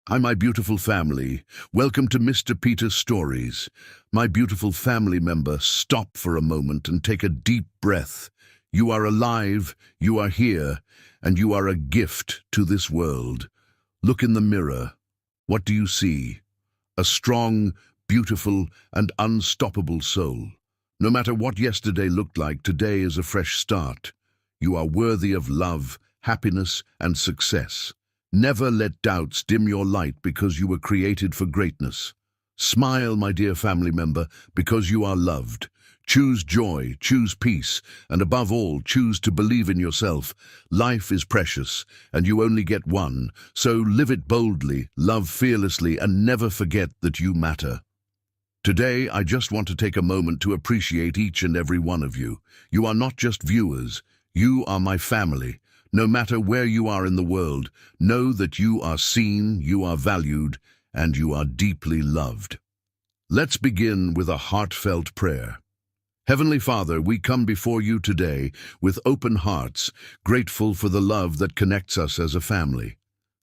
Hi, my beautiful family. Welcome to Mr. Peter's Stories. My beautiful family member, stop for a moment and take a deep breath. You are alive, you are here, and you are a gift to this world. Look in the mirror. What do you see? A strong, beautiful, and unstoppable soul. No matter what yesterday looked like, today is a fresh start. You are worthy of love, happiness, and success. Never let doubts dim your light because you were created for greatness. Smile, my dear family member, because you are loved. Choose joy, choose peace, and above all, choose to believe in yourself. Life is precious, and you only get one, so live it boldly, love fearlessly, and never forget that you matter. Today, I just want to take a moment to appreciate each and every one of you. You are not just viewers, you are my family. No matter where you are in the world, know that you are seen, you are valued, and you are deeply loved. Let's begin with a heartfelt prayer. Heavenly Father, we come before you today with open hearts, grateful for the love that connects us as a family.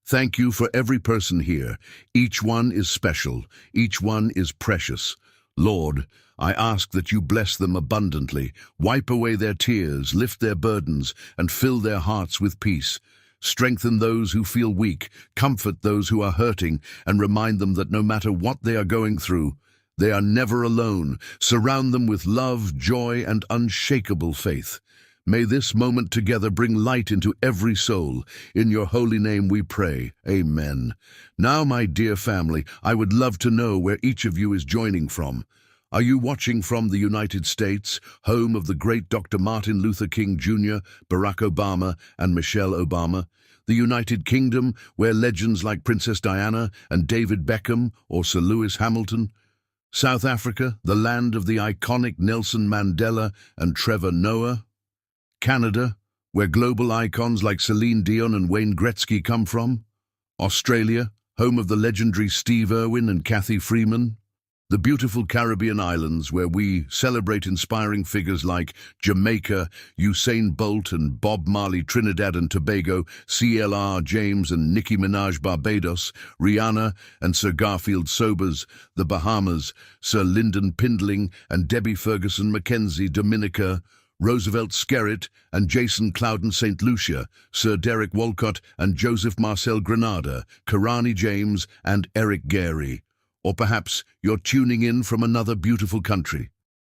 Thank you for every person here. Each one is special, each one is precious. Lord, I ask that you bless them abundantly, wipe away their tears, lift their burdens, and fill their hearts with peace. Strengthen those who feel weak, comfort those who are hurting, and remind them that no matter what they are going through, they are never alone. Surround them with love, joy, and unshakable faith. May this moment together bring light into every soul. In your holy name we pray. Amen. Now, my dear family, I would love to know where each of you is joining from. Are you watching from the United States, home of the great Dr. Martin Luther King Jr., Barack Obama, and Michelle Obama? The United Kingdom, where legends like Princess Diana and David Beckham or Sir Lewis Hamilton? South Africa, the land of the iconic Nelson Mandela and Trevor Noah? Canada, where global icons like Celine Dion and Wayne Gretzky come from? Australia, home of the legendary Steve Irwin and Kathy Freeman? The beautiful Caribbean islands, where we celebrate inspiring figures like Jamaica, Usain Bolt and Bob Marley, Trinidad and Tobago, CLR James and Nicki Minaj, Barbados, Rihanna and Sir Garfield Sobers, the Bahamas, Sir Lyndon Pindling and Debbie Ferguson Mackenzie, Dominica, Roosevelt Skerritt and Jason Clouden, St. Lucia, Sir Derek Walcott and Joseph Marcel Granada, Karani James and Eric Gary. Or perhaps you're tuning in from another beautiful country.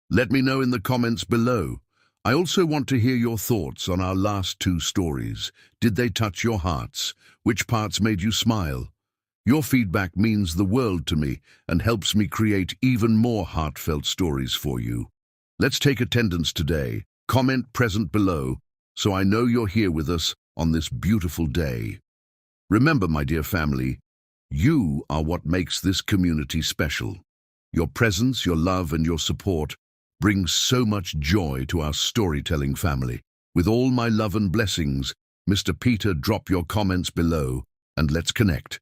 Let me know in the comments below. I also want to hear your thoughts on our last two stories. Did they touch your hearts? Which parts made you smile? Your feedback means the world to me and helps me create even more heartfelt stories for you. Let's take attendance today. Comment present below so I know you're here with us on this beautiful day. Remember, my dear family, you are what makes this community special. Your presence, your love, and your support brings so much joy to our storytelling family. With all my love and blessings, Mr. Peter, drop your comments below and let's connect.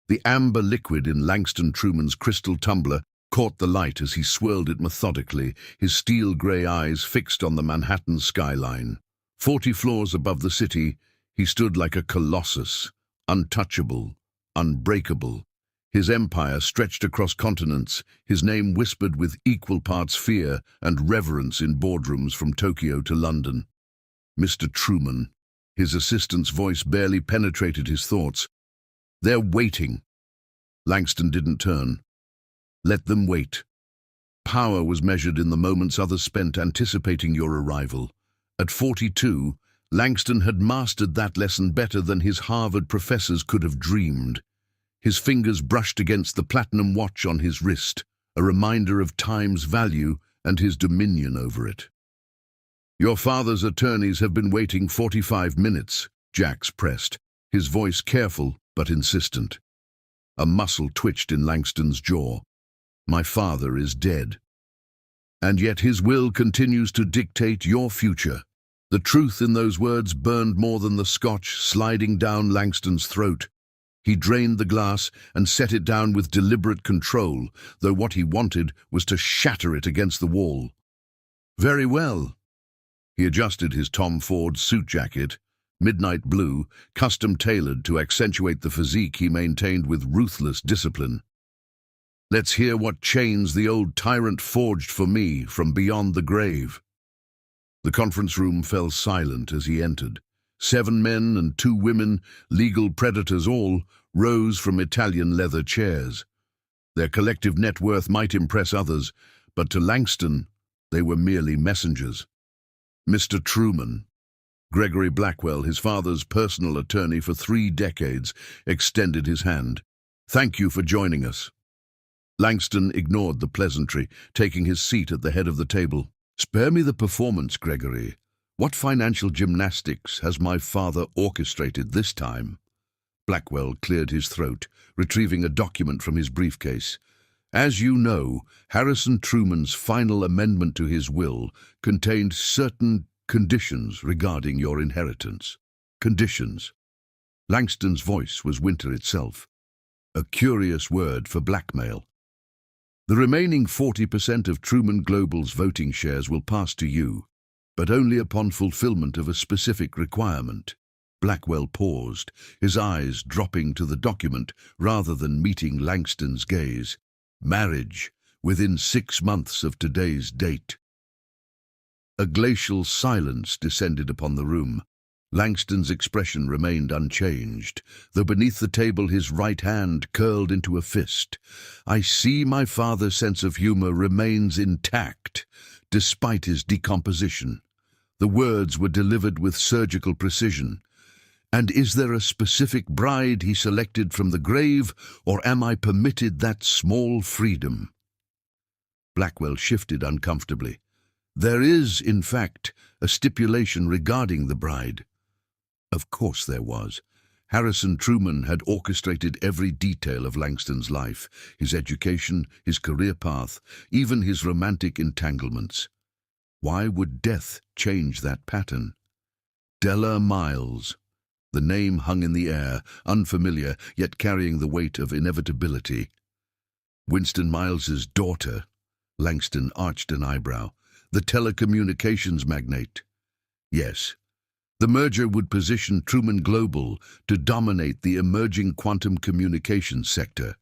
The amber liquid in Langston Truman's crystal tumbler caught the light as he swirled it methodically, his steel-grey eyes fixed on the Manhattan skyline. 40 floors above the city, he stood like a colossus, untouchable, unbreakable. His empire stretched across continents, his name whispered with equal parts fear and reverence in boardrooms from Tokyo to London. Mr. Truman. His assistant's voice barely penetrated his thoughts. They're waiting. Langston didn't turn. Let them wait. Power was measured in the moments others spent anticipating your arrival. At 42, Langston had mastered that lesson better than his Harvard professors could have dreamed. His fingers brushed against the platinum watch on his wrist, a reminder of time's value and his dominion over it. Your father's attorneys have been waiting 45 minutes, Jax pressed, his voice careful but insistent. A muscle twitched in Langston's jaw. My father is dead. And yet his will continues to dictate your future. The truth in those words burned more than the scotch sliding down Langston's throat. He drained the glass and set it down with deliberate control, though what he wanted was to shatter it against the wall. Very well. He adjusted his Tom Ford suit jacket, midnight blue, custom-tailored to accentuate the physique he maintained with ruthless discipline. Let's hear what chains the old tyrant forged for me from beyond the grave. The conference room fell silent as he entered. 7 men and 2 women, legal predators all, rose from Italian leather chairs. Their collective net worth might impress others, but to Langston, they were merely messengers. Mr. Truman, Gregory Blackwell, his father's personal attorney for 3 decades, extended his hand. Thank you for joining us. Langston ignored the pleasantry, taking his seat at the head of the table. Spare me the performance, Gregory. What financial gymnastics has my father orchestrated this time? Blackwell cleared his throat, retrieving a document from his briefcase. As you know, Harrison Truman's final amendment to his will contained certain conditions regarding your inheritance. Conditions. Langston's voice was winter itself. A curious word for blackmail. The remaining 40% of Truman Global's voting shares will pass to you, but only upon fulfillment of a specific requirement. Blackwell paused, his eyes dropping to the document rather than meeting Langston's gaze. Marriage, within 6 months of today's date. A glacial silence descended upon the room. Langston's expression remained unchanged, though beneath the table his right hand curled into a fist. I see my father's sense of humor remains intact, despite his decomposition. The words were delivered with surgical precision. And is there a specific bride he selected from the grave, or am I permitted that small freedom? Blackwell shifted uncomfortably. There is, in fact, a stipulation regarding the bride. Of course there was. Harrison Truman had orchestrated every detail of Langston's life, his education, his career path, even his romantic entanglements. Why would death change that pattern? Della Miles. The name hung in the air, unfamiliar, yet carrying the weight of inevitability. Winston Miles's daughter. Langston arched an eyebrow. The telecommunications magnate. Yes. The merger would position Truman Global to dominate the emerging quantum communications sector.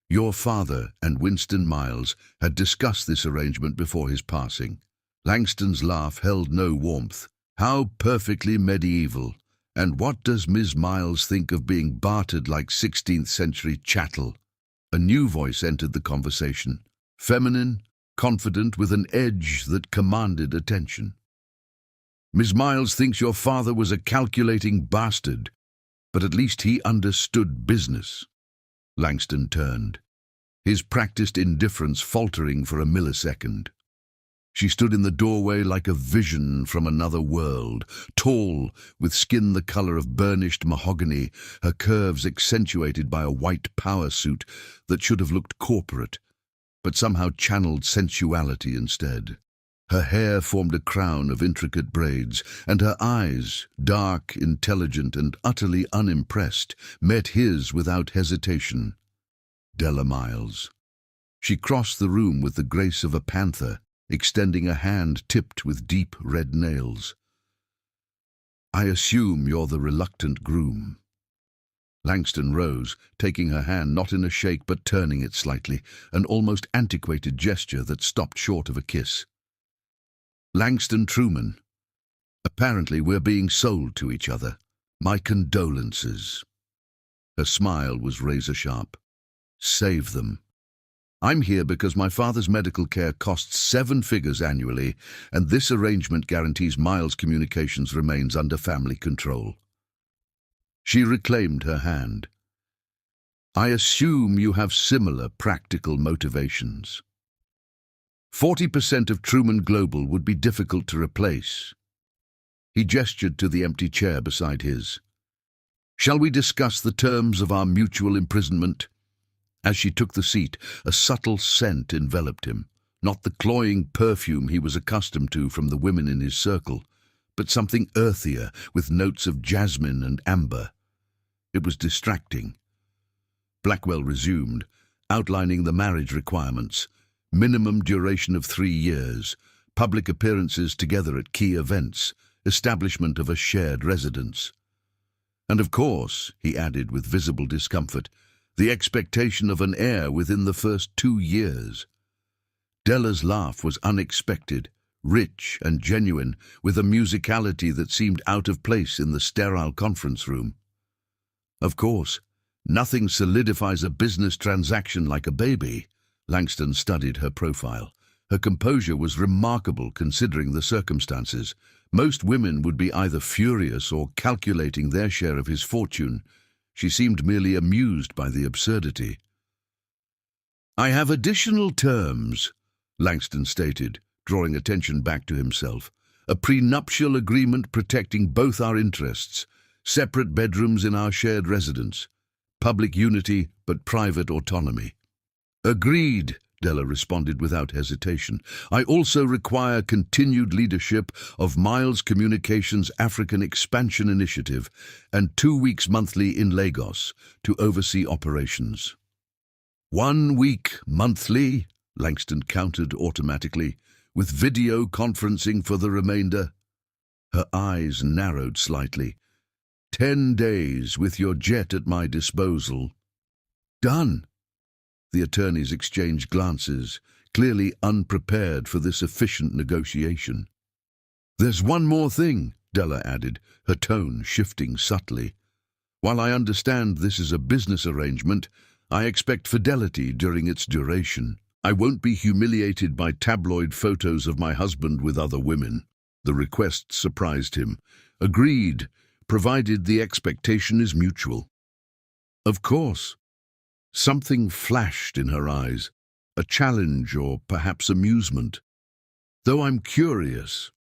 Your father and Winston Miles had discussed this arrangement before his passing. Langston's laugh held no warmth. How perfectly medieval. And what does Ms. Miles think of being bartered like 16th century chattel? A new voice entered the conversation. Feminine, confident, with an edge that commanded attention. Ms. Miles thinks your father was a calculating bastard, but at least he understood business. Langston turned, his practiced indifference faltering for a millisecond. She stood in the doorway like a vision from another world, tall, with skin the color of burnished mahogany, her curves accentuated by a white power suit that should have looked corporate, but somehow channeled sensuality instead. Her hair formed a crown of intricate braids, and her eyes, dark, intelligent, and utterly unimpressed, met his without hesitation. Della Miles. She crossed the room with the grace of a panther, extending a hand tipped with deep red nails. I assume you're the reluctant groom. Langston rose, taking her hand not in a shake but turning it slightly, an almost antiquated gesture that stopped short of a kiss. Langston Truman. Apparently we're being sold to each other. My condolences. Her smile was razor-sharp. Save them. I'm here because my father's medical care costs 7 figures annually, and this arrangement guarantees Miles Communications remains under family control. She reclaimed her hand. I assume you have similar practical motivations. 40% of Truman Global would be difficult to replace. He gestured to the empty chair beside his. Shall we discuss the terms of our mutual imprisonment? As she took the seat, a subtle scent enveloped him, not the cloying perfume he was accustomed to from the women in his circle, but something earthier with notes of jasmine and amber. It was distracting. Blackwell resumed, outlining the marriage requirements. Minimum duration of 3 years, public appearances together at key events, establishment of a shared residence. And of course, he added with visible discomfort, the expectation of an heir within the first 2 years. Della's laugh was unexpected, rich and genuine, with a musicality that seemed out of place in the sterile conference room. Of course, nothing solidifies a business transaction like a baby. Langston studied her profile. Her composure was remarkable considering the circumstances. Most women would be either furious or calculating their share of his fortune. She seemed merely amused by the absurdity. "I have additional terms," Langston stated, drawing attention back to himself. "A prenuptial agreement protecting both our interests, separate bedrooms in our shared residence, public unity but private autonomy." "Agreed," Della responded without hesitation. "I also require continued leadership of Miles Communications' African Expansion Initiative and 2 weeks monthly in Lagos to oversee operations." 1 week monthly, Langston countered automatically, with video conferencing for the remainder. Her eyes narrowed slightly. 10 days with your jet at my disposal." "Done." The attorneys exchanged glances, clearly unprepared for this efficient negotiation. "There's one more thing," Della added, her tone shifting subtly. "While I understand this is a business arrangement, I expect fidelity during its duration. I won't be humiliated by tabloid photos of my husband with other women." The request surprised him. "Agreed, provided the expectation is mutual." "Of course." Something flashed in her eyes, a challenge or perhaps amusement. "Though I'm curious,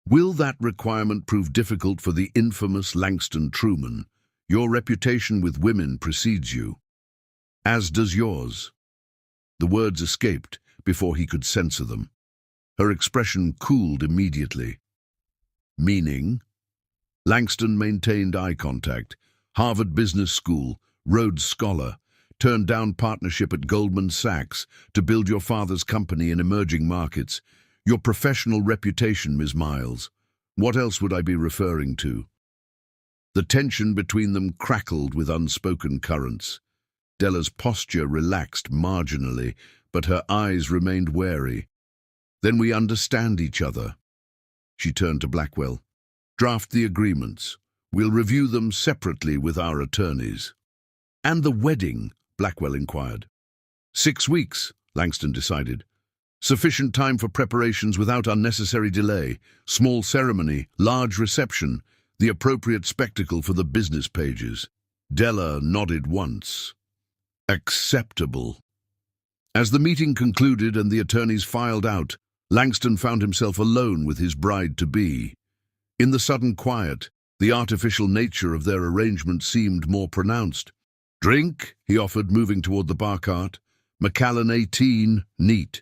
will that requirement prove difficult for the infamous Langston Truman? Your reputation with women precedes you, as does yours." The words escaped before he could censor them. Her expression cooled immediately. "Meaning?" Langston maintained eye contact. Harvard Business School, Rhodes Scholar, turned down partnership at Goldman Sachs to build your father's company in emerging markets. Your professional reputation, Ms. Miles. What else would I be referring to? The tension between them crackled with unspoken currents. Della's posture relaxed marginally, but her eyes remained wary. "Then we understand each other." She turned to Blackwell. "Draft the agreements. We'll review them separately with our attorneys." "And the wedding?" Blackwell inquired. 6 weeks, Langston decided. "Sufficient time for preparations without unnecessary delay. Small ceremony, large reception, the appropriate spectacle for the business pages." Della nodded once. "Acceptable." As the meeting concluded and the attorneys filed out, Langston found himself alone with his bride-to-be. In the sudden quiet, the artificial nature of their arrangement seemed more pronounced. "Drink?" he offered, moving toward the bar cart. "Macallan 18, neat."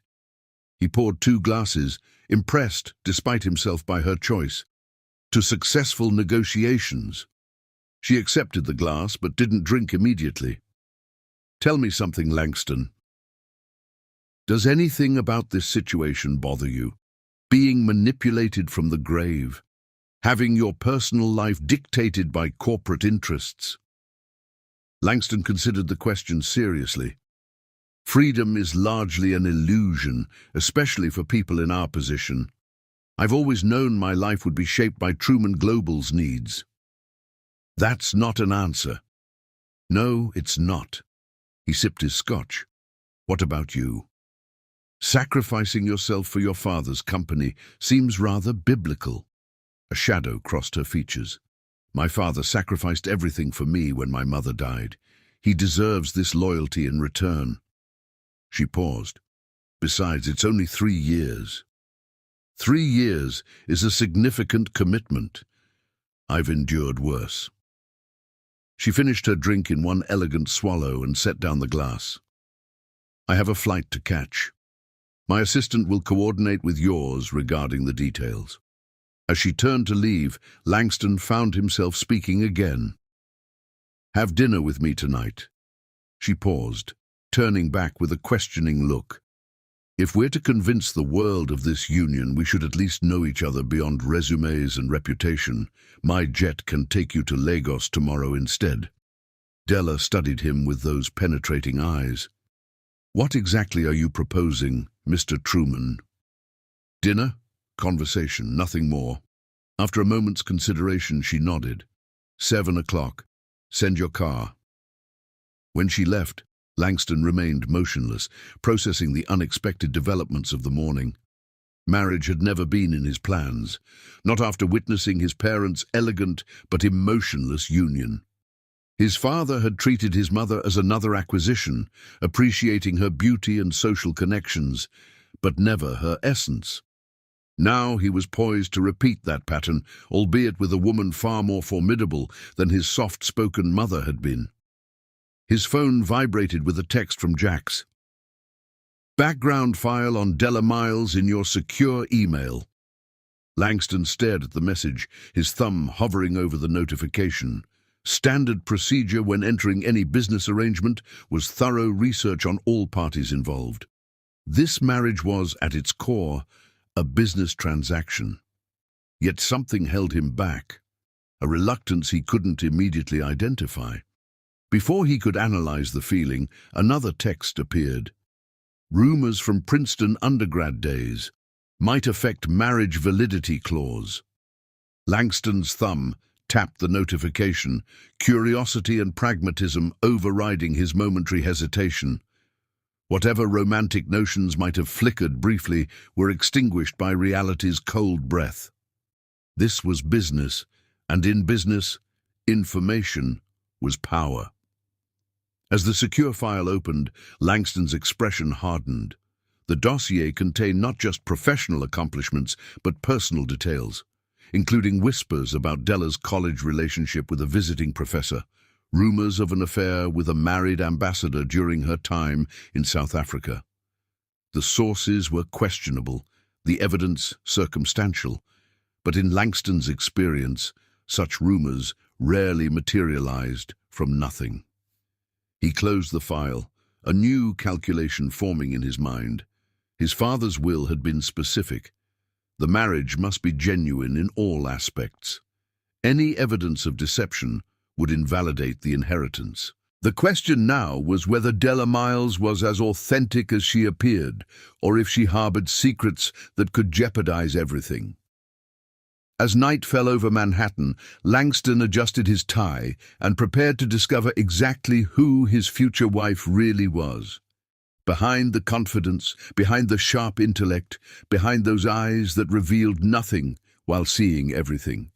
He poured 2 glasses, impressed, despite himself, by her choice. "To successful negotiations." She accepted the glass, but didn't drink immediately. "Tell me something, Langston. Does anything about this situation bother you? Being manipulated from the grave? Having your personal life dictated by corporate interests?" Langston considered the question seriously. "Freedom is largely an illusion, especially for people in our position. I've always known my life would be shaped by Truman Global's needs." "That's not an answer." "No, it's not." He sipped his scotch. "What about you?" "Sacrificing yourself for your father's company seems rather biblical." A shadow crossed her features. "My father sacrificed everything for me when my mother died. He deserves this loyalty in return." She paused. "Besides, it's only 3 years." 3 years is a significant commitment. I've endured worse." She finished her drink in one elegant swallow and set down the glass. "I have a flight to catch. My assistant will coordinate with yours regarding the details." As she turned to leave, Langston found himself speaking again. "Have dinner with me tonight." She paused, turning back with a questioning look. If we're to convince the world of this union, we should at least know each other beyond resumes and reputation. My jet can take you to Lagos tomorrow instead." Della studied him with those penetrating eyes. "What exactly are you proposing, Mr. Truman?" "Dinner? Conversation, nothing more." After a moment's consideration, she nodded. 7 o'clock. Send your car." When she left, Langston remained motionless, processing the unexpected developments of the morning. Marriage had never been in his plans, not after witnessing his parents' elegant but emotionless union. His father had treated his mother as another acquisition, appreciating her beauty and social connections, but never her essence. Now he was poised to repeat that pattern, albeit with a woman far more formidable than his soft-spoken mother had been. His phone vibrated with a text from Jax. "Background file on Della Miles in your secure email." Langston stared at the message, his thumb hovering over the notification. Standard procedure when entering any business arrangement was thorough research on all parties involved. This marriage was, at its core, a business transaction. Yet something held him back, a reluctance he couldn't immediately identify. Before he could analyze the feeling, another text appeared. Rumors from Princeton undergrad days might affect marriage validity clause. Langston's thumb tapped the notification, curiosity and pragmatism overriding his momentary hesitation. Whatever romantic notions might have flickered briefly were extinguished by reality's cold breath. This was business, and in business, information was power. As the secure file opened, Langston's expression hardened. The dossier contained not just professional accomplishments, but personal details, including whispers about Della's college relationship with a visiting professor, rumors of an affair with a married ambassador during her time in South Africa. The sources were questionable, the evidence circumstantial, but in Langston's experience, such rumors rarely materialized from nothing. He closed the file, a new calculation forming in his mind. His father's will had been specific. The marriage must be genuine in all aspects. Any evidence of deception would invalidate the inheritance. The question now was whether Della Miles was as authentic as she appeared, or if she harbored secrets that could jeopardize everything. As night fell over Manhattan, Langston adjusted his tie and prepared to discover exactly who his future wife really was. Behind the confidence, behind the sharp intellect, behind those eyes that revealed nothing while seeing everything.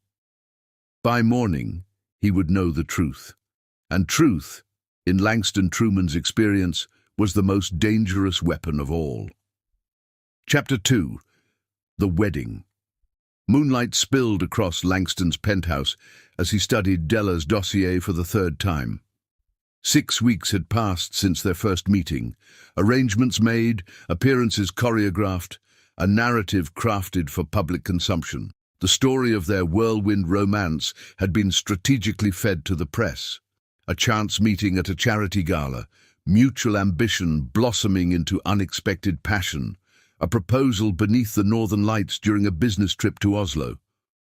By morning, he would know the truth. And truth, in Langston Truman's experience, was the most dangerous weapon of all. Chapter 2. The Wedding. Moonlight spilled across Langston's penthouse as he studied Della's dossier for the third time. 6 weeks had passed since their first meeting, arrangements made, appearances choreographed, a narrative crafted for public consumption. The story of their whirlwind romance had been strategically fed to the press. A chance meeting at a charity gala, mutual ambition blossoming into unexpected passion, a proposal beneath the northern lights during a business trip to Oslo.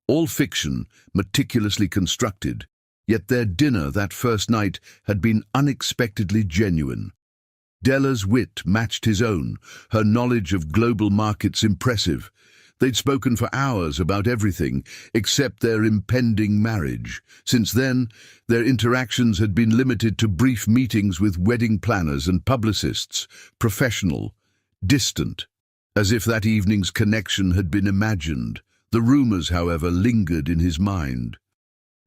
All fiction, meticulously constructed, yet their dinner that first night had been unexpectedly genuine. Della's wit matched his own, her knowledge of global markets impressive. They'd spoken for hours about everything except their impending marriage. Since then, their interactions had been limited to brief meetings with wedding planners and publicists, professional, distant, as if that evening's connection had been imagined. The rumors, however, lingered in his mind.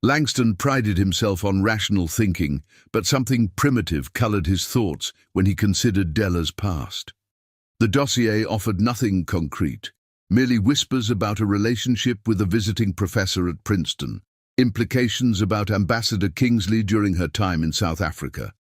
Langston prided himself on rational thinking, but something primitive colored his thoughts when he considered Della's past. The dossier offered nothing concrete, merely whispers about a relationship with a visiting professor at Princeton, implications about Ambassador Kingsley during her time in South Africa.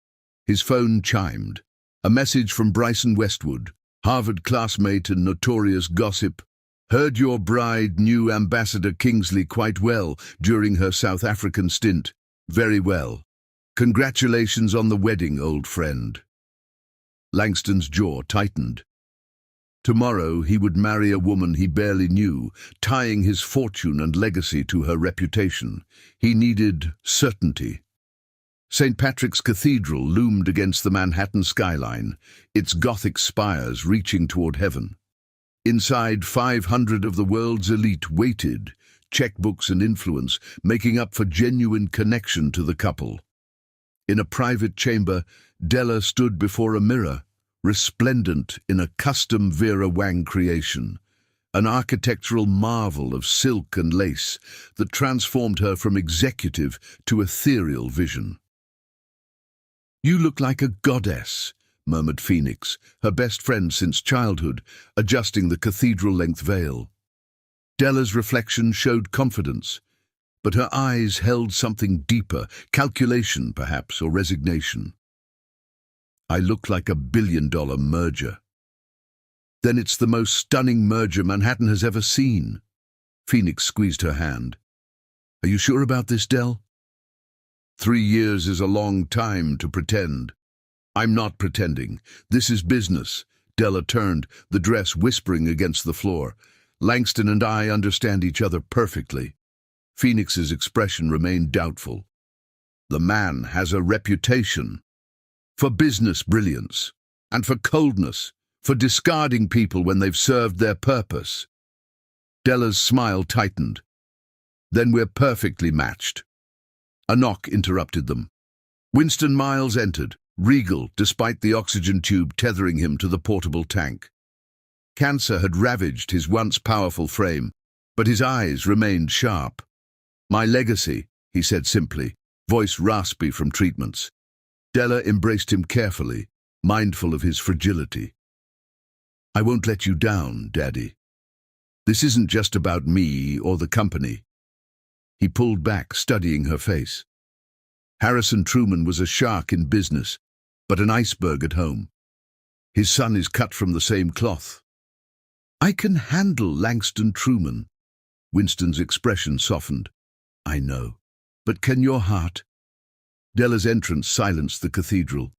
His phone chimed. A message from Bryson Westwood, Harvard classmate and notorious gossip. Heard your bride knew Ambassador Kingsley quite well during her South African stint. Very well. Congratulations on the wedding, old friend. Langston's jaw tightened. Tomorrow he would marry a woman he barely knew, tying his fortune and legacy to her reputation. He needed certainty. St. Patrick's Cathedral loomed against the Manhattan skyline, its Gothic spires reaching toward heaven. Inside, 500 of the world's elite waited, checkbooks and influence making up for genuine connection to the couple. In a private chamber, Della stood before a mirror, resplendent in a custom Vera Wang creation, an architectural marvel of silk and lace that transformed her from executive to ethereal vision. "You look like a goddess," murmured Phoenix, her best friend since childhood, adjusting the cathedral-length veil. Della's reflection showed confidence, but her eyes held something deeper, calculation perhaps, or resignation. "I look like a billion-dollar merger." "Then it's the most stunning merger Manhattan has ever seen." Phoenix squeezed her hand. "Are you sure about this, Dell?" 3 years is a long time to pretend. "I'm not pretending. This is business." Della turned, the dress whispering against the floor. "Langston and I understand each other perfectly." Phoenix's expression remained doubtful. "The man has a reputation for business brilliance, and for coldness, for discarding people when they've served their purpose." Della's smile tightened. "Then we're perfectly matched." A knock interrupted them. Winston Miles entered, regal despite the oxygen tube tethering him to the portable tank. Cancer had ravaged his once powerful frame, but his eyes remained sharp. "My legacy," he said simply, voice raspy from treatments. Della embraced him carefully, mindful of his fragility. "I won't let you down, Daddy. This isn't just about me or the company." He pulled back, studying her face. "Harrison Truman was a shark in business, but an iceberg at home. His son is cut from the same cloth." "I can handle Langston Truman." Winston's expression softened. "I know. But can your heart?" Della's entrance silenced the cathedral.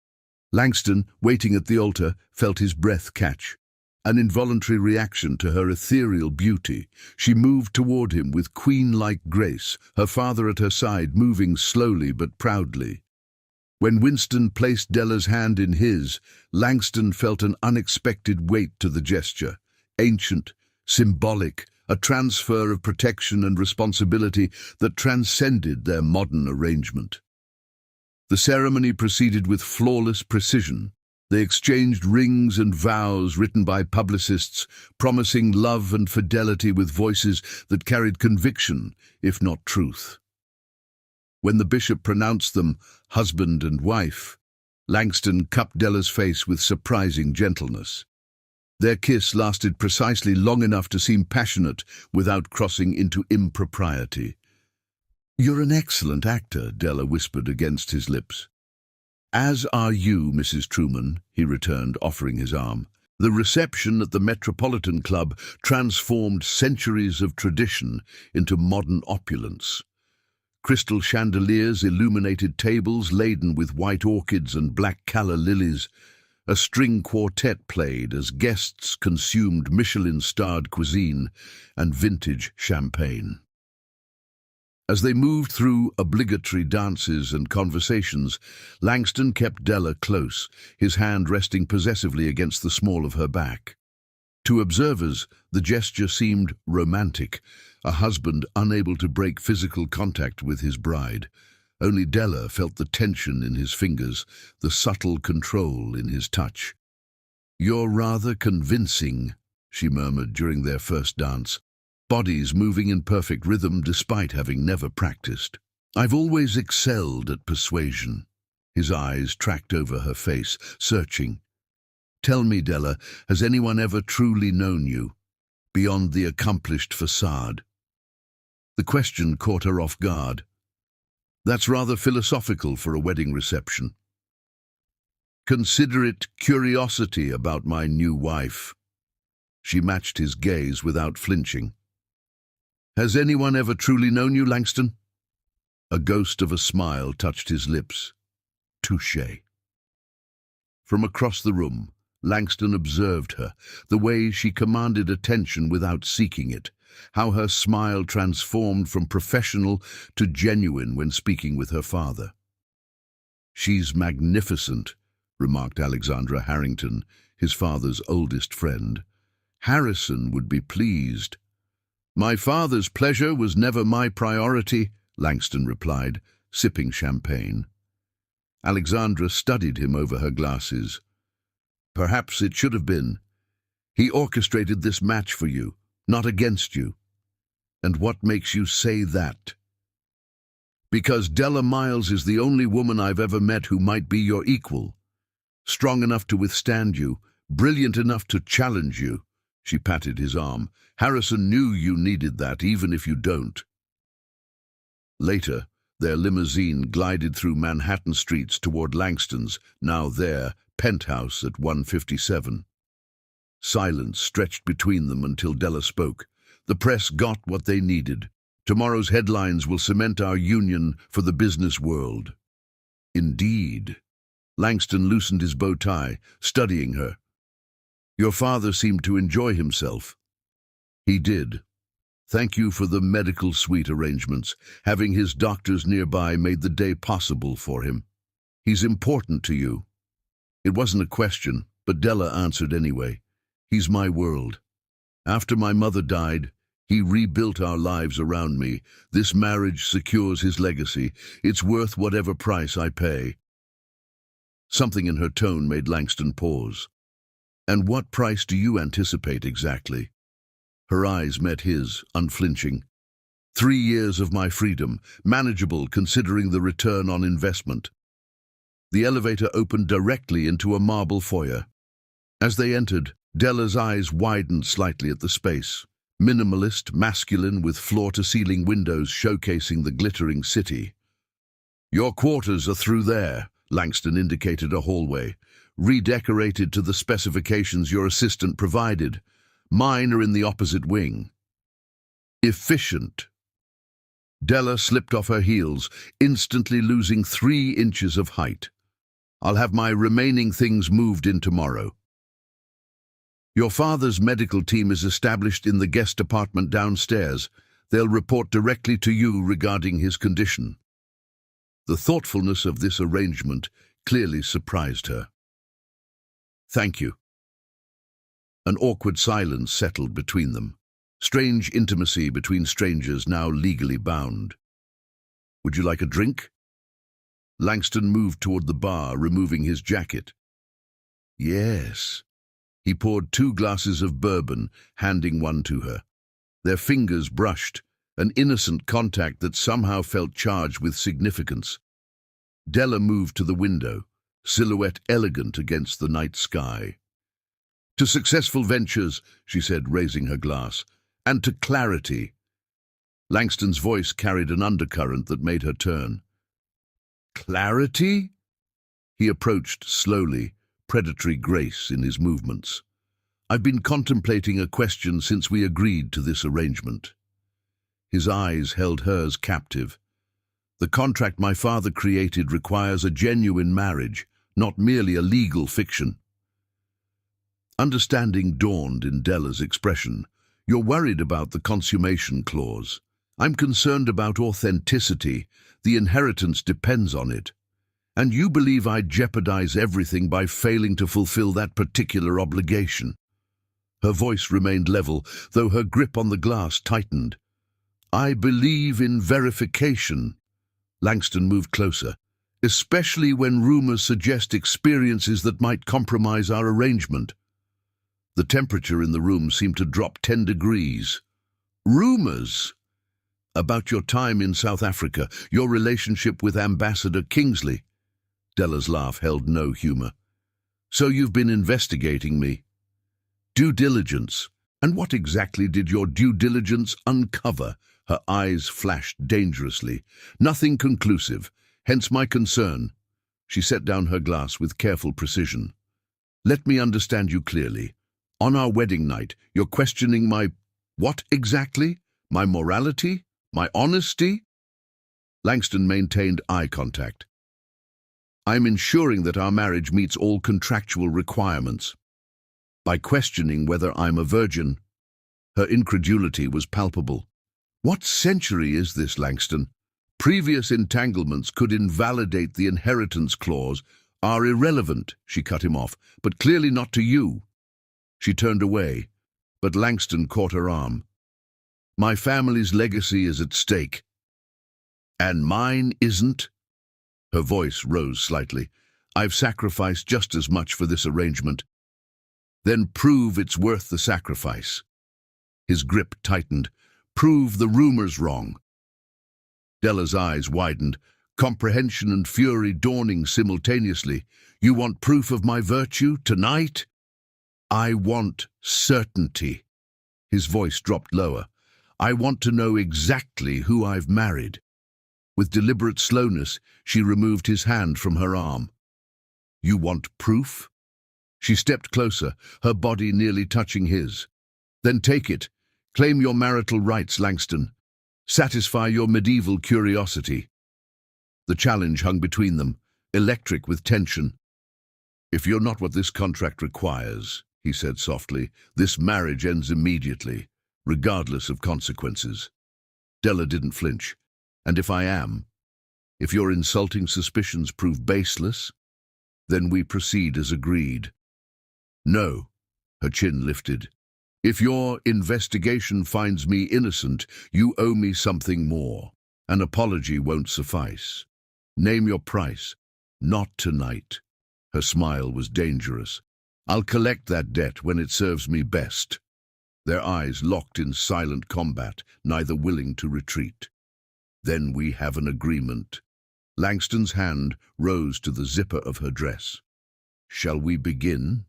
Langston, waiting at the altar, felt his breath catch. An involuntary reaction to her ethereal beauty, she moved toward him with queen-like grace, her father at her side, moving slowly but proudly. When Winston placed Della's hand in his, Langston felt an unexpected weight to the gesture. Ancient, symbolic, a transfer of protection and responsibility that transcended their modern arrangement. The ceremony proceeded with flawless precision. They exchanged rings and vows written by publicists, promising love and fidelity with voices that carried conviction, if not truth. When the bishop pronounced them husband and wife, Langston cupped Della's face with surprising gentleness. Their kiss lasted precisely long enough to seem passionate without crossing into impropriety. "You're an excellent actor," Della whispered against his lips. "As are you, Mrs. Truman," he returned, offering his arm. The reception at the Metropolitan Club transformed centuries of tradition into modern opulence. Crystal chandeliers illuminated tables laden with white orchids and black calla lilies. A string quartet played as guests consumed Michelin-starred cuisine and vintage champagne. As they moved through obligatory dances and conversations, Langston kept Della close, his hand resting possessively against the small of her back. To observers, the gesture seemed romantic, a husband unable to break physical contact with his bride. Only Della felt the tension in his fingers, the subtle control in his touch. "You're rather convincing," she murmured during their first dance, bodies moving in perfect rhythm despite having never practiced. "I've always excelled at persuasion." His eyes tracked over her face, searching. "Tell me, Della, has anyone ever truly known you, beyond the accomplished facade?" The question caught her off guard. "That's rather philosophical for a wedding reception." "Consider it curiosity about my new wife." She matched his gaze without flinching. "Has anyone ever truly known you, Langston?" A ghost of a smile touched his lips. "Touché." From across the room, Langston observed her, the way she commanded attention without seeking it, how her smile transformed from professional to genuine when speaking with her father. "She's magnificent," remarked Alexandra Harrington, his father's oldest friend. "Harrison would be pleased." "My father's pleasure was never my priority," Langston replied, sipping champagne. Alexandra studied him over her glasses. "Perhaps it should have been. He orchestrated this match for you, not against you." "And what makes you say that?" "Because Della Miles is the only woman I've ever met who might be your equal. Strong enough to withstand you, brilliant enough to challenge you." She patted his arm. "Harrison knew you needed that, even if you don't." Later, their limousine glided through Manhattan streets toward Langston's, now their, penthouse at 157. Silence stretched between them until Della spoke. "The press got what they needed. Tomorrow's headlines will cement our union for the business world." "Indeed." Langston loosened his bow tie, studying her. "Your father seemed to enjoy himself." "He did. Thank you for the medical suite arrangements. Having his doctors nearby made the day possible for him. He's important to you." It wasn't a question, but Della answered anyway. "He's my world. After my mother died, he rebuilt our lives around me. This marriage secures his legacy. It's worth whatever price I pay." Something in her tone made Langston pause. "And what price do you anticipate exactly?" Her eyes met his, unflinching. 3 years of my freedom, manageable considering the return on investment." The elevator opened directly into a marble foyer. As they entered, Della's eyes widened slightly at the space. Minimalist, masculine, with floor-to-ceiling windows showcasing the glittering city. "Your quarters are through there," Langston indicated a hallway. "Redecorated to the specifications your assistant provided. Mine are in the opposite wing." "Efficient." Della slipped off her heels, instantly losing 3 inches of height. "I'll have my remaining things moved in tomorrow." "Your father's medical team is established in the guest apartment downstairs. They'll report directly to you regarding his condition." The thoughtfulness of this arrangement clearly surprised her. "Thank you." An awkward silence settled between them. Strange intimacy between strangers now legally bound. "Would you like a drink?" Langston moved toward the bar, removing his jacket. "Yes." He poured 2 glasses of bourbon, handing one to her. Their fingers brushed, an innocent contact that somehow felt charged with significance. Della moved to the window, silhouette elegant against the night sky. "To successful ventures," she said, raising her glass, "and to clarity." Langston's voice carried an undercurrent that made her turn. "Clarity?" He approached slowly, predatory grace in his movements. "I've been contemplating a question since we agreed to this arrangement." His eyes held hers captive. "The contract my father created requires a genuine marriage, not merely a legal fiction." Understanding dawned in Della's expression. "You're worried about the consummation clause. I'm concerned about authenticity. The inheritance depends on it. And you believe I'd jeopardize everything by failing to fulfill that particular obligation." Her voice remained level, though her grip on the glass tightened. "I believe in verification." Langston moved closer. "Especially when rumors suggest experiences that might compromise our arrangement." The temperature in the room seemed to drop 10 degrees. "Rumors?" "About your time in South Africa, your relationship with Ambassador Kingsley." Della's laugh held no humor. "So you've been investigating me." "Due diligence. And what exactly did your due diligence uncover?" Her eyes flashed dangerously. "Nothing conclusive, hence my concern." She set down her glass with careful precision. "Let me understand you clearly. On our wedding night, you're questioning my... what exactly? My morality? My honesty?" Langston maintained eye contact. "I'm ensuring that our marriage meets all contractual requirements." by questioning whether I'm a virgin. Her incredulity was palpable. What century is this, Langston? Previous entanglements could invalidate the inheritance clause, are irrelevant, she cut him off, but clearly not to you. She turned away, but Langston caught her arm. My family's legacy is at stake. And mine isn't? Her voice rose slightly. I've sacrificed just as much for this arrangement. Then prove it's worth the sacrifice. His grip tightened. Prove the rumors wrong. Della's eyes widened, comprehension and fury dawning simultaneously. You want proof of my virtue tonight? I want certainty. His voice dropped lower. I want to know exactly who I've married. With deliberate slowness, she removed his hand from her arm. You want proof? She stepped closer, her body nearly touching his. Then take it. Claim your marital rights, Langston. Satisfy your medieval curiosity. The challenge hung between them, electric with tension. If you're not what this contract requires, he said softly, this marriage ends immediately, regardless of consequences. Della didn't flinch. And if I am, if your insulting suspicions prove baseless, then we proceed as agreed. No, her chin lifted. If your investigation finds me innocent, you owe me something more. An apology won't suffice. Name your price. Not tonight. Her smile was dangerous. I'll collect that debt when it serves me best. Their eyes locked in silent combat, neither willing to retreat. Then we have an agreement. Langston's hand rose to the zipper of her dress. Shall we begin?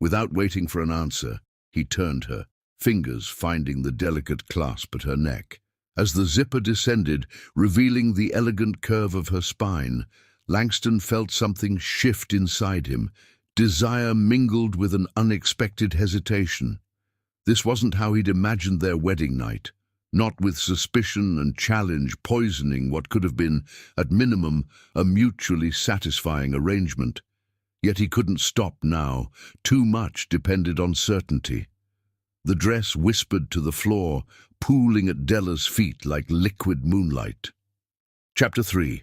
Without waiting for an answer, he turned her, fingers finding the delicate clasp at her neck. As the zipper descended, revealing the elegant curve of her spine, Langston felt something shift inside him, desire mingled with an unexpected hesitation. This wasn't how he'd imagined their wedding night. Not with suspicion and challenge poisoning what could have been, at minimum, a mutually satisfying arrangement. Yet he couldn't stop now. Too much depended on certainty. The dress whispered to the floor, pooling at Della's feet like liquid moonlight. Chapter 3.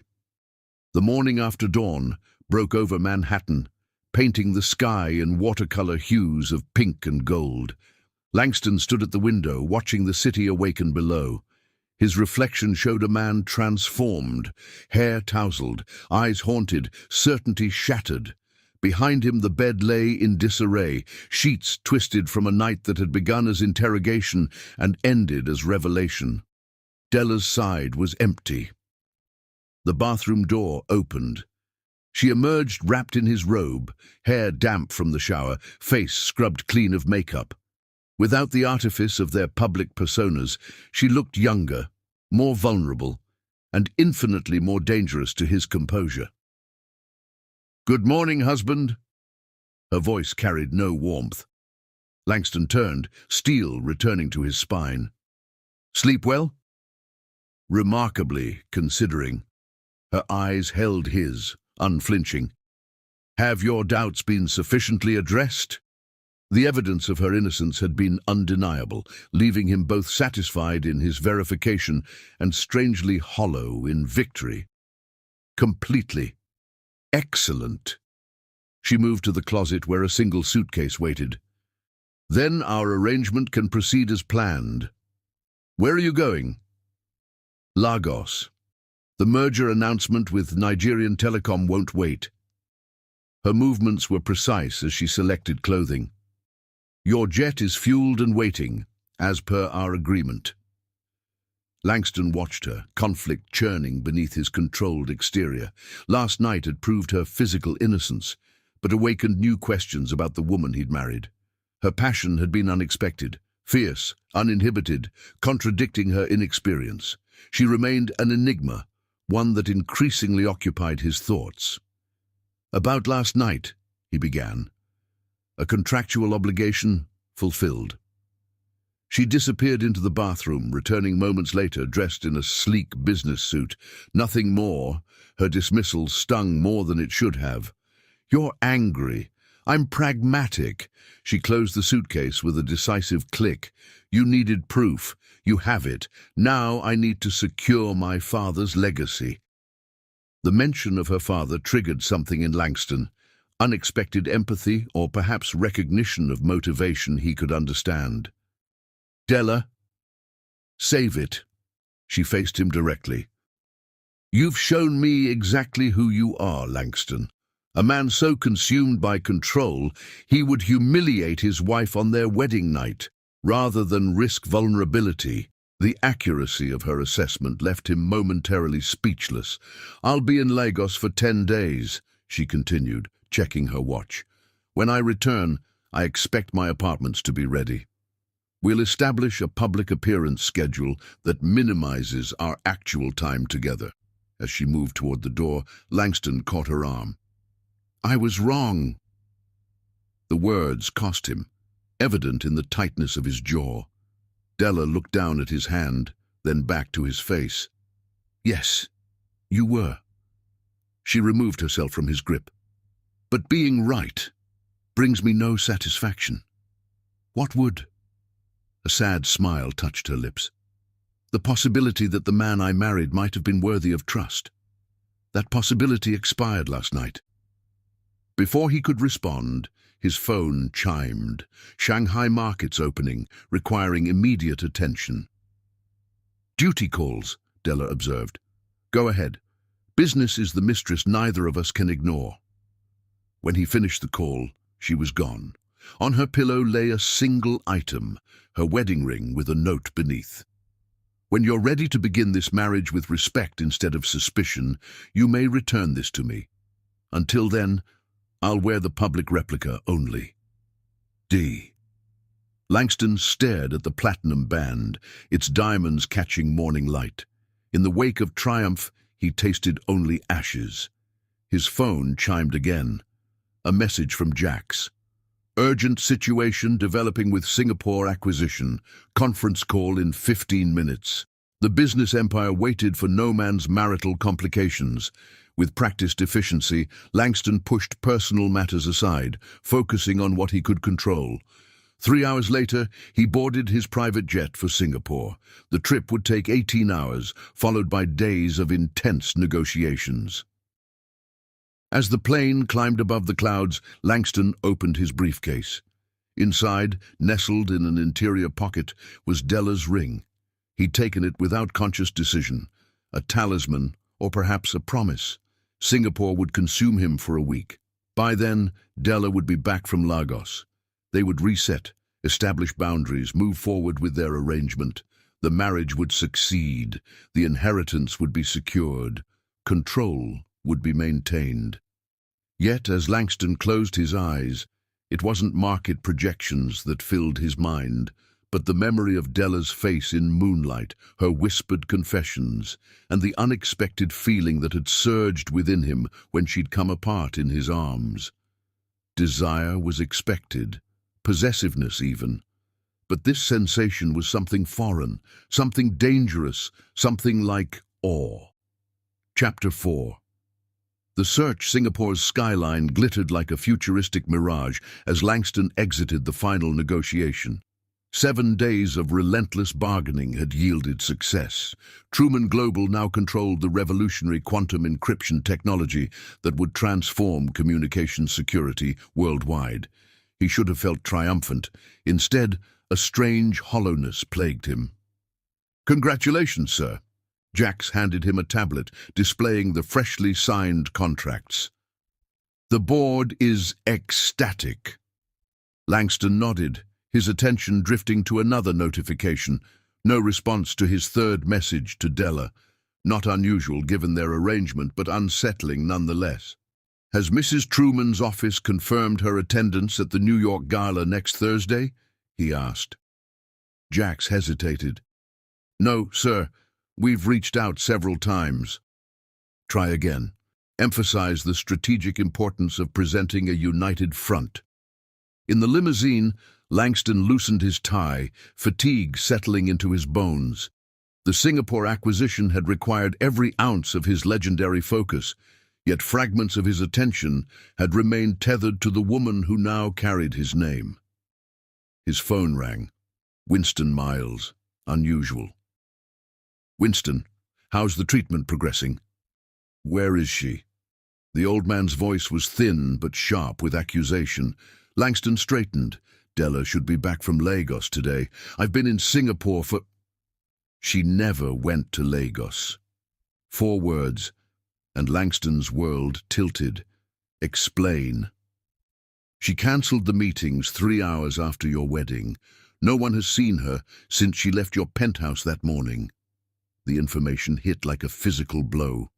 The morning after dawn broke over Manhattan, painting the sky in watercolor hues of pink and gold. Langston stood at the window, watching the city awaken below. His reflection showed a man transformed, hair tousled, eyes haunted, certainty shattered. Behind him the bed lay in disarray, sheets twisted from a night that had begun as interrogation and ended as revelation. Della's side was empty. The bathroom door opened. She emerged wrapped in his robe, hair damp from the shower, face scrubbed clean of makeup. Without the artifice of their public personas, she looked younger, more vulnerable, and infinitely more dangerous to his composure. "Good morning, husband." Her voice carried no warmth. Langston turned, steel returning to his spine. "Sleep well?" "Remarkably, considering." Her eyes held his, unflinching. "Have your doubts been sufficiently addressed?" The evidence of her innocence had been undeniable, leaving him both satisfied in his verification and strangely hollow in victory. "Completely. Excellent." She moved to the closet where a single suitcase waited. "Then our arrangement can proceed as planned. Where are you going?" "Lagos. The merger announcement with Nigerian Telecom won't wait." Her movements were precise as she selected clothing. "Your jet is fueled and waiting, as per our agreement." Langston watched her, conflict churning beneath his controlled exterior. Last night had proved her physical innocence, but awakened new questions about the woman he'd married. Her passion had been unexpected, fierce, uninhibited, contradicting her inexperience. She remained an enigma, one that increasingly occupied his thoughts. "About last night," he began. "A contractual obligation fulfilled." She disappeared into the bathroom, returning moments later dressed in a sleek business suit. Nothing more. Her dismissal stung more than it should have. "You're angry. I'm pragmatic. She closed the suitcase with a decisive click. You needed proof. You have it. Now I need to secure my father's legacy. The mention of her father triggered something in Langston. Unexpected empathy, or perhaps recognition of motivation he could understand. Della, save it. She faced him directly. You've shown me exactly who you are, Langston. A man so consumed by control, he would humiliate his wife on their wedding night, rather than risk vulnerability. The accuracy of her assessment left him momentarily speechless. I'll be in Lagos for 10 days, she continued, checking her watch. When I return, I expect my apartments to be ready. We'll establish a public appearance schedule that minimizes our actual time together. As she moved toward the door, Langston caught her arm. I was wrong. The words cost him, evident in the tightness of his jaw. Della looked down at his hand, then back to his face. Yes, you were. She removed herself from his grip. But being right brings me no satisfaction. What would? A sad smile touched her lips. The possibility that the man I married might have been worthy of trust. That possibility expired last night. Before he could respond, his phone chimed. Shanghai markets opening, requiring immediate attention. Duty calls, Della observed. Go ahead. Business is the mistress neither of us can ignore. When he finished the call, she was gone. On her pillow lay a single item, her wedding ring with a note beneath. When you're ready to begin this marriage with respect instead of suspicion, you may return this to me. Until then, I'll wear the public replica only. D. Langston stared at the platinum band, its diamonds catching morning light. In the wake of triumph, he tasted only ashes. His phone chimed again. A message from Jax. Urgent situation developing with Singapore acquisition. Conference call in 15 minutes. The business empire waited for no man's marital complications. With practiced efficiency, Langston pushed personal matters aside, focusing on what he could control. 3 hours later, he boarded his private jet for Singapore. The trip would take 18 hours, followed by days of intense negotiations. As the plane climbed above the clouds, Langston opened his briefcase. Inside, nestled in an interior pocket, was Della's ring. He'd taken it without conscious decision, a talisman, or perhaps a promise. Singapore would consume him for a week. By then, Della would be back from Lagos. They would reset, establish boundaries, move forward with their arrangement. The marriage would succeed. The inheritance would be secured. Control would be maintained. Yet, as Langston closed his eyes, it wasn't market projections that filled his mind, but the memory of Della's face in moonlight, her whispered confessions, and the unexpected feeling that had surged within him when she'd come apart in his arms. Desire was expected, possessiveness even, but this sensation was something foreign, something dangerous, something like awe. Chapter 4. The search Singapore's skyline glittered like a futuristic mirage as Langston exited the final negotiation. 7 days of relentless bargaining had yielded success. Truman Global now controlled the revolutionary quantum encryption technology that would transform communication security worldwide. He should have felt triumphant. Instead, a strange hollowness plagued him. Congratulations, sir. Jax handed him a tablet displaying the freshly signed contracts. The board is ecstatic. Langston nodded, his attention drifting to another notification. No response to his third message to Della. Not unusual given their arrangement, but unsettling nonetheless. Has Mrs. Truman's office confirmed her attendance at the New York Gala next Thursday? He asked. Jax hesitated. No, sir. We've reached out several times. Try again. Emphasize the strategic importance of presenting a united front. In the limousine, Langston loosened his tie, fatigue settling into his bones. The Singapore acquisition had required every ounce of his legendary focus, yet fragments of his attention had remained tethered to the woman who now carried his name. His phone rang. Winston Miles. Unusual. "Winston, how's the treatment progressing?" "Where is she?" The old man's voice was thin but sharp with accusation. Langston straightened. "Della should be back from Lagos today. I've been in Singapore for—" "She never went to Lagos." 4 words, and Langston's world tilted. "Explain." "She cancelled the meetings 3 hours after your wedding. No one has seen her since she left your penthouse that morning." The information hit like a physical blow.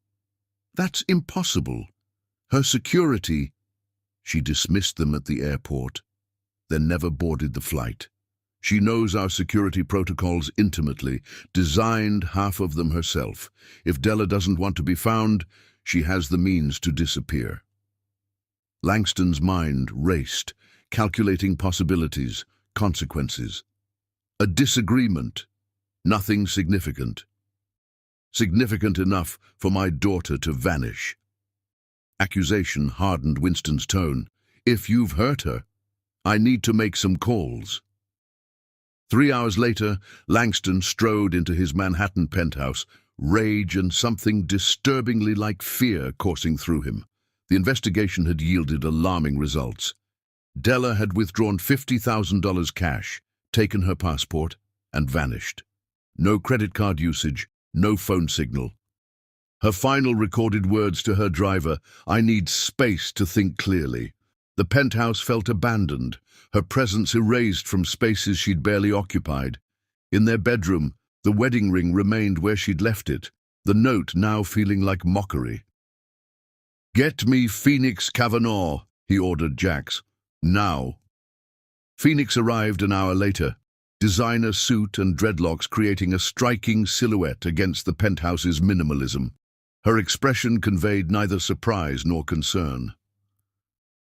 "That's impossible. Her security—" "She dismissed them at the airport, then never boarded the flight. She knows our security protocols intimately, designed half of them herself. If Della doesn't want to be found, she has the means to disappear." Langston's mind raced, calculating possibilities, consequences. A disagreement. Nothing significant. Significant enough for my daughter to vanish. Accusation hardened Winston's tone. "If you've hurt her, I need to make some calls." 3 hours later, Langston strode into his Manhattan penthouse, rage and something disturbingly like fear coursing through him. The investigation had yielded alarming results. Della had withdrawn $50,000 cash, taken her passport, and vanished. No credit card usage, no phone signal. Her final recorded words to her driver, "I need space to think clearly." The penthouse felt abandoned, her presence erased from spaces she'd barely occupied. In their bedroom, the wedding ring remained where she'd left it, the note now feeling like mockery. "Get me Phoenix Kavanaugh," he ordered Jax. "Now." Phoenix arrived an hour later, designer suit and dreadlocks creating a striking silhouette against the penthouse's minimalism. Her expression conveyed neither surprise nor concern.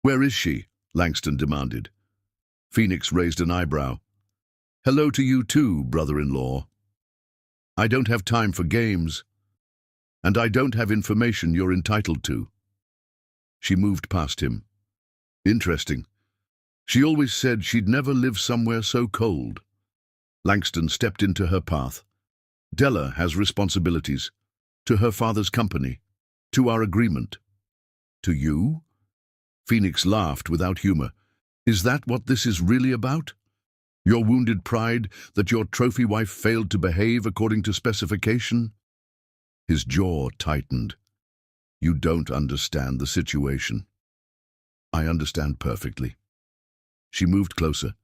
"Where is she?" Langston demanded. Phoenix raised an eyebrow. "Hello to you too, brother-in-law. I don't have time for games, and I don't have information you're entitled to." She moved past him. "Interesting. She always said she'd never live somewhere so cold." Langston stepped into her path. "Della has responsibilities. To her father's company. To our agreement." "To you?" Phoenix laughed without humor. "Is that what this is really about? Your wounded pride that your trophy wife failed to behave according to specification?" His jaw tightened. "You don't understand the situation." "I understand perfectly." She moved closer.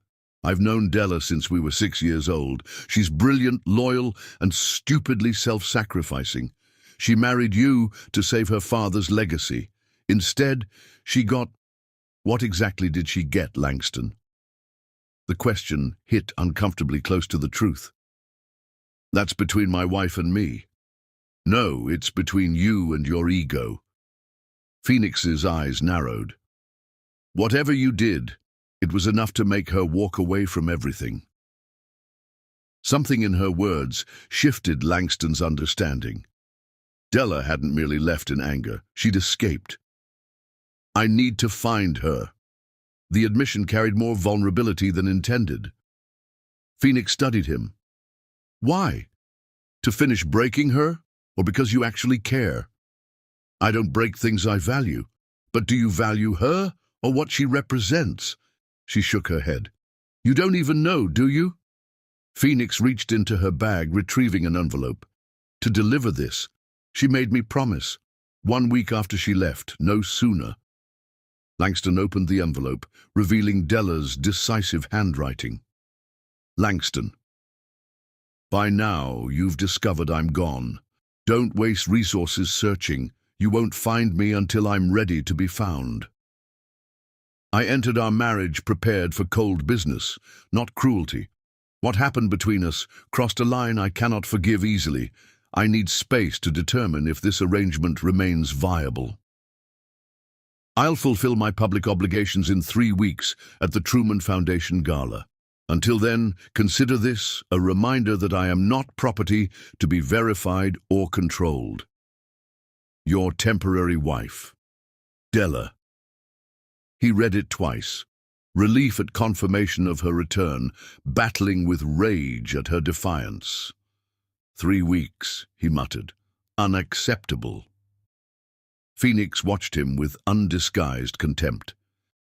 "I've known Della since we were 6 years old. She's brilliant, loyal, and stupidly self-sacrificing. She married you to save her father's legacy. Instead, she got—" "What exactly did she get, Langston?" The question hit uncomfortably close to the truth. "That's between my wife and me." "No, it's between you and your ego." Phoenix's eyes narrowed. "Whatever you did, it was enough to make her walk away from everything." Something in her words shifted Langston's understanding. Della hadn't merely left in anger, she'd escaped. "I need to find her." The admission carried more vulnerability than intended. Phoenix studied him. "Why? To finish breaking her, or because you actually care?" "I don't break things I value. But do you value her, or what she represents?" She shook her head. "You don't even know, do you?" Phoenix reached into her bag, retrieving an envelope. "To deliver this, she made me promise. 1 week after she left, no sooner." Langston opened the envelope, revealing Della's decisive handwriting. "Langston, by now you've discovered I'm gone. Don't waste resources searching. You won't find me until I'm ready to be found. I entered our marriage prepared for cold business, not cruelty. What happened between us crossed a line I cannot forgive easily. I need space to determine if this arrangement remains viable. I'll fulfill my public obligations in 3 weeks at the Truman Foundation Gala. Until then, consider this a reminder that I am not property to be verified or controlled." Your temporary wife, Della. He read it twice. Relief at confirmation of her return, battling with rage at her defiance. 3 weeks, he muttered. Unacceptable. Phoenix watched him with undisguised contempt.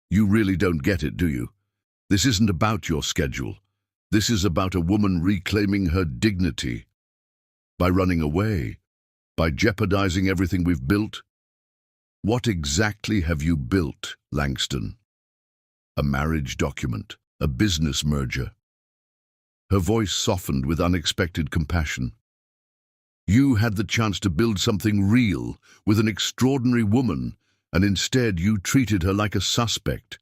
You really don't get it, do you? This isn't about your schedule. This is about a woman reclaiming her dignity. By running away, by jeopardizing everything we've built. What exactly have you built, Langston? A marriage document, a business merger. Her voice softened with unexpected compassion. You had the chance to build something real with an extraordinary woman, and instead you treated her like a suspect.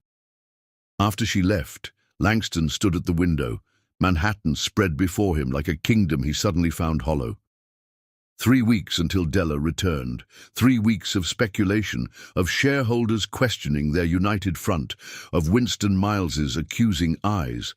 After she left, Langston stood at the window, Manhattan spread before him like a kingdom he suddenly found hollow. 3 weeks until Della returned. 3 weeks of speculation, of shareholders questioning their united front, of Winston Miles's accusing eyes.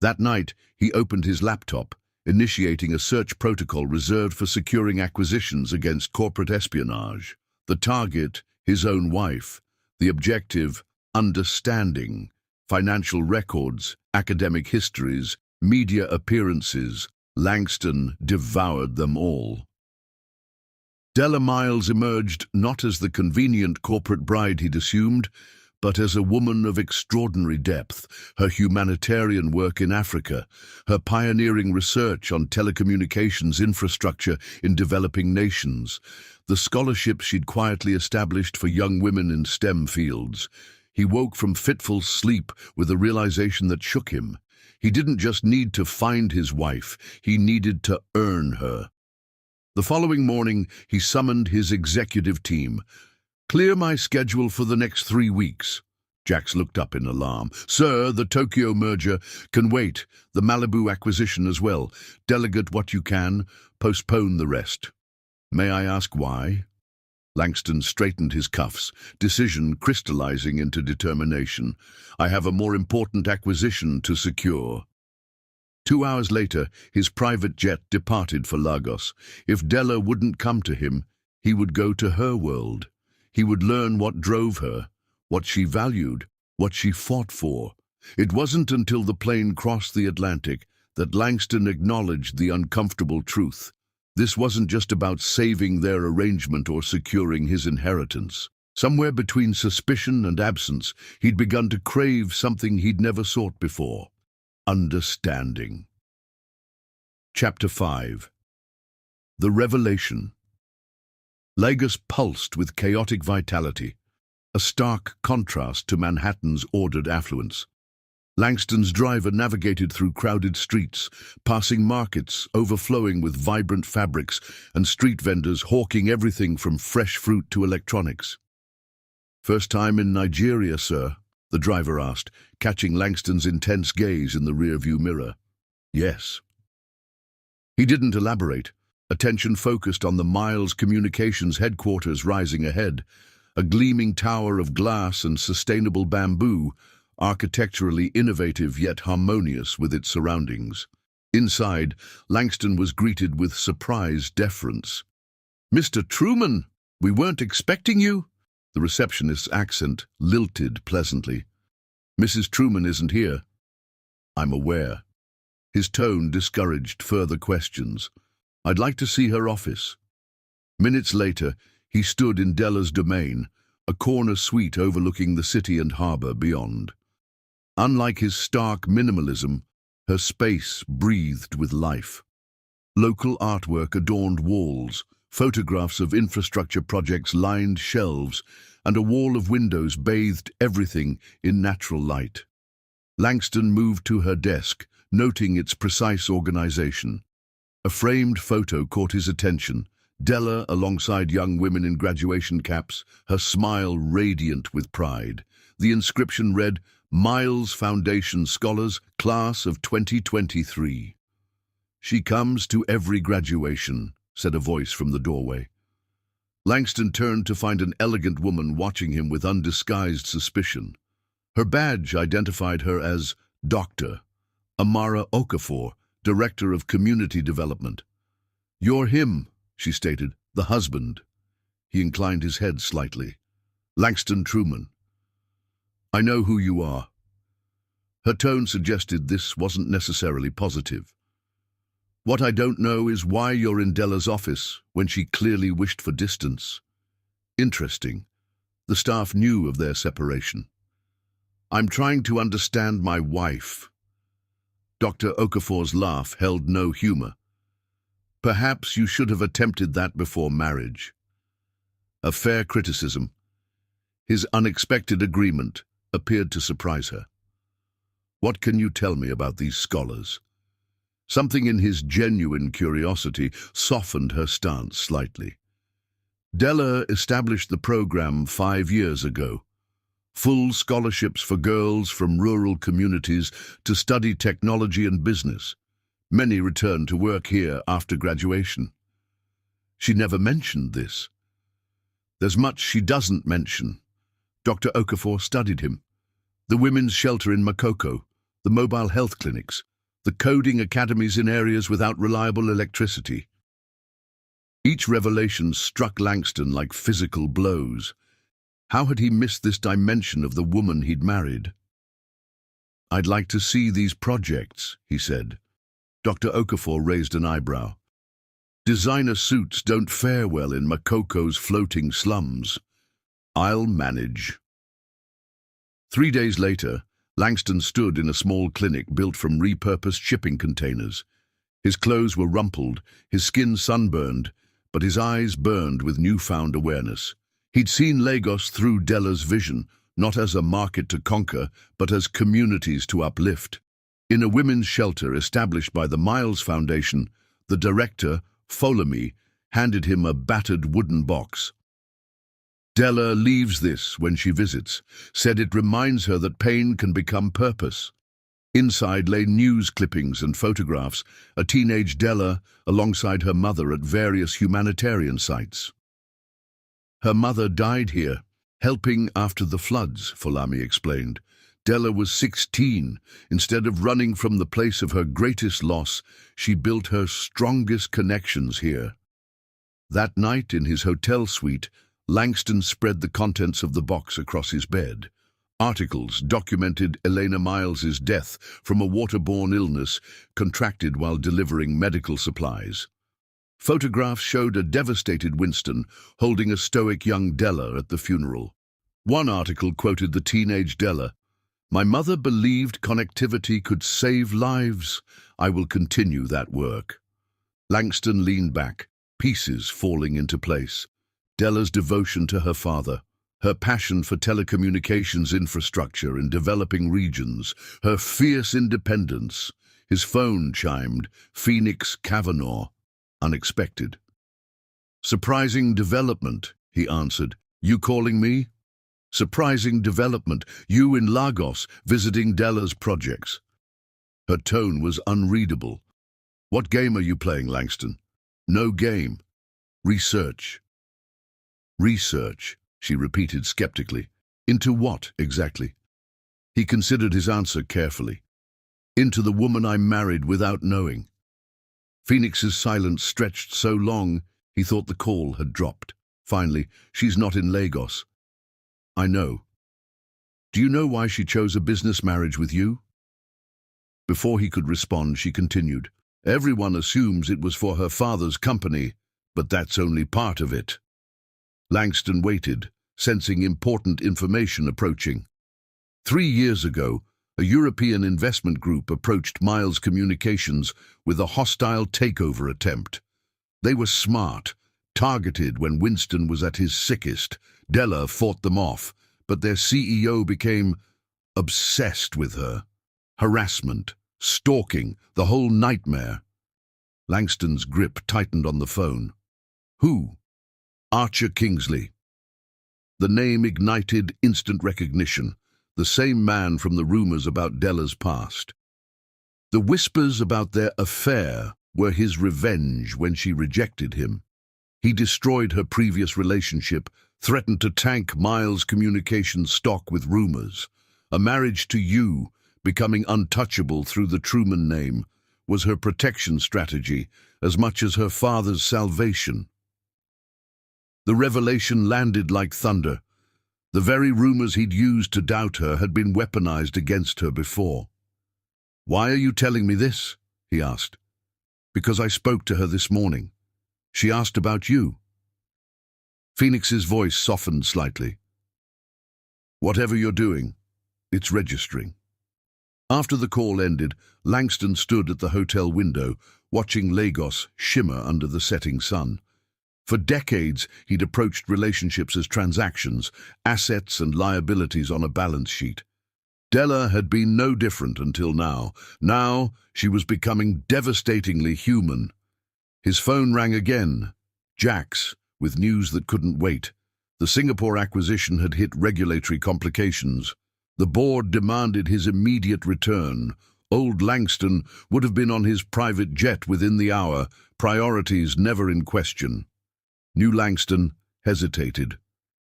That night, he opened his laptop, initiating a search protocol reserved for securing acquisitions against corporate espionage. The target, his own wife. The objective, understanding. Financial records, academic histories, media appearances. Langston devoured them all. Della Miles emerged not as the convenient corporate bride he'd assumed, but as a woman of extraordinary depth. Her humanitarian work in Africa, her pioneering research on telecommunications infrastructure in developing nations, the scholarships she'd quietly established for young women in STEM fields. He woke from fitful sleep with a realization that shook him. He didn't just need to find his wife, he needed to earn her. The following morning, he summoned his executive team. Clear my schedule for the next 3 weeks. Jax looked up in alarm. Sir, the Tokyo merger can wait. The Malibu acquisition as well. Delegate what you can. Postpone the rest. May I ask why? Langston straightened his cuffs, decision crystallizing into determination. I have a more important acquisition to secure. 2 hours later, his private jet departed for Lagos. If Della wouldn't come to him, he would go to her world. He would learn what drove her, what she valued, what she fought for. It wasn't until the plane crossed the Atlantic that Langston acknowledged the uncomfortable truth. This wasn't just about saving their arrangement or securing his inheritance. Somewhere between suspicion and absence, he'd begun to crave something he'd never sought before. Understanding. Chapter 5. The Revelation. Lagos pulsed with chaotic vitality, a stark contrast to Manhattan's ordered affluence. Langston's driver navigated through crowded streets, passing markets overflowing with vibrant fabrics and street vendors hawking everything from fresh fruit to electronics. First time in Nigeria, sir? The driver asked, catching Langston's intense gaze in the rearview mirror. Yes. He didn't elaborate, attention focused on the Miles Communications headquarters rising ahead, a gleaming tower of glass and sustainable bamboo, architecturally innovative yet harmonious with its surroundings. Inside, Langston was greeted with surprised deference. Mr. Truman, we weren't expecting you. The receptionist's accent lilted pleasantly. Mrs. Truman isn't here. I'm aware. His tone discouraged further questions. I'd like to see her office. Minutes later, he stood in Della's domain, a corner suite overlooking the city and harbor beyond. Unlike his stark minimalism, her space breathed with life. Local artwork adorned walls, photographs of infrastructure projects lined shelves, and a wall of windows bathed everything in natural light. Langston moved to her desk, noting its precise organization. A framed photo caught his attention, Della alongside young women in graduation caps, her smile radiant with pride. The inscription read, Miles Foundation Scholars, Class of 2023. She comes to every graduation, said a voice from the doorway. Langston turned to find an elegant woman watching him with undisguised suspicion. Her badge identified her as Dr. Amara Okafor, Director of Community Development. You're him, she stated, the husband. He inclined his head slightly. Langston Truman. I know who you are. Her tone suggested this wasn't necessarily positive. What I don't know is why you're in Della's office when she clearly wished for distance. Interesting. The staff knew of their separation. I'm trying to understand my wife. Dr. Okafor's laugh held no humor. Perhaps you should have attempted that before marriage. A fair criticism. His unexpected agreement appeared to surprise her. What can you tell me about these scholars? Something in his genuine curiosity softened her stance slightly. Della established the program 5 years ago. Full scholarships for girls from rural communities to study technology and business. Many returned to work here after graduation. She never mentioned this. There's much she doesn't mention. Dr. Okafor studied him. The women's shelter in Makoko, the mobile health clinics, the coding academies in areas without reliable electricity. Each revelation struck Langston like physical blows. How had he missed this dimension of the woman he'd married? I'd like to see these projects, he said. Dr. Okafor raised an eyebrow. Designer suits don't fare well in Makoko's floating slums. I'll manage. 3 days later, Langston stood in a small clinic built from repurposed shipping containers. His clothes were rumpled, his skin sunburned, but his eyes burned with newfound awareness. He'd seen Lagos through Della's vision, not as a market to conquer, but as communities to uplift. In a women's shelter established by the Miles Foundation, the director, Folemi, handed him a battered wooden box. Della leaves this when she visits, said it reminds her that pain can become purpose. Inside lay news clippings and photographs, a teenage Della alongside her mother at various humanitarian sites. Her mother died here, helping after the floods, Folami explained. Della was 16. Instead of running from the place of her greatest loss, she built her strongest connections here. That night in his hotel suite, Langston spread the contents of the box across his bed. Articles documented Elena Miles's death from a waterborne illness contracted while delivering medical supplies. Photographs showed a devastated Winston holding a stoic young Della at the funeral. One article quoted the teenage Della. My mother believed connectivity could save lives. I will continue that work. Langston leaned back, pieces falling into place. Della's devotion to her father, her passion for telecommunications infrastructure in developing regions, her fierce independence. His phone chimed, Phoenix Kavanaugh, unexpected. Surprising development, he answered. You calling me? Surprising development, you in Lagos visiting Della's projects. Her tone was unreadable. What game are you playing, Langston? No game. Research. Research, she repeated skeptically. Into what, exactly? He considered his answer carefully. Into the woman I married without knowing. Phoenix's silence stretched so long, he thought the call had dropped. Finally, she's not in Lagos. I know. Do you know why she chose a business marriage with you? Before he could respond, she continued. Everyone assumes it was for her father's company, but that's only part of it. Langston waited, sensing important information approaching. 3 years ago, a European investment group approached Miles Communications with a hostile takeover attempt. They were smart, targeted when Winston was at his sickest. Della fought them off, but their CEO became obsessed with her. Harassment, stalking, the whole nightmare. Langston's grip tightened on the phone. Who? Archer Kingsley. The name ignited instant recognition, the same man from the rumors about Della's past. The whispers about their affair were his revenge when she rejected him. He destroyed her previous relationship, threatened to tank Miles' communications stock with rumors. A marriage to you, becoming untouchable through the Truman name, was her protection strategy as much as her father's salvation. The revelation landed like thunder. The very rumors he'd used to doubt her had been weaponized against her before. "Why are you telling me this?" he asked. "Because I spoke to her this morning. She asked about you." Phoenix's voice softened slightly. "Whatever you're doing, it's registering." After the call ended, Langston stood at the hotel window, watching Lagos shimmer under the setting sun. For decades, he'd approached relationships as transactions, assets and liabilities on a balance sheet. Della had been no different until now. Now, she was becoming devastatingly human. His phone rang again. Jack's, with news that couldn't wait. The Singapore acquisition had hit regulatory complications. The board demanded his immediate return. Old Langston would have been on his private jet within the hour, priorities never in question. New Langston hesitated.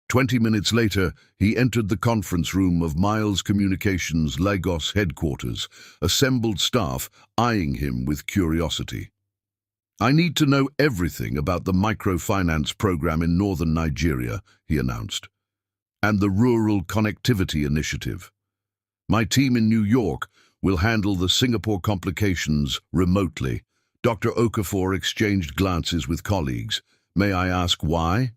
20 minutes later, he entered the conference room of Miles Communications' Lagos headquarters, assembled staff eyeing him with curiosity. "I need to know everything about the microfinance program in northern Nigeria," he announced, "and the Rural Connectivity Initiative. My team in New York will handle the Singapore complications remotely." Dr. Okafor exchanged glances with colleagues. "May I ask why?"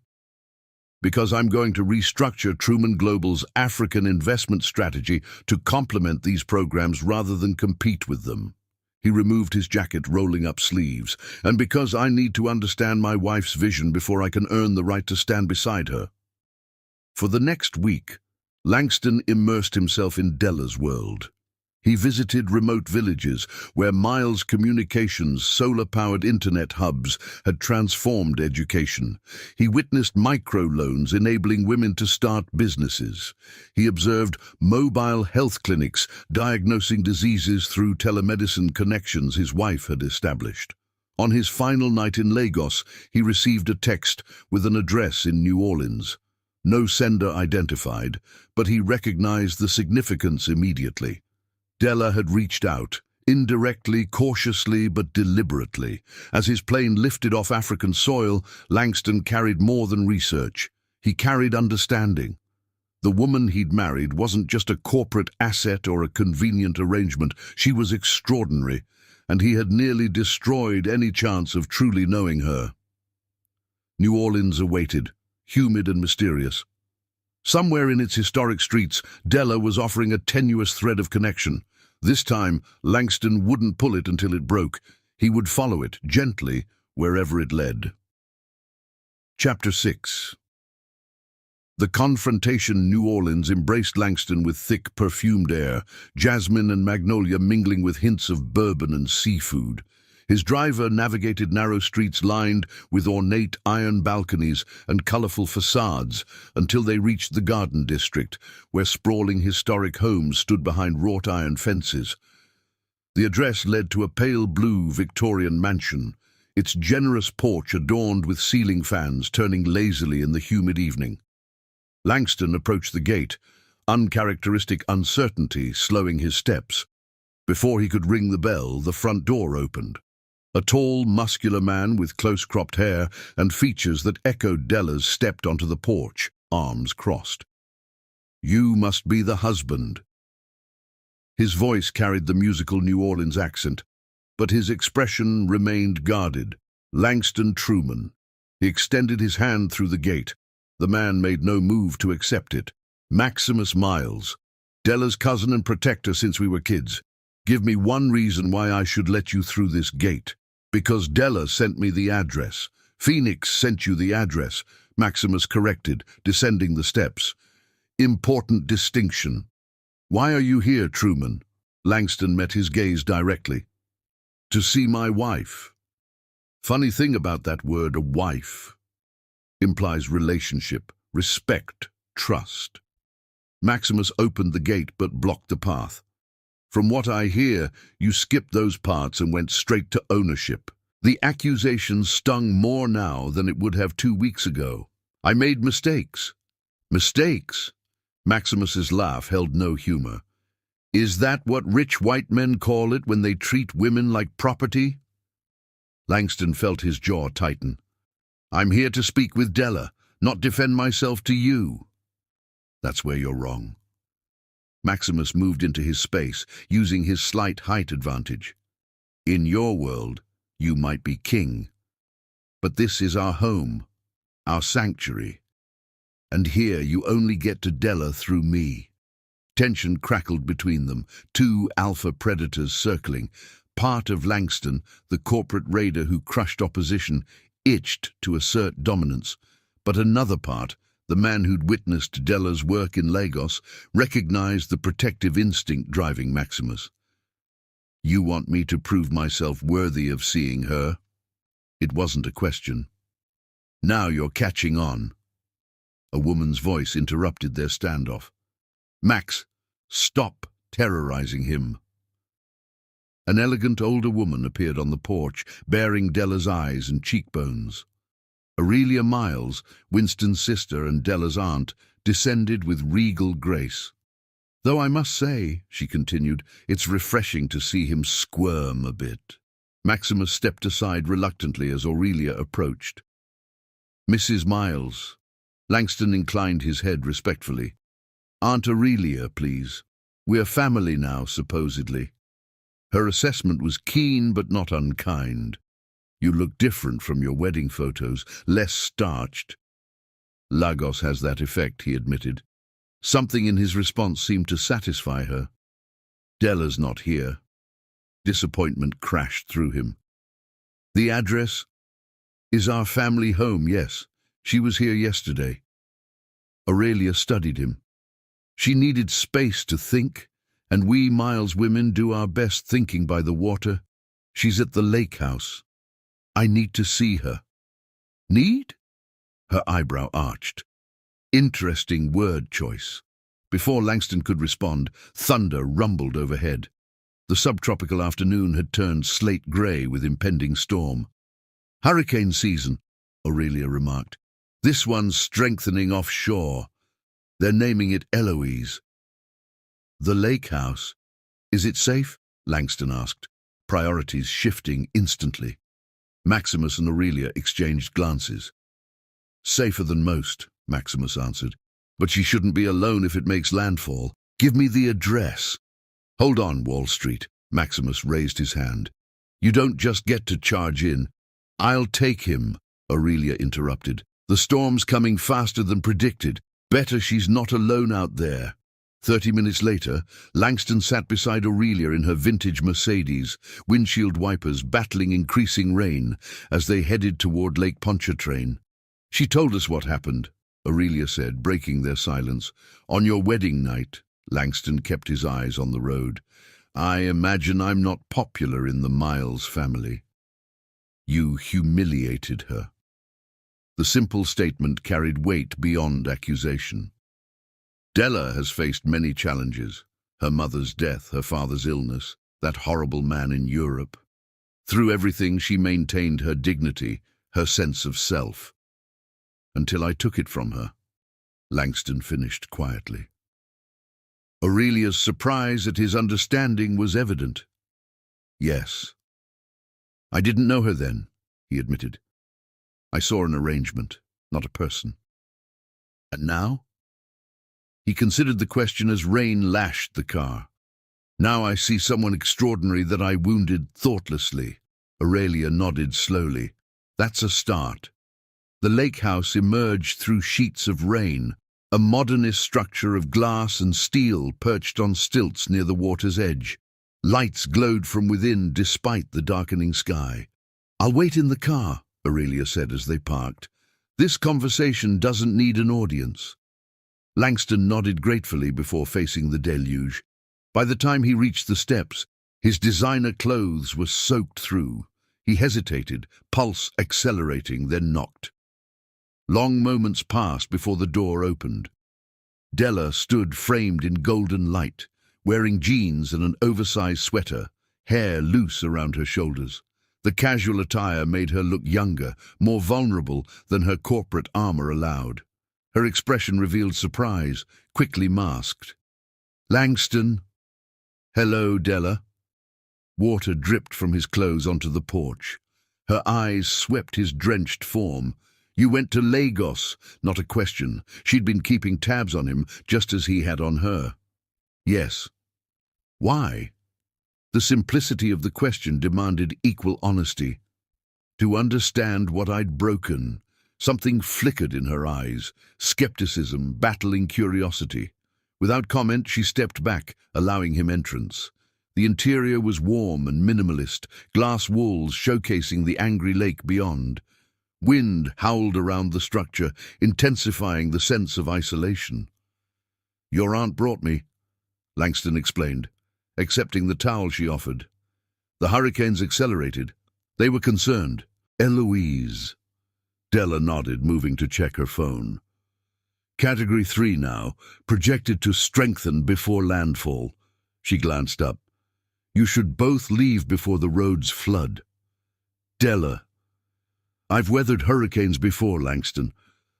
"Because I'm going to restructure Truman Global's African investment strategy to complement these programs rather than compete with them." He removed his jacket, rolling up sleeves. "And because I need to understand my wife's vision before I can earn the right to stand beside her." For the next week, Langston immersed himself in Della's world. He visited remote villages where Miles Communications' solar-powered internet hubs had transformed education. He witnessed microloans enabling women to start businesses. He observed mobile health clinics diagnosing diseases through telemedicine connections his wife had established. On his final night in Lagos, he received a text with an address in New Orleans. No sender identified, but he recognized the significance immediately. Della had reached out, indirectly, cautiously, but deliberately. As his plane lifted off African soil, Langston carried more than research. He carried understanding. The woman he'd married wasn't just a corporate asset or a convenient arrangement. She was extraordinary, and he had nearly destroyed any chance of truly knowing her. New Orleans awaited, humid and mysterious. Somewhere in its historic streets, Della was offering a tenuous thread of connection. This time, Langston wouldn't pull it until it broke. He would follow it, gently, wherever it led. Chapter 6. The confrontation. New Orleans embraced Langston with thick, perfumed air, jasmine and magnolia mingling with hints of bourbon and seafood. His driver navigated narrow streets lined with ornate iron balconies and colorful facades until they reached the Garden District, where sprawling historic homes stood behind wrought iron fences. The address led to a pale blue Victorian mansion, its generous porch adorned with ceiling fans turning lazily in the humid evening. Langston approached the gate, uncharacteristic uncertainty slowing his steps. Before he could ring the bell, the front door opened. A tall, muscular man with close-cropped hair and features that echoed Della's stepped onto the porch, arms crossed. "You must be the husband." His voice carried the musical New Orleans accent, but his expression remained guarded. Langston Truman. He extended his hand through the gate. The man made no move to accept it. "Maximus Miles, Della's cousin and protector since we were kids. Give me one reason why I should let you through this gate." "Because Della sent me the address." "Phoenix sent you the address," Maximus corrected, descending the steps. "Important distinction." "Why are you here, Truman?" Langston met his gaze directly. "To see my wife." Funny thing about that word, a wife. Implies relationship, respect, trust. Maximus opened the gate but blocked the path. "From what I hear, you skipped those parts and went straight to ownership." The accusation stung more now than it would have 2 weeks ago. "I made mistakes." "Mistakes?" Maximus's laugh held no humor. "Is that what rich white men call it when they treat women like property?" Langston felt his jaw tighten. "I'm here to speak with Della. not defend myself to you. That's where you're wrong. Maximus moved into his space, using his slight height advantage. In your world, you might be king. But this is our home, our sanctuary. And here you only get to Della through me. Tension crackled between them, two alpha predators circling. Part of Langston, the corporate raider who crushed opposition, itched to assert dominance. But another part, the man who'd witnessed Della's work in Lagos, recognized the protective instinct driving Maximus. You want me to prove myself worthy of seeing her? It wasn't a question. Now you're catching on. A woman's voice interrupted their standoff. Max, stop terrorizing him. An elegant older woman appeared on the porch, bearing Della's eyes and cheekbones. Aurelia Miles, Winston's sister and Della's aunt, descended with regal grace. Though I must say, she continued, it's refreshing to see him squirm a bit. Maximus stepped aside reluctantly as Aurelia approached. Mrs. Miles. Langston inclined his head respectfully. Aunt Aurelia, please. We're family now, supposedly. Her assessment was keen but not unkind. You look different from your wedding photos, less starched. Lagos has that effect, he admitted. Something in his response seemed to satisfy her. Della's not here. Disappointment crashed through him. The address is our family home, yes. She was here yesterday. Aurelia studied him. She needed space to think, and we Miles women do our best thinking by the water. She's at the lake house. I need to see her. Need? Her eyebrow arched. Interesting word choice. Before Langston could respond, thunder rumbled overhead. The subtropical afternoon had turned slate grey with impending storm. Hurricane season, Aurelia remarked. This one's strengthening offshore. They're naming it Eloise. The lake house. Is it safe? Langston asked, priorities shifting instantly. Maximus and Aurelia exchanged glances. Safer than most, Maximus answered. But she shouldn't be alone if it makes landfall. Give me the address. Hold on, Wall Street. Maximus raised his hand. You don't just get to charge in. I'll take him, Aurelia interrupted. The storm's coming faster than predicted. Better she's not alone out there. 30 minutes later, Langston sat beside Aurelia in her vintage Mercedes, windshield wipers battling increasing rain as they headed toward Lake Pontchartrain. She told us what happened, Aurelia said, breaking their silence. On your wedding night, Langston kept his eyes on the road. I imagine I'm not popular in the Miles family. You humiliated her. The simple statement carried weight beyond accusation. Della has faced many challenges. Her mother's death, her father's illness, that horrible man in Europe. Through everything, she maintained her dignity, her sense of self. Until I took it from her, Langston finished quietly. Aurelia's surprise at his understanding was evident. Yes. I didn't know her then, he admitted. I saw an arrangement, not a person. And now? He considered the question as rain lashed the car. Now I see someone extraordinary that I wounded thoughtlessly. Aurelia nodded slowly. That's a start. The lake house emerged through sheets of rain, a modernist structure of glass and steel perched on stilts near the water's edge. Lights glowed from within despite the darkening sky. I'll wait in the car, Aurelia said as they parked. This conversation doesn't need an audience. Langston nodded gratefully before facing the deluge. By the time he reached the steps, his designer clothes were soaked through. He hesitated, pulse accelerating, then knocked. Long moments passed before the door opened. Della stood framed in golden light, wearing jeans and an oversized sweater, hair loose around her shoulders. The casual attire made her look younger, more vulnerable than her corporate armor allowed. Her expression revealed surprise, quickly masked. Langston. Hello, Della. Water dripped from his clothes onto the porch. Her eyes swept his drenched form. You went to Lagos, not a question. She'd been keeping tabs on him, just as he had on her. Yes. Why? The simplicity of the question demanded equal honesty. To understand what I'd broken. Something flickered in her eyes, skepticism battling curiosity. Without comment, she stepped back, allowing him entrance. The interior was warm and minimalist, glass walls showcasing the angry lake beyond. Wind howled around the structure, intensifying the sense of isolation. "Your aunt brought me," Langston explained, accepting the towel she offered. The hurricanes accelerated. They were concerned. "Eloise." Della nodded, moving to check her phone. "Category 3 now, projected to strengthen before landfall." She glanced up. "You should both leave before the roads flood." "Della." "I've weathered hurricanes before, Langston.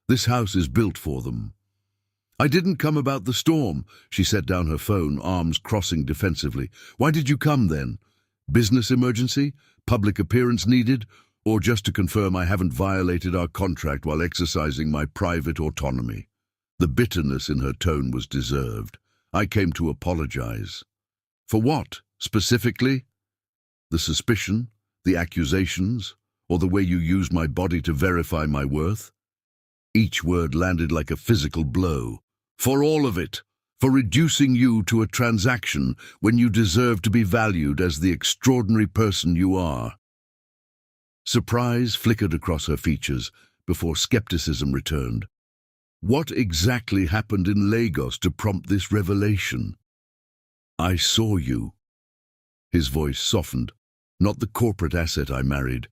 This house is built for them." "I didn't come about the storm." She set down her phone, arms crossing defensively. "Why did you come then? Business emergency? Public appearance needed? Or just to confirm I haven't violated our contract while exercising my private autonomy?" The bitterness in her tone was deserved. "I came to apologize." "For what, specifically?" "The suspicion, the accusations, or the way you used my body to verify my worth?" Each word landed like a physical blow. "For all of it. For reducing you to a transaction when you deserve to be valued as the extraordinary person you are." Surprise flickered across her features before skepticism returned. "What exactly happened in Lagos to prompt this revelation?" "I saw you." His voice softened. "Not the corporate asset I married,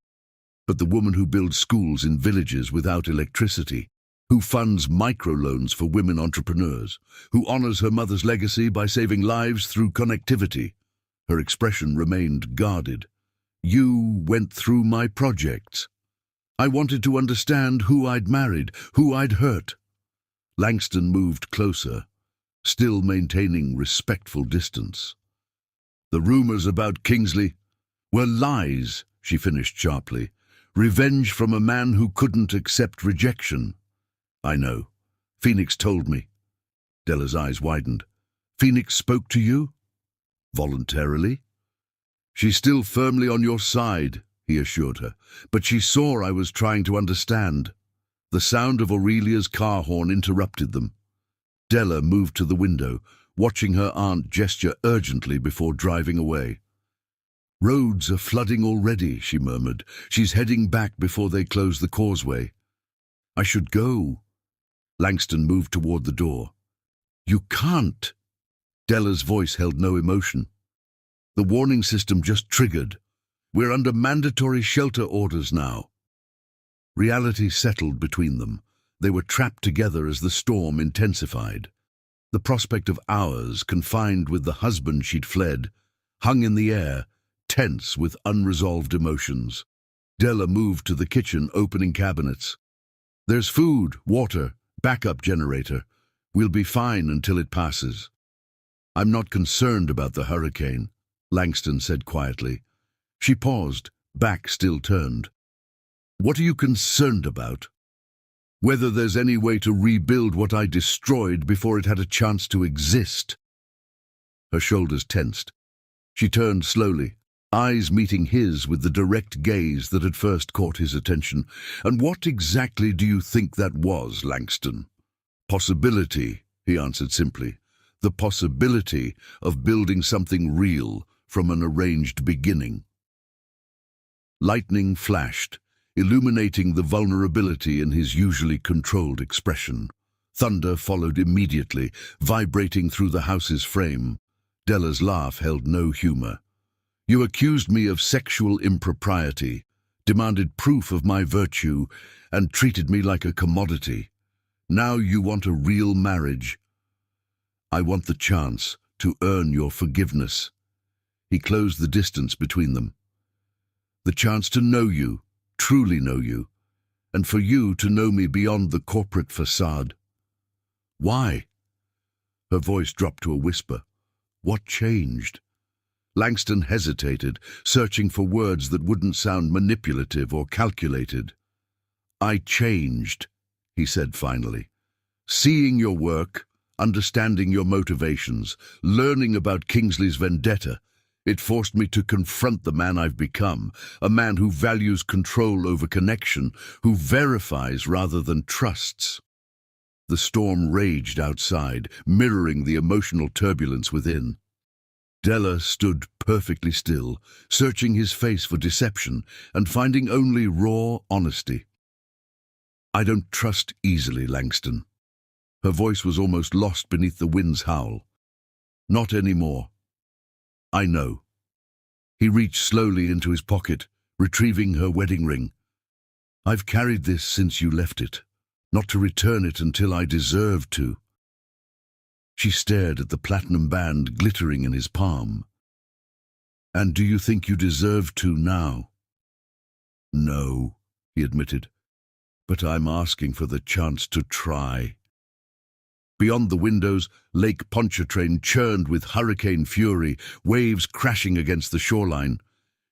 but the woman who builds schools in villages without electricity, who funds microloans for women entrepreneurs, who honors her mother's legacy by saving lives through connectivity." Her expression remained guarded. "You went through my projects. I wanted to understand who I'd married, who I'd hurt." Langston moved closer, still maintaining respectful distance. "The rumors about Kingsley were lies," she finished sharply. "Revenge from a man who couldn't accept rejection." "I know. Phoenix told me." Della's eyes widened. "Phoenix spoke to you? Voluntarily?" "She's still firmly on your side," he assured her, "but she saw I was trying to understand." The sound of Aurelia's car horn interrupted them. Della moved to the window, watching her aunt gesture urgently before driving away. "Roads are flooding already," she murmured. "She's heading back before they close the causeway." "I should go." Langston moved toward the door. "You can't." Della's voice held no emotion. "The warning system just triggered. We're under mandatory shelter orders now." Reality settled between them. They were trapped together as the storm intensified. The prospect of hours confined with the husband she'd fled hung in the air, tense with unresolved emotions. Della moved to the kitchen, opening cabinets. "There's food, water, backup generator. We'll be fine until it passes." "I'm not concerned about the hurricane," Langston said quietly. She paused, back still turned. "What are you concerned about?" "Whether there's any way to rebuild what I destroyed before it had a chance to exist." Her shoulders tensed. She turned slowly, eyes meeting his with the direct gaze that had first caught his attention. "And what exactly do you think that was, Langston?" "Possibility," he answered simply. "The possibility of building something real from an arranged beginning." Lightning flashed, illuminating the vulnerability in his usually controlled expression. Thunder followed immediately, vibrating through the house's frame. Della's laugh held no humor. "You accused me of sexual impropriety, demanded proof of my virtue, and treated me like a commodity. Now you want a real marriage. I want the chance to earn your forgiveness." He closed the distance between them. "The chance to know you, truly know you, and for you to know me beyond the corporate facade." "Why?" Her voice dropped to a whisper. "What changed?" Langston hesitated, searching for words that wouldn't sound manipulative or calculated. I changed, he said finally. Seeing your work, understanding your motivations, learning about Kingsley's vendetta, it forced me to confront the man I've become, a man who values control over connection, who verifies rather than trusts. The storm raged outside, mirroring the emotional turbulence within. Della stood perfectly still, searching his face for deception and finding only raw honesty. I don't trust easily, Langston. Her voice was almost lost beneath the wind's howl. Not anymore. I know. He reached slowly into his pocket, retrieving her wedding ring. I've carried this since you left it, not to return it until I deserve to. She stared at the platinum band glittering in his palm. And do you think you deserve to now? No, he admitted, but I'm asking for the chance to try. Beyond the windows, Lake Pontchartrain churned with hurricane fury, waves crashing against the shoreline.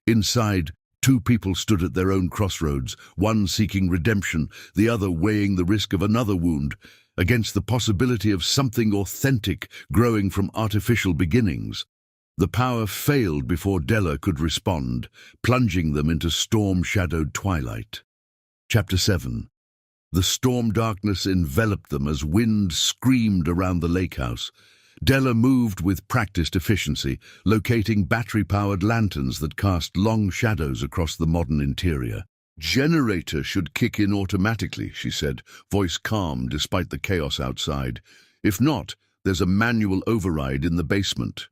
Inside, two people stood at their own crossroads, one seeking redemption, the other weighing the risk of another wound, against the possibility of something authentic growing from artificial beginnings. The power failed before Della could respond, plunging them into storm-shadowed twilight. Chapter 7. The storm darkness enveloped them as wind screamed around the lake house. Della moved with practiced efficiency, locating battery-powered lanterns that cast long shadows across the modern interior. Generator should kick in automatically, she said, voice calm despite the chaos outside. If not, there's a manual override in the basement.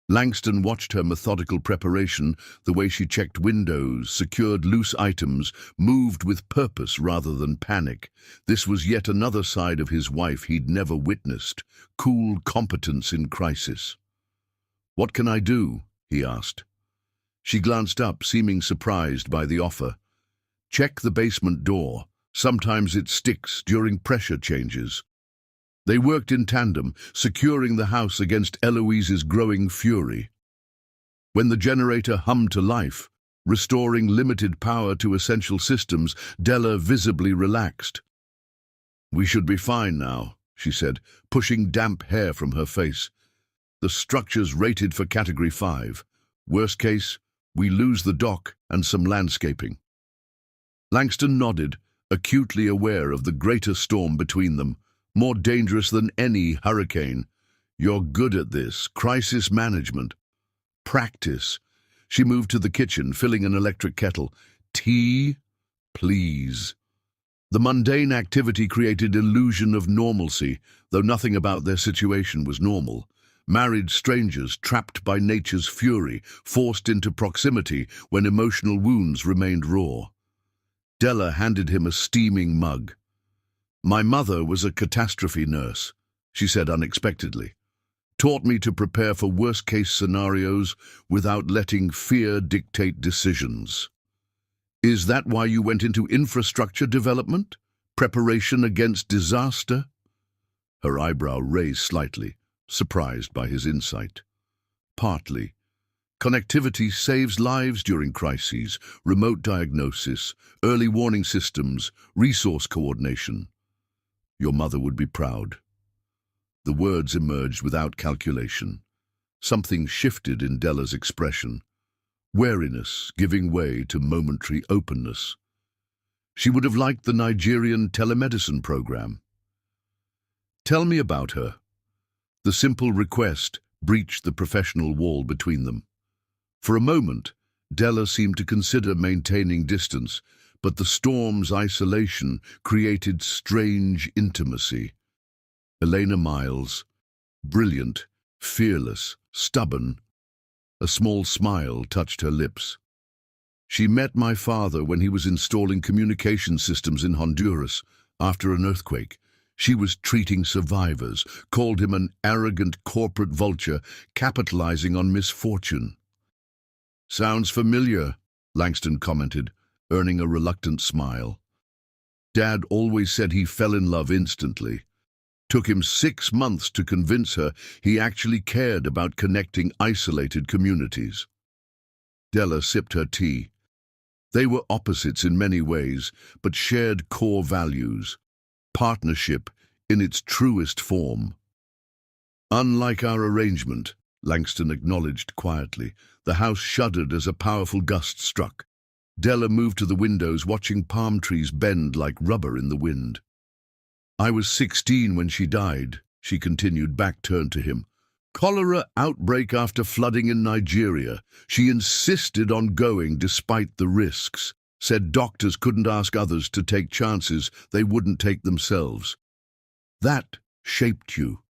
Langston watched her methodical preparation, the way she checked windows, secured loose items, moved with purpose rather than panic. This was yet another side of his wife he'd never witnessed, cool competence in crisis. "What can I do?" he asked. She glanced up, seeming surprised by the offer. "Check the basement door. Sometimes it sticks during pressure changes." They worked in tandem, securing the house against Eloise's growing fury. When the generator hummed to life, restoring limited power to essential systems, Della visibly relaxed. "We should be fine now," she said, pushing damp hair from her face. "The structure's rated for Category 5. Worst case, we lose the dock and some landscaping." Langston nodded, acutely aware of the greater storm between them, more dangerous than any hurricane. "You're good at this. Crisis management." "Practice." She moved to the kitchen, filling an electric kettle. "Tea, please." The mundane activity created illusion of normalcy, though nothing about their situation was normal. Married strangers trapped by nature's fury, forced into proximity when emotional wounds remained raw. Della handed him a steaming mug. "My mother was a catastrophe nurse," she said unexpectedly. "Taught me to prepare for worst-case scenarios without letting fear dictate decisions." "Is that why you went into infrastructure development? Preparation against disaster?" Her eyebrow raised slightly, surprised by his insight. "Partly. Connectivity saves lives during crises, remote diagnosis, early warning systems, resource coordination. Your mother would be proud." The words emerged without calculation. Something shifted in Della's expression, wariness giving way to momentary openness. She would have liked the Nigerian telemedicine program. "Tell me about her." The simple request breached the professional wall between them. For a moment, Della seemed to consider maintaining distance, but the storm's isolation created strange intimacy. Elena Miles, brilliant, fearless, stubborn. A small smile touched her lips. "She met my father when he was installing communication systems in Honduras after an earthquake. She was treating survivors, called him an arrogant corporate vulture capitalizing on misfortune." "Sounds familiar," Langston commented, earning a reluctant smile. "Dad always said he fell in love instantly. Took him 6 months to convince her he actually cared about connecting isolated communities." Della sipped her tea. They were opposites in many ways, but shared core values. Partnership in its truest form. Unlike our arrangement, Langston acknowledged quietly, the house shuddered as a powerful gust struck. Della moved to the windows, watching palm trees bend like rubber in the wind. I was 16 when she died, she continued, back turned to him. Cholera outbreak after flooding in Nigeria. She insisted on going despite the risks. Said doctors couldn't ask others to take chances they wouldn't take themselves. That shaped you.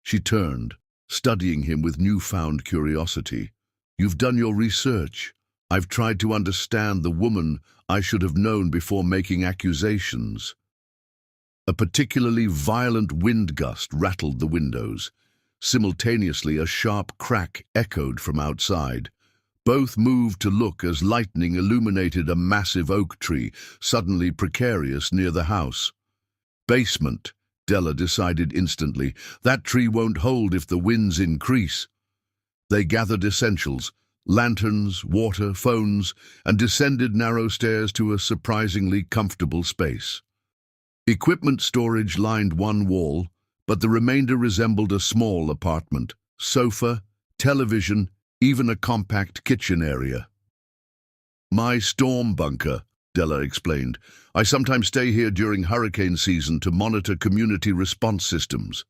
She turned, studying him with newfound curiosity. You've done your research. I've tried to understand the woman I should have known before making accusations. A particularly violent wind gust rattled the windows. Simultaneously, a sharp crack echoed from outside. Both moved to look as lightning illuminated a massive oak tree, suddenly precarious near the house. Basement, Della decided instantly. That tree won't hold if the winds increase. They gathered essentials, lanterns, water, phones, and descended narrow stairs to a surprisingly comfortable space. Equipment storage lined one wall, but the remainder resembled a small apartment. Sofa, television, even a compact kitchen area. My storm bunker, Della explained. I sometimes stay here during hurricane season to monitor community response systems.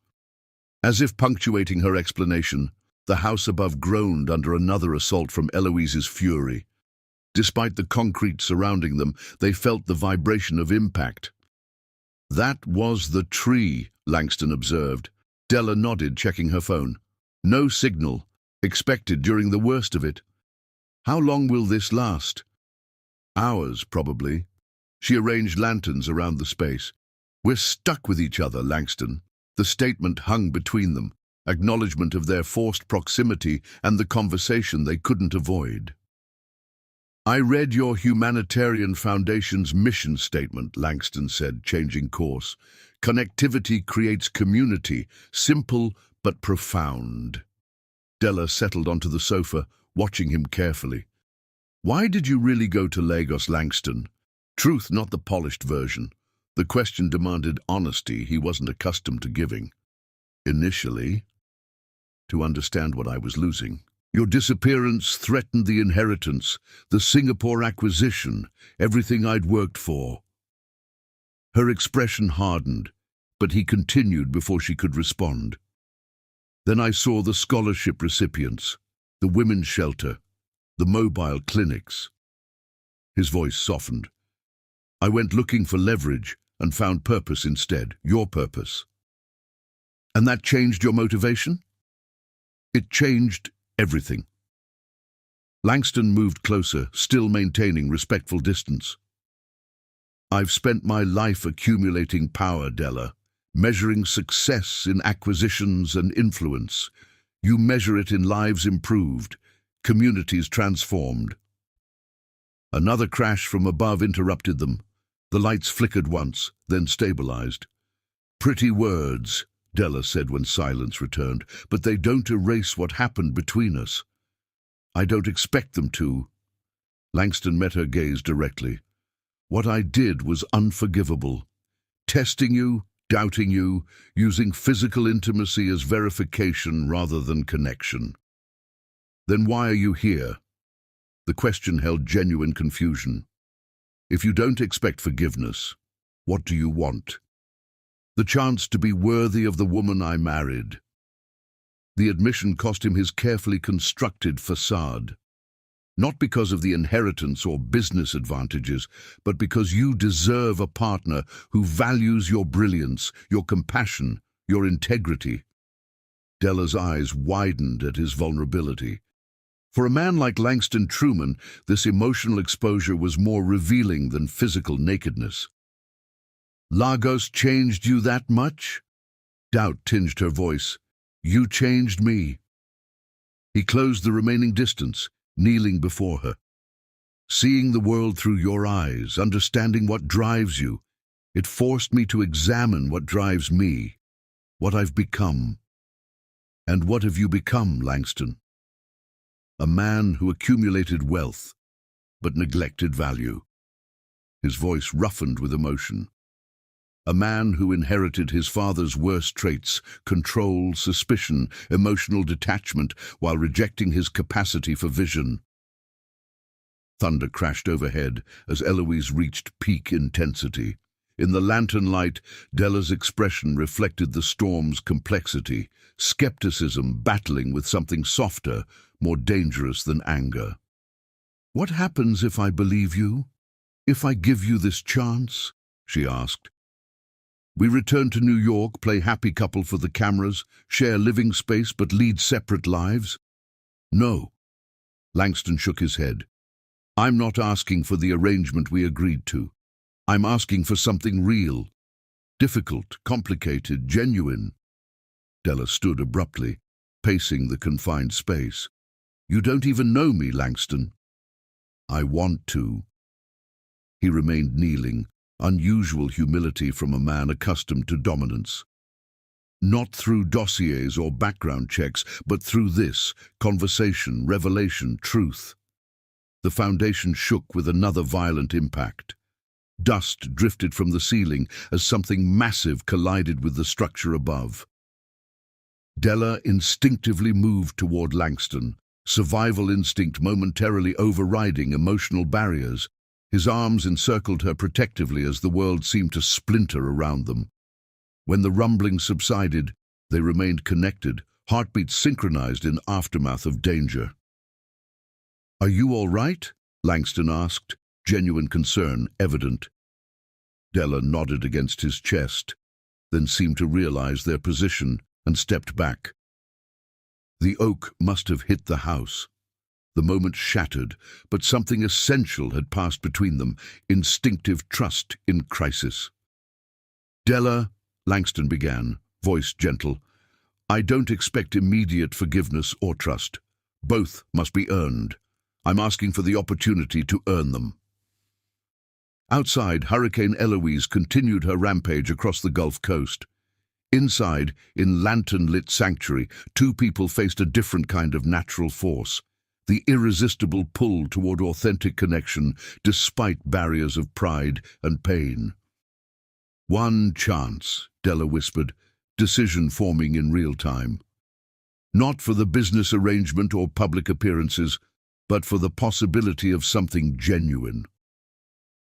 As if punctuating her explanation, the house above groaned under another assault from Eloise's fury. Despite the concrete surrounding them, they felt the vibration of impact. That was the tree, Langston observed. Della nodded, checking her phone. No signal, expected during the worst of it. How long will this last? Hours, probably. She arranged lanterns around the space. We're stuck with each other, Langston. The statement hung between them, acknowledgement of their forced proximity and the conversation they couldn't avoid. I read your Humanitarian Foundation's mission statement, Langston said, changing course. Connectivity creates community, simple but profound. Della settled onto the sofa, watching him carefully. Why did you really go to Lagos, Langston? Truth, not the polished version. The question demanded honesty he wasn't accustomed to giving. Initially, to understand what I was losing. Your disappearance threatened the inheritance, the Singapore acquisition, everything I'd worked for. Her expression hardened, but he continued before she could respond. Then I saw the scholarship recipients, the women's shelter, the mobile clinics. His voice softened. I went looking for leverage and found purpose instead, your purpose. And that changed your motivation? It changed everything. Langston moved closer, still maintaining respectful distance. I've spent my life accumulating power, Della, measuring success in acquisitions and influence. You measure it in lives improved, communities transformed. Another crash from above interrupted them. The lights flickered once, then stabilized. Pretty words, Della said when silence returned, but they don't erase what happened between us. I don't expect them to. Langston met her gaze directly. What I did was unforgivable. Testing you, doubting you, using physical intimacy as verification rather than connection. Then why are you here? The question held genuine confusion. If you don't expect forgiveness, what do you want? The chance to be worthy of the woman I married. The admission cost him his carefully constructed facade. Not because of the inheritance or business advantages, but because you deserve a partner who values your brilliance, your compassion, your integrity. Della's eyes widened at his vulnerability. For a man like Langston Truman, this emotional exposure was more revealing than physical nakedness. Lagos changed you that much? Doubt tinged her voice. You changed me. He closed the remaining distance, kneeling before her. Seeing the world through your eyes, understanding what drives you, it forced me to examine what drives me, what I've become. And what have you become, Langston? A man who accumulated wealth, but neglected value. His voice roughened with emotion. A man who inherited his father's worst traits, control, suspicion, emotional detachment, while rejecting his capacity for vision. Thunder crashed overhead as Eloise reached peak intensity. In the lantern light, Della's expression reflected the storm's complexity, skepticism battling with something softer, more dangerous than anger. "What happens if I believe you? If I give you this chance?" she asked. "We return to New York, play happy couple for the cameras, share living space but lead separate lives?" "No." Langston shook his head. "I'm not asking for the arrangement we agreed to. I'm asking for something real, difficult, complicated, genuine." Della stood abruptly, pacing the confined space. "You don't even know me, Langston." "I want to." He remained kneeling, unusual humility from a man accustomed to dominance. Not through dossiers or background checks, but through this, conversation, revelation, truth. The foundation shook with another violent impact. Dust drifted from the ceiling as something massive collided with the structure above. Della instinctively moved toward Langston, survival instinct momentarily overriding emotional barriers. His arms encircled her protectively as the world seemed to splinter around them. When the rumbling subsided, they remained connected, heartbeats synchronized in aftermath of danger. "Are you all right?" Langston asked, genuine concern evident. Della nodded against his chest, then seemed to realize their position and stepped back. The oak must have hit the house. The moment shattered, but something essential had passed between them, instinctive trust in crisis. "Della," Langston began, voice gentle, "I don't expect immediate forgiveness or trust. Both must be earned. I'm asking for the opportunity to earn them." Outside, Hurricane Eloise continued her rampage across the Gulf Coast. Inside, in lantern-lit sanctuary, two people faced a different kind of natural force, the irresistible pull toward authentic connection despite barriers of pride and pain. "One chance," Della whispered, decision forming in real time. Not for the business arrangement or public appearances, but for the possibility of something genuine.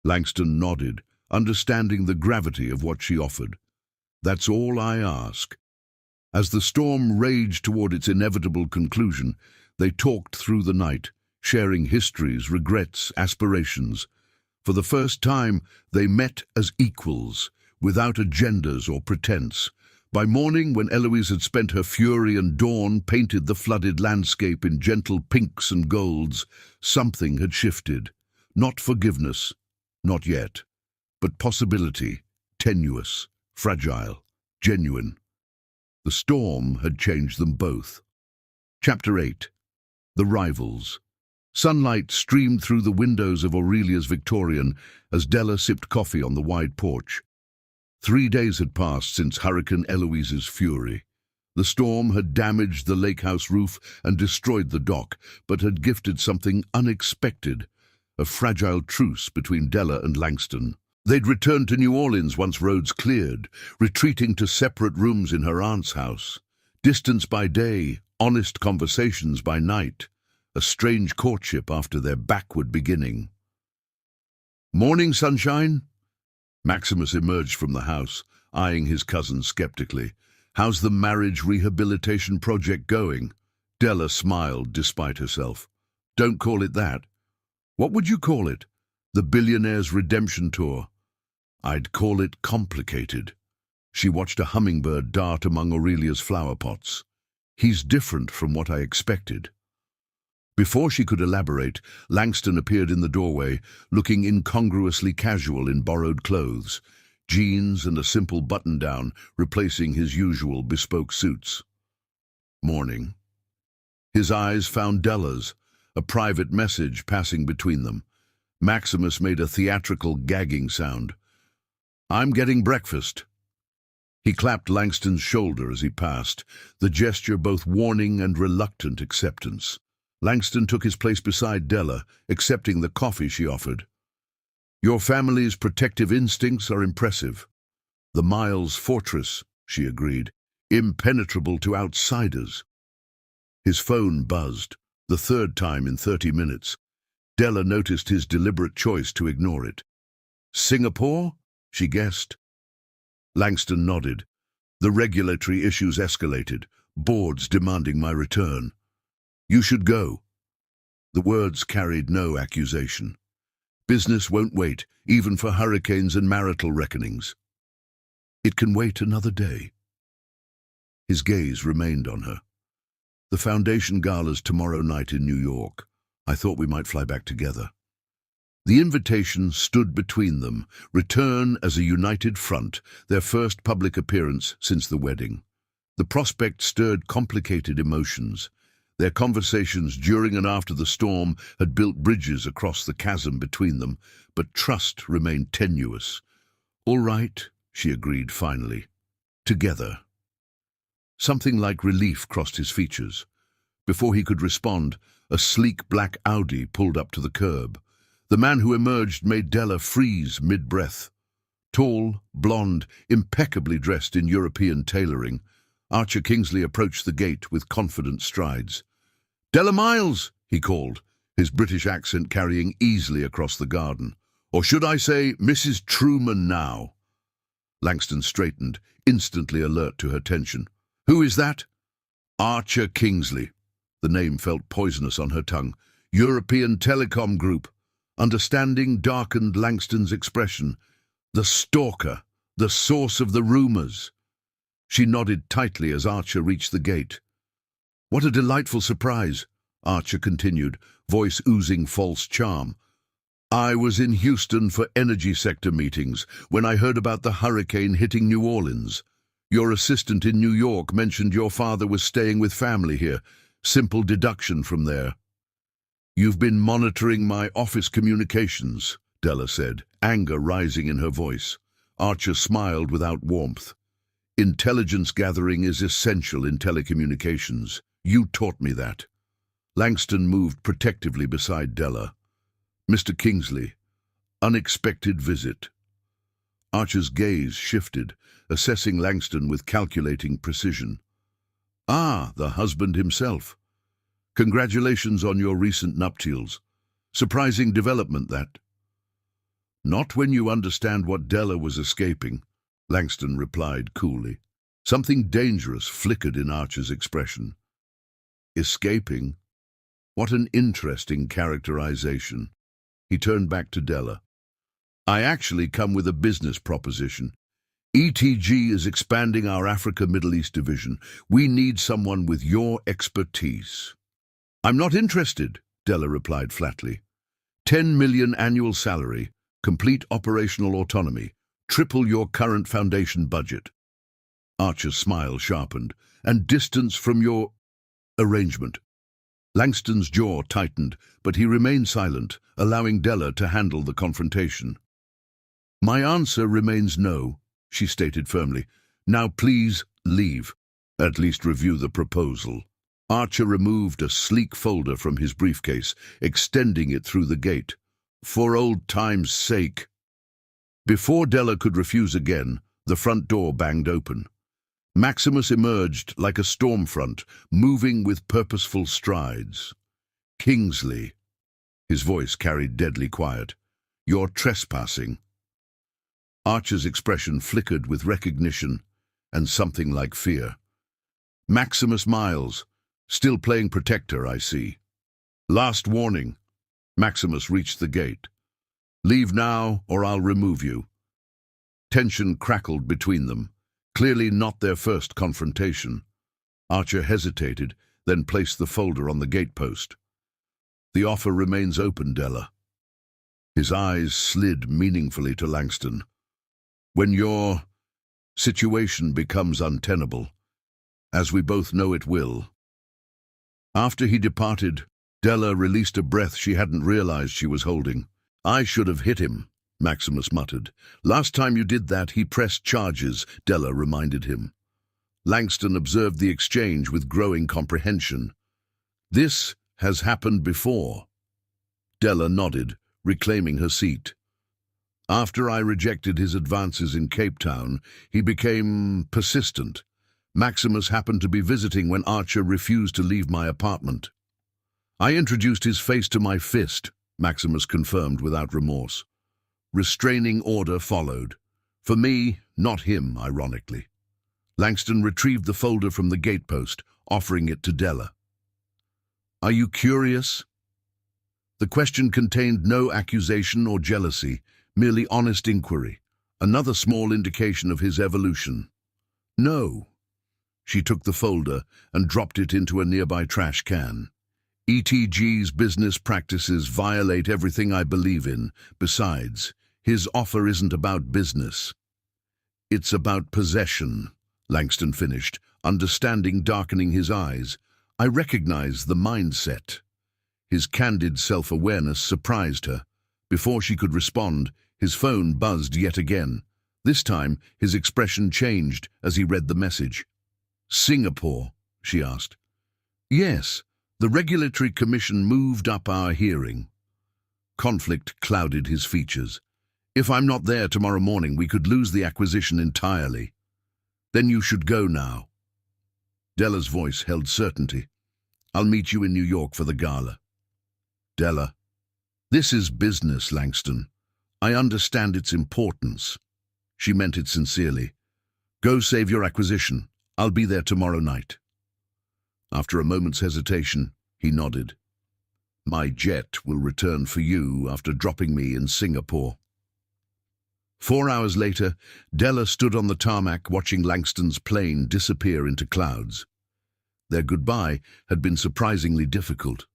Langston nodded, understanding the gravity of what she offered. "That's all I ask." As the storm raged toward its inevitable conclusion, they talked through the night, sharing histories, regrets, aspirations. For the first time, they met as equals, without agendas or pretense. By morning, when Eloise had spent her fury and dawn painted the flooded landscape in gentle pinks and golds, something had shifted. Not forgiveness, not yet, but possibility, tenuous, fragile, genuine. The storm had changed them both. Chapter 8. The Rivals. Sunlight streamed through the windows of Aurelia's Victorian as Della sipped coffee on the wide porch. 3 days had passed since Hurricane Eloise's fury. The storm had damaged the lake house roof and destroyed the dock, but had gifted something unexpected, a fragile truce between Della and Langston. They'd returned to New Orleans once roads cleared, retreating to separate rooms in her aunt's house. Distance by day, honest conversations by night, a strange courtship after their backward beginning. "Morning, sunshine." Maximus emerged from the house, eyeing his cousin skeptically. "How's the marriage rehabilitation project going?" Della smiled despite herself. "Don't call it that." "What would you call it?" "The Billionaire's Redemption Tour." "I'd call it complicated." She watched a hummingbird dart among Aurelia's flower pots. "He's different from what I expected." Before she could elaborate, Langston appeared in the doorway, looking incongruously casual in borrowed clothes, jeans and a simple button-down replacing his usual bespoke suits. "Morning." His eyes found Della's, a private message passing between them. Maximus made a theatrical gagging sound. "I'm getting breakfast." He clapped Langston's shoulder as he passed, the gesture both warning and reluctant acceptance. Langston took his place beside Della, accepting the coffee she offered. Your family's protective instincts are impressive. The Miles fortress, she agreed, impenetrable to outsiders. His phone buzzed, the third time in 30 minutes. Della noticed his deliberate choice to ignore it. Singapore? She guessed. Langston nodded. The regulatory issues escalated, boards demanding my return. You should go. The words carried no accusation. Business won't wait, even for hurricanes and marital reckonings. It can wait another day. His gaze remained on her. The Foundation Gala's tomorrow night in New York. I thought we might fly back together. The invitation stood between them, return as a united front, their first public appearance since the wedding. The prospect stirred complicated emotions. Their conversations during and after the storm had built bridges across the chasm between them, but trust remained tenuous. All right, she agreed finally. Together. Something like relief crossed his features. Before he could respond, a sleek black Audi pulled up to the curb. The man who emerged made Della freeze mid-breath. Tall, blonde, impeccably dressed in European tailoring, Archer Kingsley approached the gate with confident strides. "Della Miles," he called, his British accent carrying easily across the garden. "Or should I say, Mrs. Truman now?" Langston straightened, instantly alert to her tension. "Who is that?" "Archer Kingsley." The name felt poisonous on her tongue. "European Telecom Group." Understanding darkened Langston's expression. The stalker, the source of the rumors. She nodded tightly as Archer reached the gate. "What a delightful surprise," Archer continued, voice oozing false charm. "I was in Houston for energy sector meetings when I heard about the hurricane hitting New Orleans. Your assistant in New York mentioned your father was staying with family here. Simple deduction from there." "You've been monitoring my office communications," Della said, anger rising in her voice. Archer smiled without warmth. "Intelligence gathering is essential in telecommunications. You taught me that." Langston moved protectively beside Della. "Mr. Kingsley, unexpected visit." Archer's gaze shifted, assessing Langston with calculating precision. "Ah, the husband himself. Congratulations on your recent nuptials. Surprising development, that." "Not when you understand what Della was escaping," Langston replied coolly. Something dangerous flickered in Archer's expression. "Escaping? What an interesting characterization." He turned back to Della. "I actually come with a business proposition. ETG is expanding our Africa-Middle East division. We need someone with your expertise." "I'm not interested," Della replied flatly. 10 million annual salary, complete operational autonomy, triple your current foundation budget." Archer's smile sharpened. "And distance from your arrangement." Langston's jaw tightened, but he remained silent, allowing Della to handle the confrontation. "My answer remains no," she stated firmly. "Now please leave. At least review the proposal." Archer removed a sleek folder from his briefcase, extending it through the gate. "For old time's sake." Before Della could refuse again, the front door banged open. Maximus emerged like a storm front, moving with purposeful strides. "Kingsley," his voice carried deadly quiet, "you're trespassing." Archer's expression flickered with recognition and something like fear. "Maximus Miles. Still playing protector, I see. Last warning." Maximus reached the gate. "Leave now, or I'll remove you." Tension crackled between them, clearly not their first confrontation. Archer hesitated, then placed the folder on the gatepost. "The offer remains open, Della." His eyes slid meaningfully to Langston. "When your situation becomes untenable, as we both know it will." After he departed, Della released a breath she hadn't realized she was holding. "I should have hit him," Maximus muttered. "Last time you did that, he pressed charges," Della reminded him. Langston observed the exchange with growing comprehension. This has happened before. Della nodded, reclaiming her seat. After I rejected his advances in Cape Town, he became persistent. Maximus happened to be visiting when Archer refused to leave my apartment. I introduced his face to my fist, Maximus confirmed without remorse. Restraining order followed. For me, not him, ironically. Langston retrieved the folder from the gatepost, offering it to Della. "Are you curious?" The question contained no accusation or jealousy, merely honest inquiry, another small indication of his evolution. "No." She took the folder and dropped it into a nearby trash can. "ETG's business practices violate everything I believe in. Besides, his offer isn't about business. It's about possession," Langston finished, understanding darkening his eyes. I recognized the mindset. His candid self-awareness surprised her. Before she could respond, his phone buzzed yet again. This time, his expression changed as he read the message. "Singapore?" she asked. "Yes. The Regulatory Commission moved up our hearing." Conflict clouded his features. "If I'm not there tomorrow morning, we could lose the acquisition entirely." "Then you should go now." Della's voice held certainty. "I'll meet you in New York for the gala." Della. "This is business, Langston. I understand its importance." She meant it sincerely. "Go save your acquisition. I'll be there tomorrow night." After a moment's hesitation, he nodded. "My jet will return for you after dropping me in Singapore." 4 hours later, Della stood on the tarmac watching Langston's plane disappear into clouds. Their goodbye had been surprisingly difficult,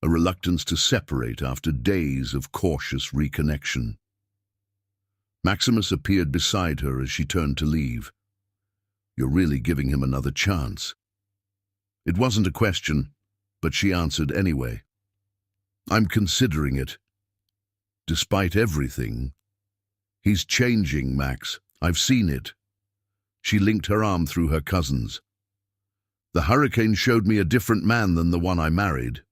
a reluctance to separate after days of cautious reconnection. Maximus appeared beside her as she turned to leave. "You're really giving him another chance." It wasn't a question, but she answered anyway. "I'm considering it. Despite everything. He's changing, Max. I've seen it." She linked her arm through her cousin's. "The hurricane showed me a different man than the one I married."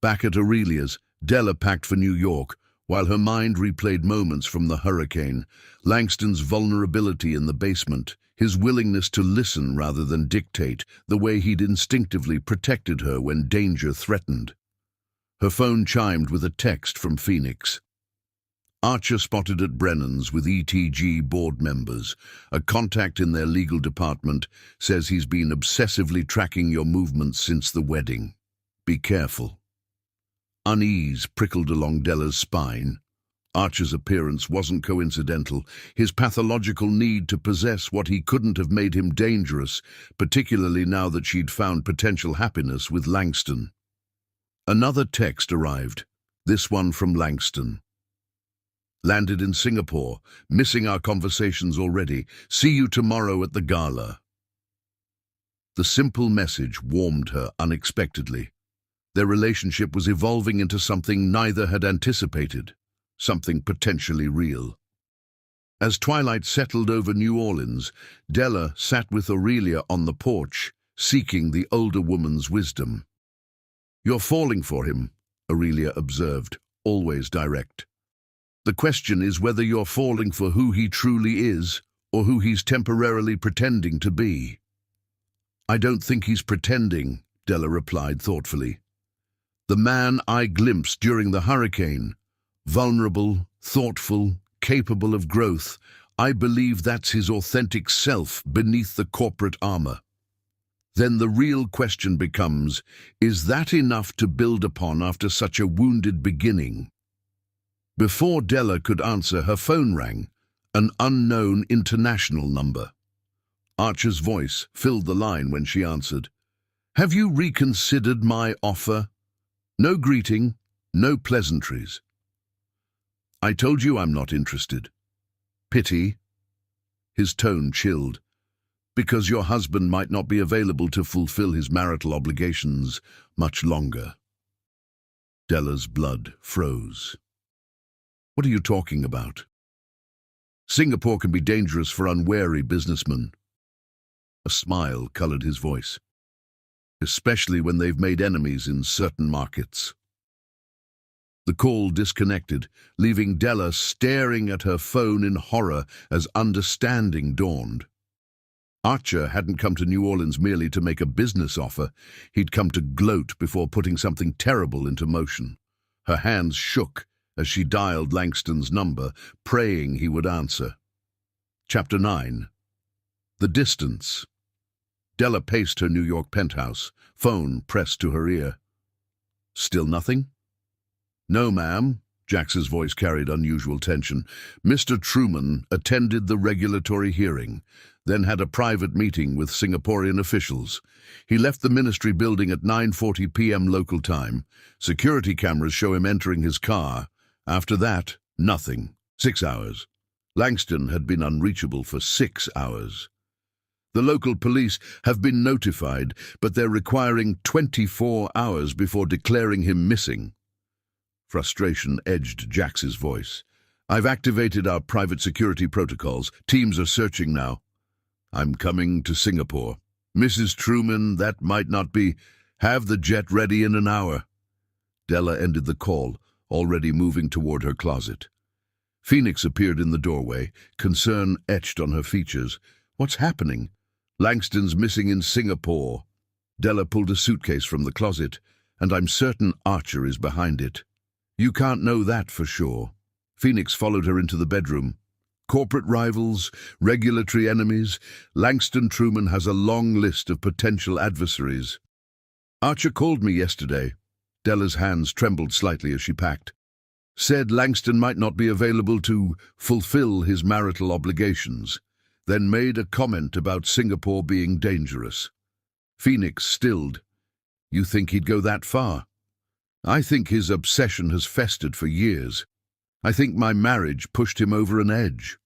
Back at Aurelia's, Della packed for New York, while her mind replayed moments from the hurricane, Langston's vulnerability in the basement, his willingness to listen rather than dictate, the way he'd instinctively protected her when danger threatened. Her phone chimed with a text from Phoenix. "Archer spotted at Brennan's with ETG board members. A contact in their legal department says he's been obsessively tracking your movements since the wedding. Be careful." Unease prickled along Della's spine. Archer's appearance wasn't coincidental. His pathological need to possess what he couldn't have made him dangerous, particularly now that she'd found potential happiness with Langston. Another text arrived, this one from Langston. "Landed in Singapore, missing our conversations already. See you tomorrow at the gala." The simple message warmed her unexpectedly. Their relationship was evolving into something neither had anticipated, something potentially real. As twilight settled over New Orleans, Della sat with Aurelia on the porch, seeking the older woman's wisdom. "You're falling for him," Aurelia observed, always direct. "The question is whether you're falling for who he truly is or who he's temporarily pretending to be." "I don't think he's pretending," Della replied thoughtfully. "The man I glimpsed during the hurricane, vulnerable, thoughtful, capable of growth, I believe that's his authentic self beneath the corporate armor. Then the real question becomes, is that enough to build upon after such a wounded beginning?" Before Della could answer, her phone rang, an unknown international number. Archer's voice filled the line when she answered. "Have you reconsidered my offer?" No greeting, no pleasantries. "I told you I'm not interested." "Pity?" His tone chilled. "Because your husband might not be available to fulfill his marital obligations much longer." Della's blood froze. "What are you talking about?" "Singapore can be dangerous for unwary businessmen." A smile colored his voice. especially when they've made enemies in certain markets. The call disconnected, leaving Della staring at her phone in horror as understanding dawned. Archer hadn't come to New Orleans merely to make a business offer. He'd come to gloat before putting something terrible into motion. Her hands shook as she dialed Langston's number, praying he would answer. Chapter 9. The Distance. Della paced her New York penthouse, phone pressed to her ear. Still nothing? No, ma'am. Jax's voice carried unusual tension. Mr. Truman attended the regulatory hearing, then had a private meeting with Singaporean officials. He left the ministry building at 9:40 p.m. local time. Security cameras show him entering his car. After that, nothing. 6 hours. Langston had been unreachable for 6 hours. The local police have been notified, but they're requiring 24 hours before declaring him missing. Frustration edged Jax's voice. I've activated our private security protocols. Teams are searching now. I'm coming to Singapore. Mrs. Truman, that might not be. Have the jet ready in an hour. Della ended the call, already moving toward her closet. Phoenix appeared in the doorway, concern etched on her features. What's happening? Langston's missing in Singapore. Della pulled a suitcase from the closet, and I'm certain Archer is behind it. You can't know that for sure. Phoenix followed her into the bedroom. Corporate rivals, regulatory enemies, Langston Truman has a long list of potential adversaries. Archer called me yesterday. Della's hands trembled slightly as she packed. Said Langston might not be available to fulfill his marital obligations, then made a comment about Singapore being dangerous. Phoenix stilled. You think he'd go that far? I think his obsession has festered for years. I think my marriage pushed him over an edge.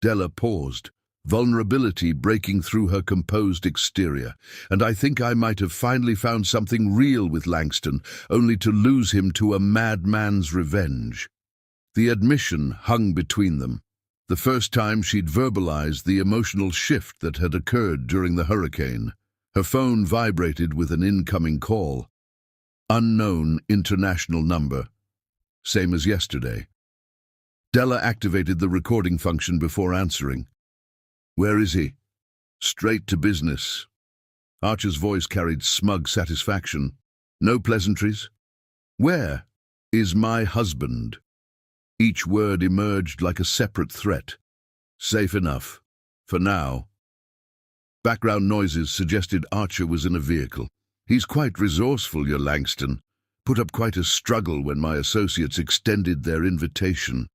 Della paused, vulnerability breaking through her composed exterior, and I think I might have finally found something real with Langston, only to lose him to a madman's revenge. The admission hung between them, the first time she'd verbalized the emotional shift that had occurred during the hurricane. Her phone vibrated with an incoming call. Unknown international number. Same as yesterday. Della activated the recording function before answering. Where is he? Straight to business. Archer's voice carried smug satisfaction. No pleasantries? Where is my husband? Each word emerged like a separate threat. Safe enough. For now. Background noises suggested Archer was in a vehicle. He's quite resourceful, your Langston. Put up quite a struggle when my associates extended their invitation.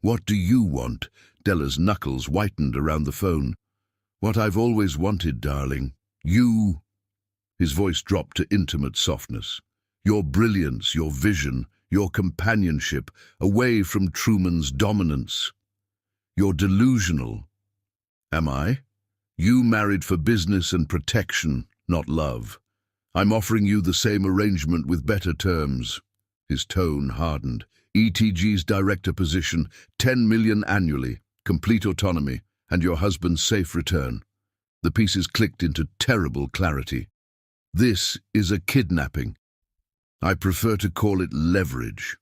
What do you want? Della's knuckles whitened around the phone. What I've always wanted, darling. You. His voice dropped to intimate softness. Your brilliance, your vision, your companionship, away from Truman's dominance. You're delusional. Am I? You married for business and protection, not love. I'm offering you the same arrangement with better terms. His tone hardened. ETG's director position, 10 million annually, complete autonomy, and your husband's safe return. The pieces clicked into terrible clarity. This is a kidnapping. I prefer to call it leverage.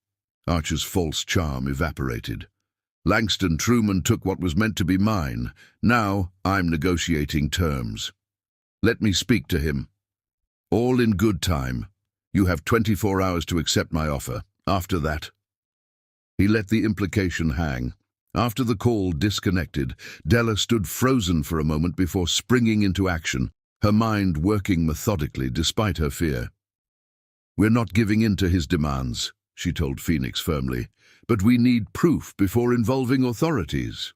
Archer's false charm evaporated. Langston Truman took what was meant to be mine. Now I'm negotiating terms. Let me speak to him. All in good time. You have 24 hours to accept my offer. After that. He let the implication hang. After the call disconnected, Della stood frozen for a moment before springing into action, her mind working methodically despite her fear. We're not giving in to his demands, she told Phoenix firmly, but we need proof before involving authorities.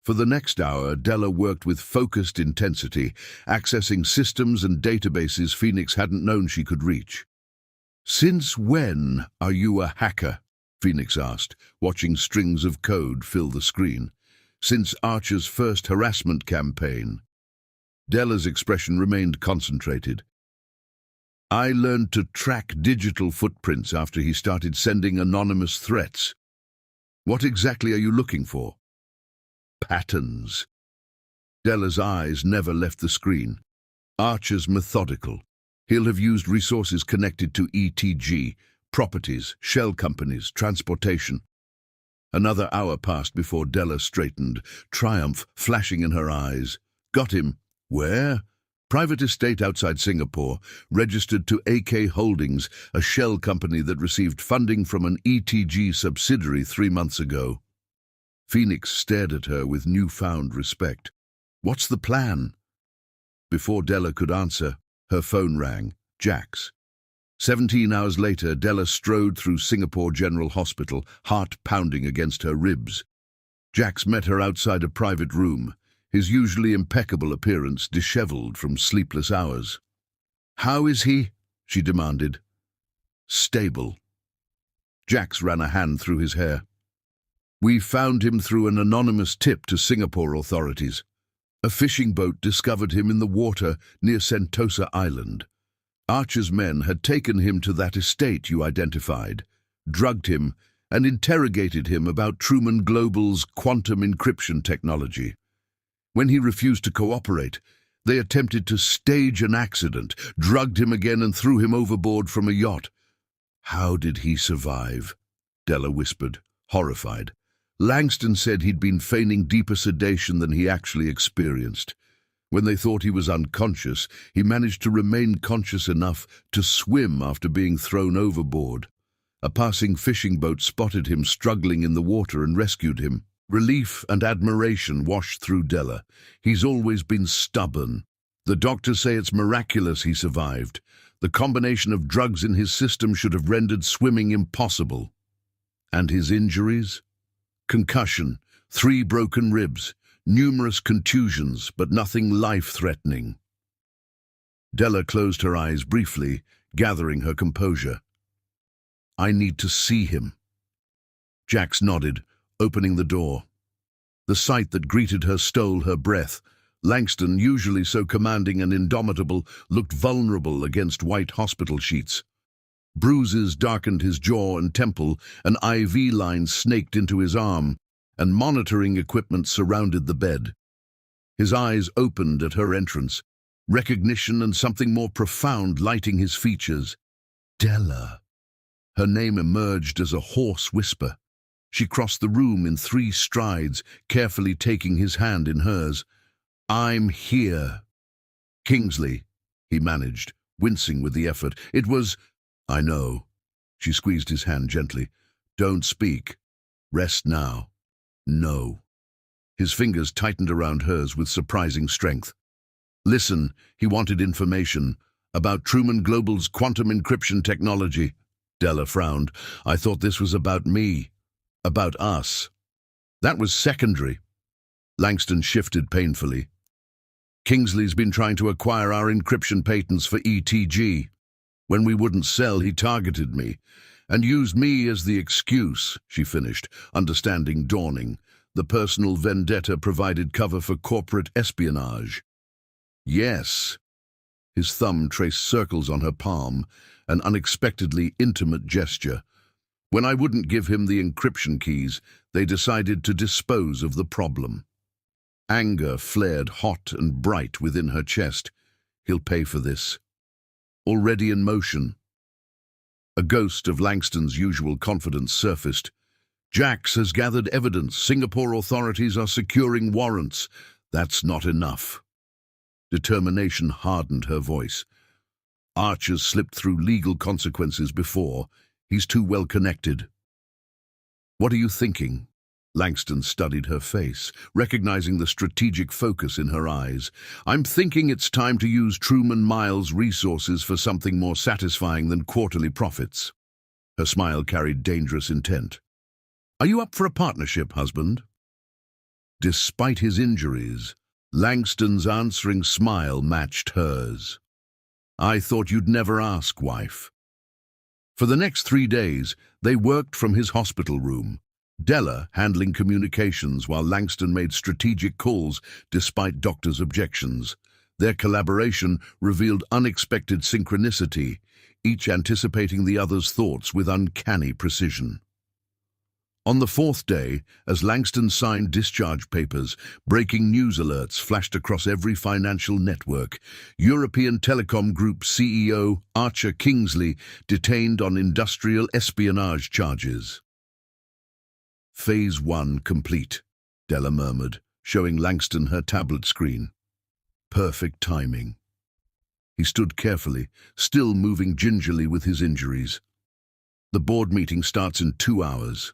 For the next hour, Della worked with focused intensity, accessing systems and databases Phoenix hadn't known she could reach. Since when are you a hacker? Phoenix asked, watching strings of code fill the screen. Since Archer's first harassment campaign. Della's expression remained concentrated. I learned to track digital footprints after he started sending anonymous threats. What exactly are you looking for? Patterns. Della's eyes never left the screen. Archer's methodical, He'll have used resources connected to ETG, properties, shell companies, transportation. Another hour passed before Della straightened, triumph flashing in her eyes. Got him. Where? Private estate outside Singapore, registered to AK Holdings, a shell company that received funding from an ETG subsidiary 3 months ago. Phoenix stared at her with newfound respect. What's the plan? Before Della could answer, her phone rang. Jack's. 17 hours later, Della strode through Singapore General Hospital, heart pounding against her ribs. Jax met her outside a private room, his usually impeccable appearance dishevelled from sleepless hours. "How is he?" she demanded. "Stable." Jax ran a hand through his hair. "We found him through an anonymous tip to Singapore authorities. A fishing boat discovered him in the water near Sentosa Island. Archer's men had taken him to that estate you identified, drugged him, and interrogated him about Truman Global's quantum encryption technology. When he refused to cooperate, they attempted to stage an accident, drugged him again and threw him overboard from a yacht." "How did he survive?" Della whispered, horrified. "Langston said he'd been feigning deeper sedation than he actually experienced. When they thought he was unconscious, he managed to remain conscious enough to swim after being thrown overboard. A passing fishing boat spotted him struggling in the water and rescued him." Relief and admiration washed through Della. "He's always been stubborn. The doctors say it's miraculous he survived. The combination of drugs in his system should have rendered swimming impossible." "And his injuries?" "Concussion, 3 broken ribs, numerous contusions, but nothing life-threatening." Della closed her eyes briefly, gathering her composure. "I need to see him." Jax nodded, opening the door. The sight that greeted her stole her breath. Langston, usually so commanding and indomitable, looked vulnerable against white hospital sheets. Bruises darkened his jaw and temple, an IV line snaked into his arm, and monitoring equipment surrounded the bed. His eyes opened at her entrance, recognition and something more profound lighting his features. "Della." Her name emerged as a hoarse whisper. She crossed the room in 3 strides, carefully taking his hand in hers. "I'm here." "Kingsley," he managed, wincing with the effort. "It was—" "I know." She squeezed his hand gently. "Don't speak. Rest now." "No." His fingers tightened around hers with surprising strength. "Listen," he wanted information about Truman Global's quantum encryption technology. Della frowned. "I thought this was about me. About us." "That was secondary." Langston shifted painfully. "Kingsley's been trying to acquire our encryption patents for ETG. When we wouldn't sell, he targeted me, and used me as the excuse," she finished, understanding dawning. "The personal vendetta provided cover for corporate espionage." "Yes." His thumb traced circles on her palm, an unexpectedly intimate gesture. "When I wouldn't give him the encryption keys, they decided to dispose of the problem." Anger flared hot and bright within her chest. He'll pay for this. Already in motion. A ghost of Langston's usual confidence surfaced. "Jax has gathered evidence. Singapore authorities are securing warrants. That's not enough." Determination hardened her voice. "Archer's slipped through legal consequences before. He's too well connected." "What are you thinking?" Langston studied her face, recognizing the strategic focus in her eyes. "I'm thinking it's time to use Truman Miles' resources for something more satisfying than quarterly profits." Her smile carried dangerous intent. "Are you up for a partnership, husband?" Despite his injuries, Langston's answering smile matched hers. "I thought you'd never ask, wife." For the next 3 days, they worked from his hospital room, Della handling communications while Langston made strategic calls despite doctors' objections. Their collaboration revealed unexpected synchronicity, each anticipating the other's thoughts with uncanny precision. On the fourth day, as Langston signed discharge papers, breaking news alerts flashed across every financial network. European Telecom Group CEO Archer Kingsley detained on industrial espionage charges. Phase 1 complete, Della murmured, showing Langston her tablet screen. Perfect timing. He stood carefully, still moving gingerly with his injuries. The board meeting starts in 2 hours.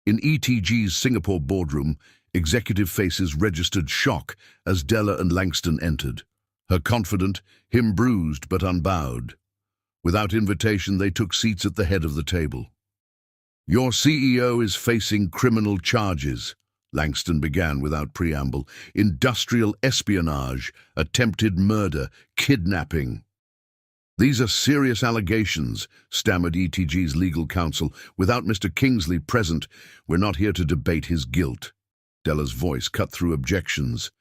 In ETG's Singapore boardroom, executive faces registered shock as Della and Langston entered. Her confident, him bruised but unbowed. Without invitation, they took seats at the head of the table. "Your CEO is facing criminal charges," Langston began without preamble. "Industrial espionage, attempted murder, kidnapping." "These are serious allegations," stammered ETG's legal counsel. "Without Mr. Kingsley present, we're not here to debate his guilt." Della's voice cut through objections.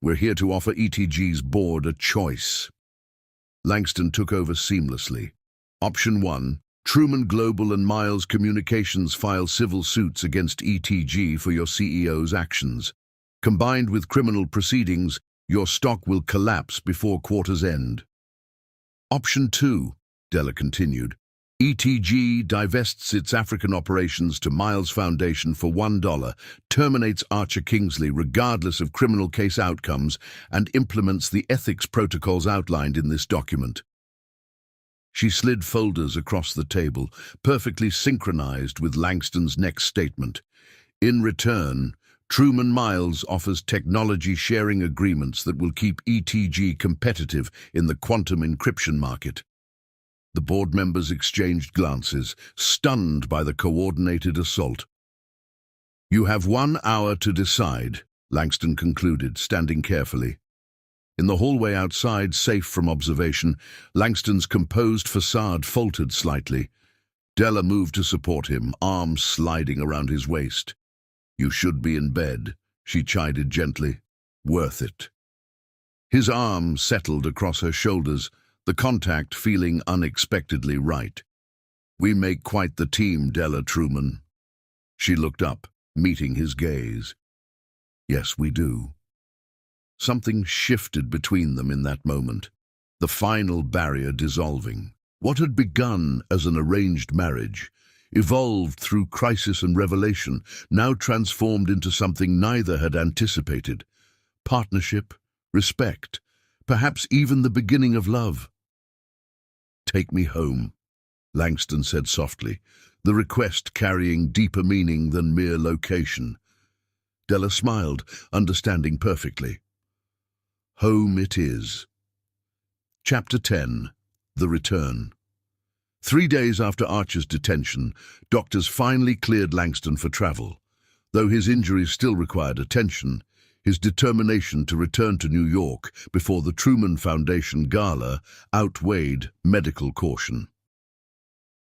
"We're here to offer ETG's board a choice." Langston took over seamlessly. Option 1. Truman Global and Miles Communications file civil suits against ETG for your CEO's actions. Combined with criminal proceedings, your stock will collapse before quarter's end. Option 2, Della continued. ETG divests its African operations to Miles Foundation for $1, terminates Archer Kingsley regardless of criminal case outcomes, and implements the ethics protocols outlined in this document. She slid folders across the table, perfectly synchronized with Langston's next statement. In return, Truman Miles offers technology-sharing agreements that will keep ETG competitive in the quantum encryption market. The board members exchanged glances, stunned by the coordinated assault. "You have 1 hour to decide," Langston concluded, standing carefully. In the hallway outside, safe from observation, Langston's composed facade faltered slightly. Della moved to support him, arms sliding around his waist. "You should be in bed," she chided gently. "Worth it." His arm settled across her shoulders, the contact feeling unexpectedly right. "We make quite the team, Della Truman." She looked up, meeting his gaze. "Yes, we do." Something shifted between them in that moment, the final barrier dissolving. What had begun as an arranged marriage, evolved through crisis and revelation, now transformed into something neither had anticipated. Partnership, respect, perhaps even the beginning of love. "Take me home," Langston said softly, the request carrying deeper meaning than mere location. Della smiled, understanding perfectly. Home it is. Chapter 10. The Return. 3 days after Archer's detention, doctors finally cleared Langston for travel. Though his injuries still required attention, his determination to return to New York before the Truman Foundation Gala outweighed medical caution.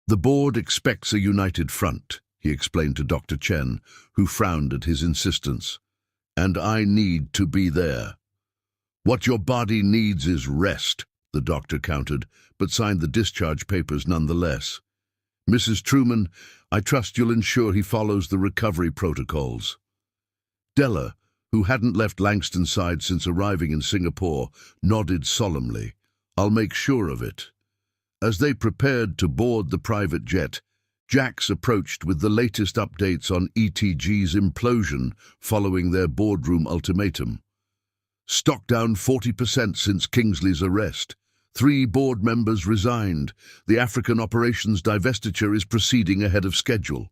"The board expects a united front," he explained to Dr. Chen, who frowned at his insistence. "And I need to be there." "What your body needs is rest," the doctor countered, but signed the discharge papers nonetheless. "Mrs. Truman, I trust you'll ensure he follows the recovery protocols." Della, who hadn't left Langston's side since arriving in Singapore, nodded solemnly. "I'll make sure of it." As they prepared to board the private jet, Jax approached with the latest updates on ETG's implosion following their boardroom ultimatum. "Stock down 40% since Kingsley's arrest. 3 board members resigned. The African operations divestiture is proceeding ahead of schedule."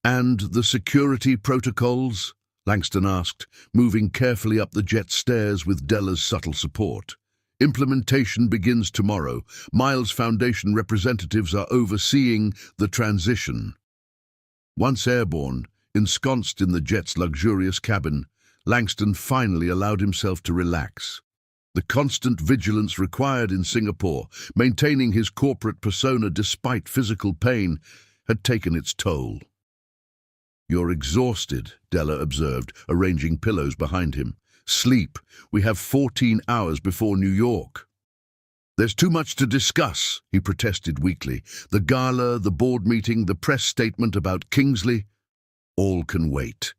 "And the security protocols?" Langston asked, moving carefully up the jet stairs with Della's subtle support. "Implementation begins tomorrow. Miles Foundation representatives are overseeing the transition." Once airborne, ensconced in the jet's luxurious cabin, Langston finally allowed himself to relax. The constant vigilance required in Singapore, maintaining his corporate persona despite physical pain, had taken its toll. "You're exhausted," Della observed, arranging pillows behind him. "Sleep. We have 14 hours before New York." "There's too much to discuss," he protested weakly. "The gala, the board meeting, the press statement about Kingsley." All can wait.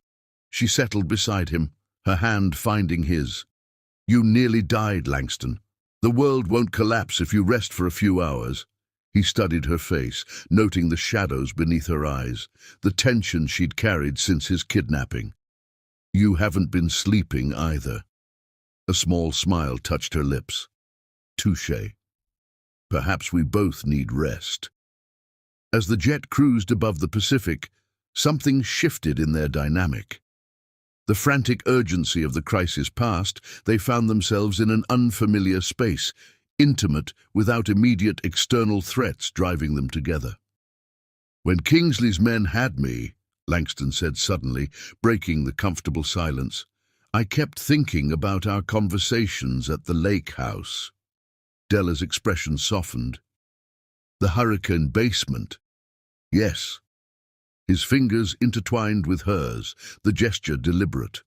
She settled beside him, her hand finding his. You nearly died, Langston. The world won't collapse if you rest for a few hours. He studied her face, noting the shadows beneath her eyes, the tension she'd carried since his kidnapping. You haven't been sleeping either. A small smile touched her lips. Touché. Perhaps we both need rest. As the jet cruised above the Pacific, something shifted in their dynamic. The frantic urgency of the crisis past, they found themselves in an unfamiliar space, intimate without immediate external threats driving them together. When Kingsley's men had me, Langston said suddenly, breaking the comfortable silence, I kept thinking about our conversations at the lake house. Della's expression softened. The hurricane basement. Yes. His fingers intertwined with hers, the gesture deliberate.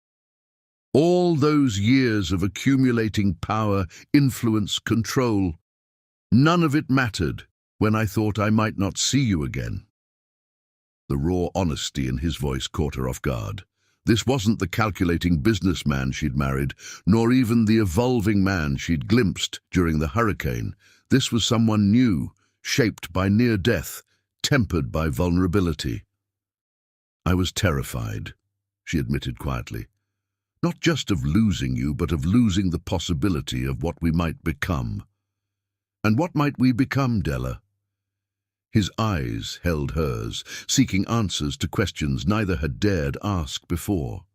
All those years of accumulating power, influence, control, none of it mattered when I thought I might not see you again. The raw honesty in his voice caught her off guard. This wasn't the calculating businessman she'd married, nor even the evolving man she'd glimpsed during the hurricane. This was someone new, shaped by near death, tempered by vulnerability. I was terrified, she admitted quietly. Not just of losing you, but of losing the possibility of what we might become. And what might we become, Della? His eyes held hers, seeking answers to questions neither had dared ask before.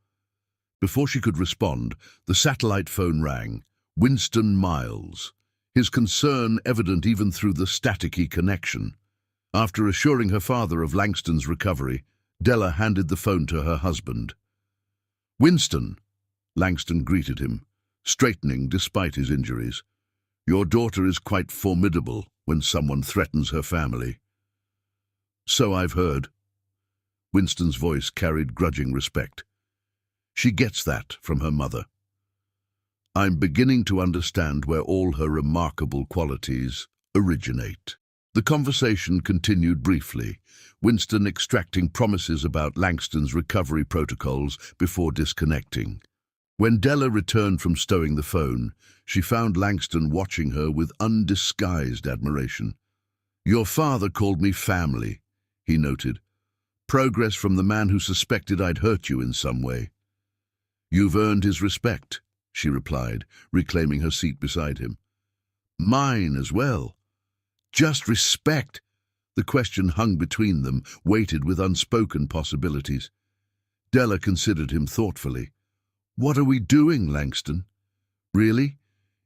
Before she could respond, the satellite phone rang. Winston Miles, his concern evident even through the staticky connection. After assuring her father of Langston's recovery, Della handed the phone to her husband. Winston, Langston greeted him, straightening despite his injuries. Your daughter is quite formidable when someone threatens her family. So I've heard. Winston's voice carried grudging respect. She gets that from her mother. I'm beginning to understand where all her remarkable qualities originate. The conversation continued briefly, Winston extracting promises about Langston's recovery protocols before disconnecting. When Della returned from stowing the phone, she found Langston watching her with undisguised admiration. Your father called me family, he noted. Progress from the man who suspected I'd hurt you in some way. You've earned his respect, she replied, reclaiming her seat beside him. Mine as well. Just respect. The question hung between them, weighted with unspoken possibilities. Della considered him thoughtfully. What are we doing, Langston? Really?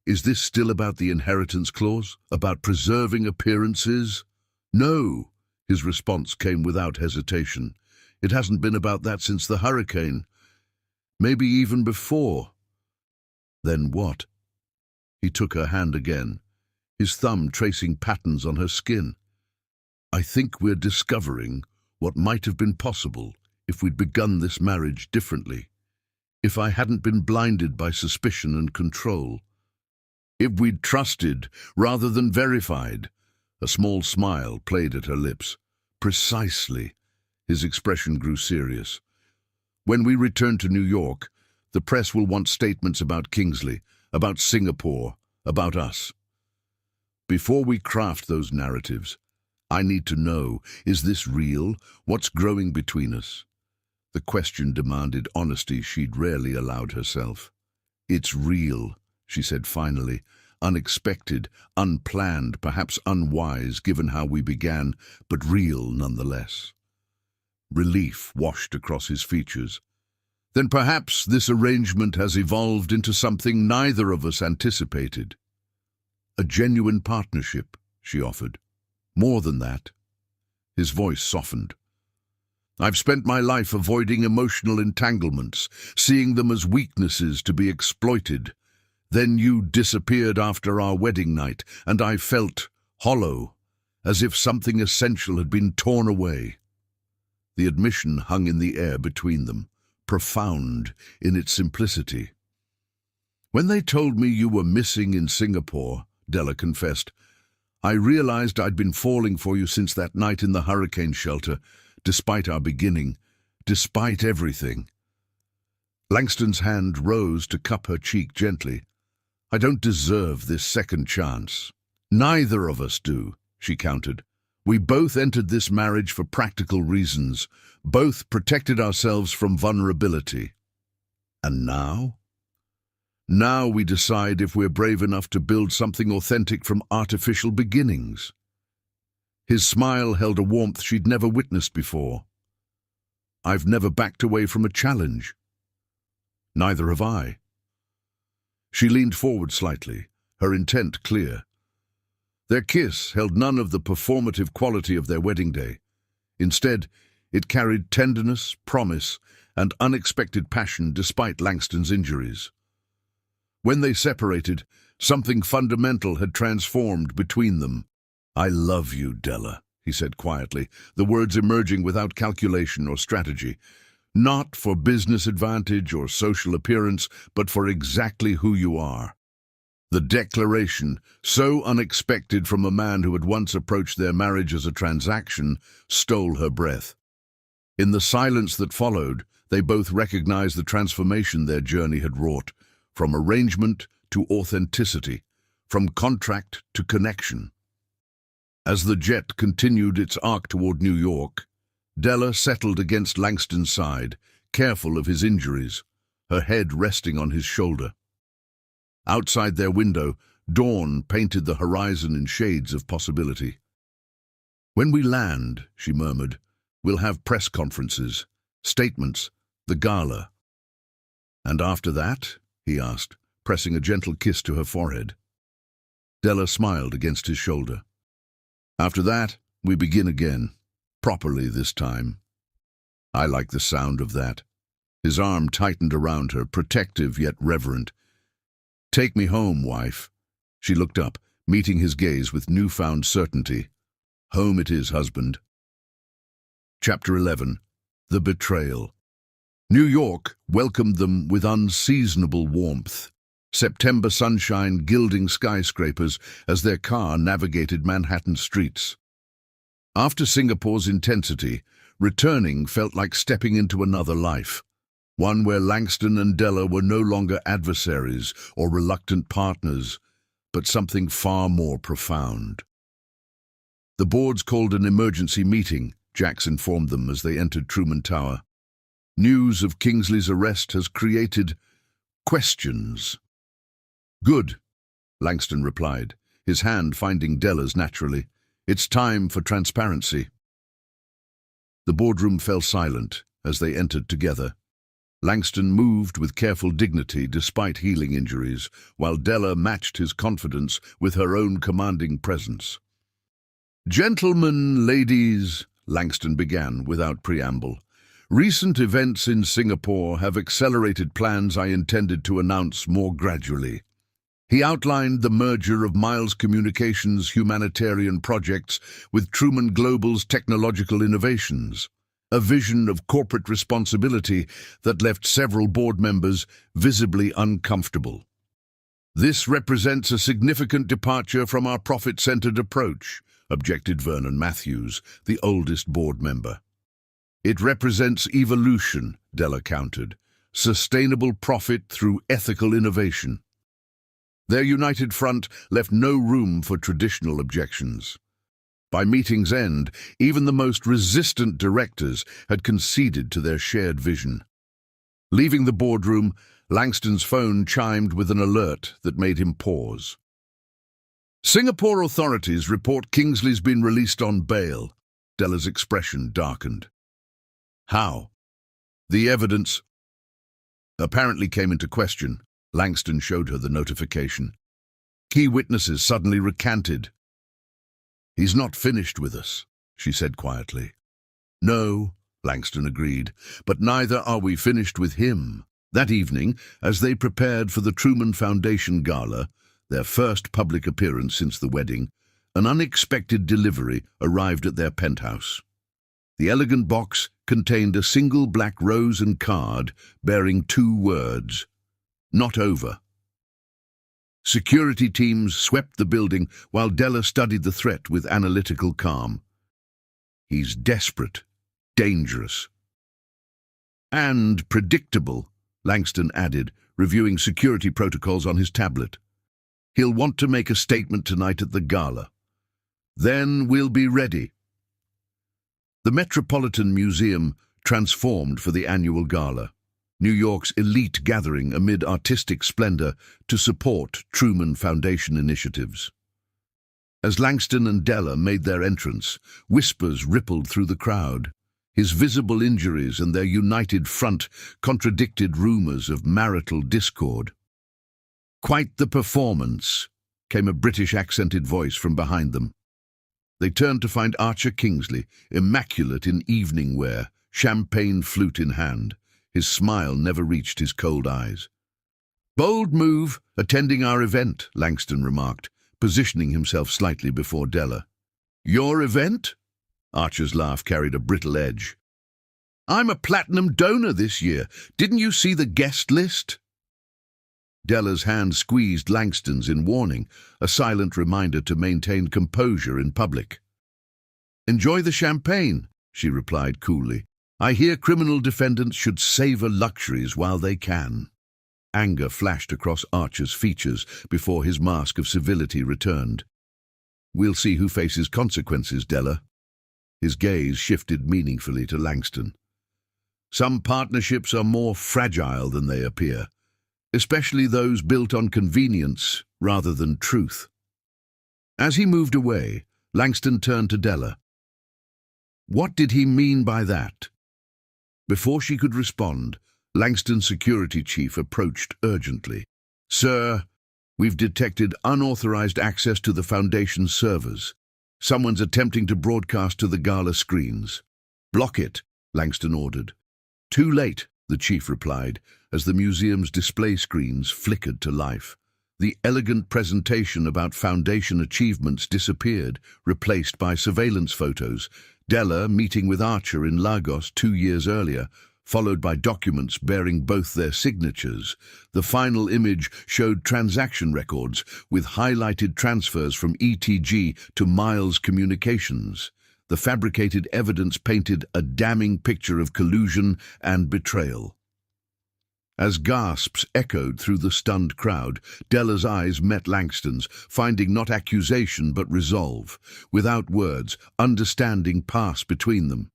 Is this still about the inheritance clause? About preserving appearances? No, his response came without hesitation. It hasn't been about that since the hurricane. Maybe even before. Then what? He took her hand again, his thumb tracing patterns on her skin. I think we're discovering what might have been possible if we'd begun this marriage differently. If I hadn't been blinded by suspicion and control. If we'd trusted rather than verified. A small smile played at her lips. Precisely. His expression grew serious. When we return to New York, the press will want statements about Kingsley, about Singapore, about us. Before we craft those narratives, I need to know, is this real? What's growing between us? The question demanded honesty she'd rarely allowed herself. It's real, she said finally. Unexpected, unplanned, perhaps unwise given how we began, but real nonetheless. Relief washed across his features. Then perhaps this arrangement has evolved into something neither of us anticipated. A genuine partnership, she offered. More than that. His voice softened. I've spent my life avoiding emotional entanglements, seeing them as weaknesses to be exploited. Then you disappeared after our wedding night, and I felt hollow, as if something essential had been torn away. The admission hung in the air between them, profound in its simplicity. When they told me you were missing in Singapore, Della confessed, I realized I'd been falling for you since that night in the hurricane shelter, despite our beginning, despite everything. Langston's hand rose to cup her cheek gently. I don't deserve this second chance. Neither of us do, she countered. We both entered this marriage for practical reasons, both protected ourselves from vulnerability. And now? Now we decide if we're brave enough to build something authentic from artificial beginnings. His smile held a warmth she'd never witnessed before. I've never backed away from a challenge. Neither have I. She leaned forward slightly, her intent clear. Their kiss held none of the performative quality of their wedding day. Instead, it carried tenderness, promise, and unexpected passion despite Langston's injuries. When they separated, something fundamental had transformed between them. I love you, Della, he said quietly, the words emerging without calculation or strategy. Not for business advantage or social appearance, but for exactly who you are. The declaration, so unexpected from a man who had once approached their marriage as a transaction, stole her breath. In the silence that followed, they both recognized the transformation their journey had wrought, from arrangement to authenticity, from contract to connection. As the jet continued its arc toward New York, Della settled against Langston's side, careful of his injuries, her head resting on his shoulder. Outside their window, dawn painted the horizon in shades of possibility. When we land, she murmured, we'll have press conferences, statements, the gala. And after that? He asked, pressing a gentle kiss to her forehead. Della smiled against his shoulder. After that, we begin again, properly this time. I like the sound of that. His arm tightened around her, protective yet reverent. Take me home, wife. She looked up, meeting his gaze with newfound certainty. Home it is, husband. Chapter 11. The Betrayal. New York welcomed them with unseasonable warmth. September sunshine gilding skyscrapers as their car navigated Manhattan streets. After Singapore's intensity, returning felt like stepping into another life. One where Langston and Della were no longer adversaries or reluctant partners, but something far more profound. The boards called an emergency meeting, Jax informed them as they entered Truman Tower. News of Kingsley's arrest has created questions. Good, Langston replied, his hand finding Della's naturally. It's time for transparency. The boardroom fell silent as they entered together. Langston moved with careful dignity despite healing injuries, while Della matched his confidence with her own commanding presence. Gentlemen, ladies, Langston began without preamble. Recent events in Singapore have accelerated plans I intended to announce more gradually. He outlined the merger of Miles Communications' humanitarian projects with Truman Global's technological innovations. A vision of corporate responsibility that left several board members visibly uncomfortable. This represents a significant departure from our profit-centered approach, objected Vernon Matthews, the oldest board member. It represents evolution, Della countered, sustainable profit through ethical innovation. Their united front left no room for traditional objections. By meeting's end, even the most resistant directors had conceded to their shared vision. Leaving the boardroom, Langston's phone chimed with an alert that made him pause. Singapore authorities report Kingsley's been released on bail. Della's expression darkened. How? The evidence apparently came into question. Langston showed her the notification. Key witnesses suddenly recanted. He's not finished with us, she said quietly. No, Langston agreed, but neither are we finished with him. That evening, as they prepared for the Truman Foundation Gala, their first public appearance since the wedding, an unexpected delivery arrived at their penthouse. The elegant box contained a single black rose and card bearing 2 words, "Not over." Security teams swept the building while Della studied the threat with analytical calm. He's desperate, dangerous. And predictable, Langston added, reviewing security protocols on his tablet. He'll want to make a statement tonight at the gala. Then we'll be ready. The Metropolitan Museum transformed for the annual gala, New York's elite gathering amid artistic splendor to support Truman Foundation initiatives. As Langston and Della made their entrance, whispers rippled through the crowd. His visible injuries and their united front contradicted rumors of marital discord. "Quite the performance," came a British-accented voice from behind them. They turned to find Archer Kingsley, immaculate in evening wear, champagne flute in hand. His smile never reached his cold eyes. "Bold move, attending our event," Langston remarked, positioning himself slightly before Della. "Your event?" Archer's laugh carried a brittle edge. "I'm a platinum donor this year. Didn't you see the guest list?" Della's hand squeezed Langston's in warning, a silent reminder to maintain composure in public. "Enjoy the champagne," she replied coolly. "I hear criminal defendants should savor luxuries while they can." Anger flashed across Archer's features before his mask of civility returned. "We'll see who faces consequences, Della." His gaze shifted meaningfully to Langston. "Some partnerships are more fragile than they appear, especially those built on convenience rather than truth." As he moved away, Langston turned to Della. What did he mean by that? Before she could respond, Langston's security chief approached urgently. "Sir, we've detected unauthorized access to the Foundation's servers. Someone's attempting to broadcast to the gala screens." "Block it," Langston ordered. "Too late," the chief replied, as the museum's display screens flickered to life. The elegant presentation about Foundation achievements disappeared, replaced by surveillance photos. Della meeting with Archer in Lagos 2 years earlier, followed by documents bearing both their signatures. The final image showed transaction records with highlighted transfers from ETG to Miles Communications. The fabricated evidence painted a damning picture of collusion and betrayal. As gasps echoed through the stunned crowd, Della's eyes met Langston's, finding not accusation but resolve. Without words, understanding passed between them.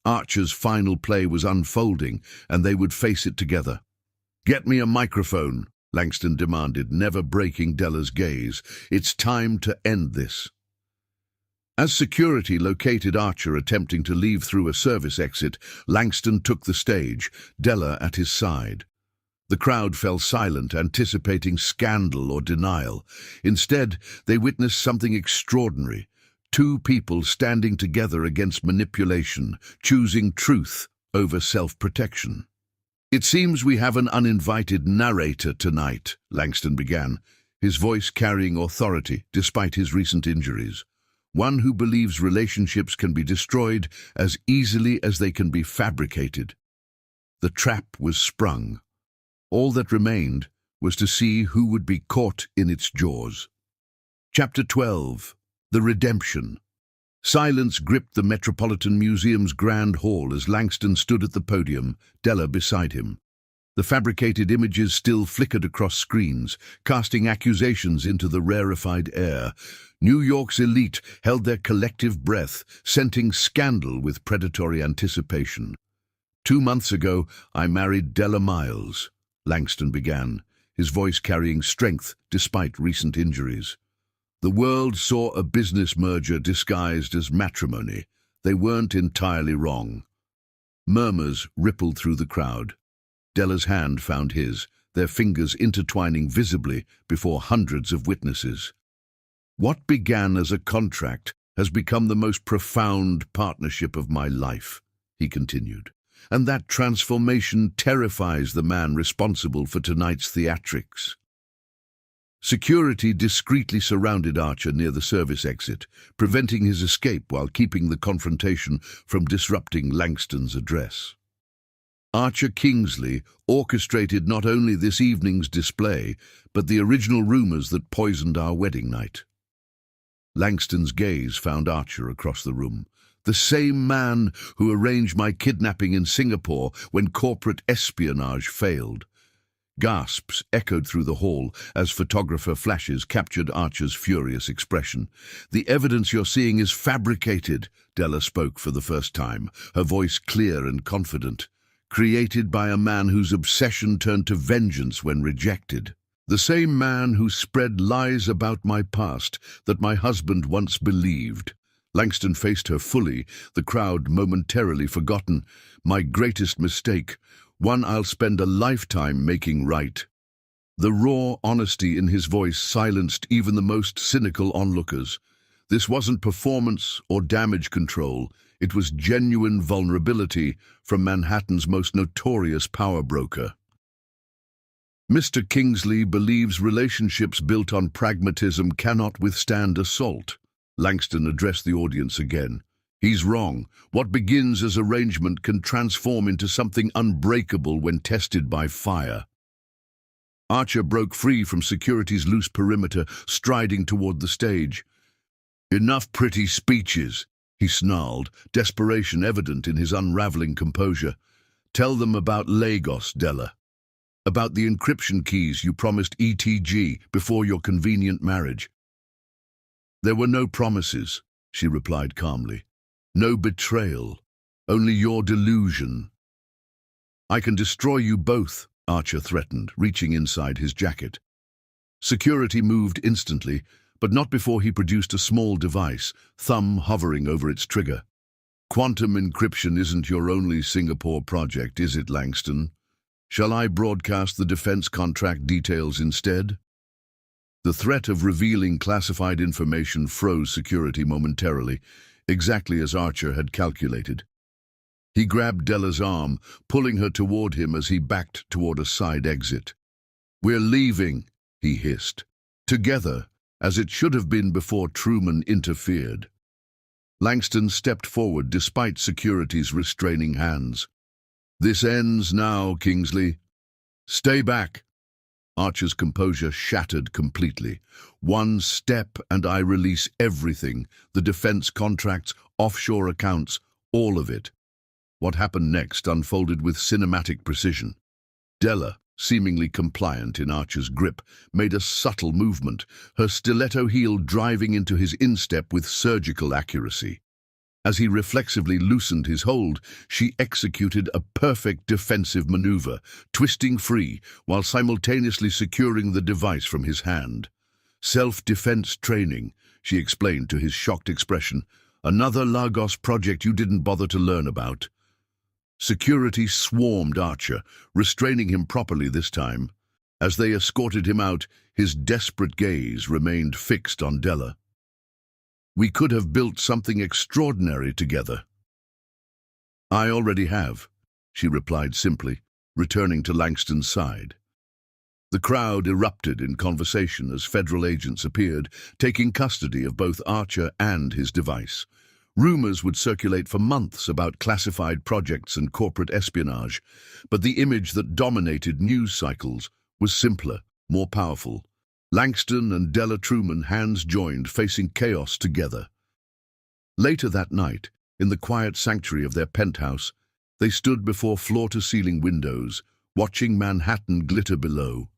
Archer's final play was unfolding, and they would face it together. "Get me a microphone," Langston demanded, never breaking Della's gaze. "It's time to end this." As security located Archer attempting to leave through a service exit, Langston took the stage, Della at his side. The crowd fell silent, anticipating scandal or denial. Instead, they witnessed something extraordinary. 2 people standing together against manipulation, choosing truth over self-protection. "It seems we have an uninvited narrator tonight," Langston began, his voice carrying authority despite his recent injuries. "One who believes relationships can be destroyed as easily as they can be fabricated." The trap was sprung. All that remained was to see who would be caught in its jaws. Chapter 12. The Redemption. Silence gripped the Metropolitan Museum's grand hall as Langston stood at the podium, Della beside him. The fabricated images still flickered across screens, casting accusations into the rarefied air. New York's elite held their collective breath, scenting scandal with predatory anticipation. 2 months ago, I married Della Miles," Langston began, his voice carrying strength despite recent injuries. "The world saw a business merger disguised as matrimony. They weren't entirely wrong." Murmurs rippled through the crowd. Della's hand found his, their fingers intertwining visibly before hundreds of witnesses. "What began as a contract has become the most profound partnership of my life," he continued. "And that transformation terrifies the man responsible for tonight's theatrics." Security discreetly surrounded Archer near the service exit, preventing his escape while keeping the confrontation from disrupting Langston's address. Archer Kingsley orchestrated not only this evening's display, but the original rumors that poisoned our wedding night. Langston's gaze found Archer across the room. The same man who arranged my kidnapping in Singapore when corporate espionage failed. Gasps echoed through the hall as photographer flashes captured Archer's furious expression. "The evidence you're seeing is fabricated," Della spoke for the first time, her voice clear and confident. "Created by a man whose obsession turned to vengeance when rejected. The same man who spread lies about my past that my husband once believed." Langston faced her fully, the crowd momentarily forgotten. "My greatest mistake, one I'll spend a lifetime making right." The raw honesty in his voice silenced even the most cynical onlookers. This wasn't performance or damage control. It was genuine vulnerability from Manhattan's most notorious power broker. "Mr. Kingsley believes relationships built on pragmatism cannot withstand assault." Langston addressed the audience again. "He's wrong. What begins as arrangement can transform into something unbreakable when tested by fire." Archer broke free from security's loose perimeter, striding toward the stage. "Enough pretty speeches," he snarled, desperation evident in his unraveling composure. "Tell them about Lagos, Della. About the encryption keys you promised ETG before your convenient marriage." "There were no promises," she replied calmly. "No betrayal, only your delusion." "I can destroy you both," Archer threatened, reaching inside his jacket. Security moved instantly, but not before he produced a small device, thumb hovering over its trigger. "Quantum encryption isn't your only Singapore project, is it, Langston? Shall I broadcast the defense contract details instead?" The threat of revealing classified information froze security momentarily, exactly as Archer had calculated. He grabbed Della's arm, pulling her toward him as he backed toward a side exit. "We're leaving," he hissed. "Together, as it should have been before Truman interfered." Langston stepped forward despite security's restraining hands. "This ends now, Kingsley. Stay back." Archer's composure shattered completely. "One step and I release everything, the defense contracts, offshore accounts, all of it." What happened next unfolded with cinematic precision. Della, seemingly compliant in Archer's grip, made a subtle movement, her stiletto heel driving into his instep with surgical accuracy. As he reflexively loosened his hold, she executed a perfect defensive maneuver, twisting free while simultaneously securing the device from his hand. "Self-defense training," she explained to his shocked expression. "Another Lagos project you didn't bother to learn about." Security swarmed Archer, restraining him properly this time. As they escorted him out, his desperate gaze remained fixed on Della. "We could have built something extraordinary together." "I already have," she replied simply, returning to Langston's side. The crowd erupted in conversation as federal agents appeared, taking custody of both Archer and his device. Rumors would circulate for months about classified projects and corporate espionage, but the image that dominated news cycles was simpler, more powerful. Langston and Della Truman, hands joined, facing chaos together. Later that night, in the quiet sanctuary of their penthouse, they stood before floor-to-ceiling windows, watching Manhattan glitter below.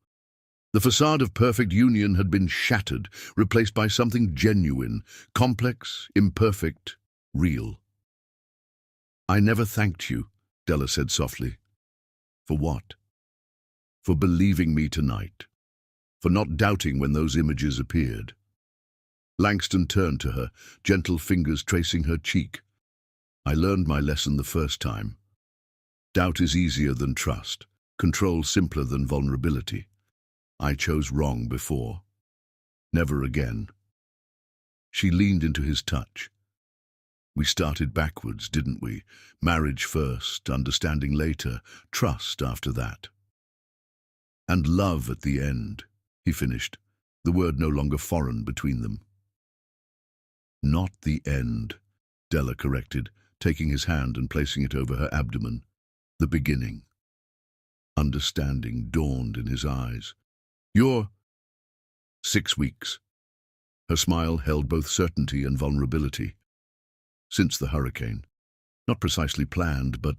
The facade of perfect union had been shattered, replaced by something genuine, complex, imperfect, real. "I never thanked you," Della said softly. "For what?" "For believing me tonight. For not doubting when those images appeared." Langston turned to her, gentle fingers tracing her cheek. "I learned my lesson the first time. Doubt is easier than trust, control simpler than vulnerability. I chose wrong before. Never again." She leaned into his touch. "We started backwards, didn't we? Marriage first, understanding later, trust after that. And love at the end," he finished, the word no longer foreign between them. "Not the end," Della corrected, taking his hand and placing it over her abdomen. "The beginning." Understanding dawned in his eyes. "You're 6 weeks." Her smile held both certainty and vulnerability. Since the hurricane. Not precisely planned, but...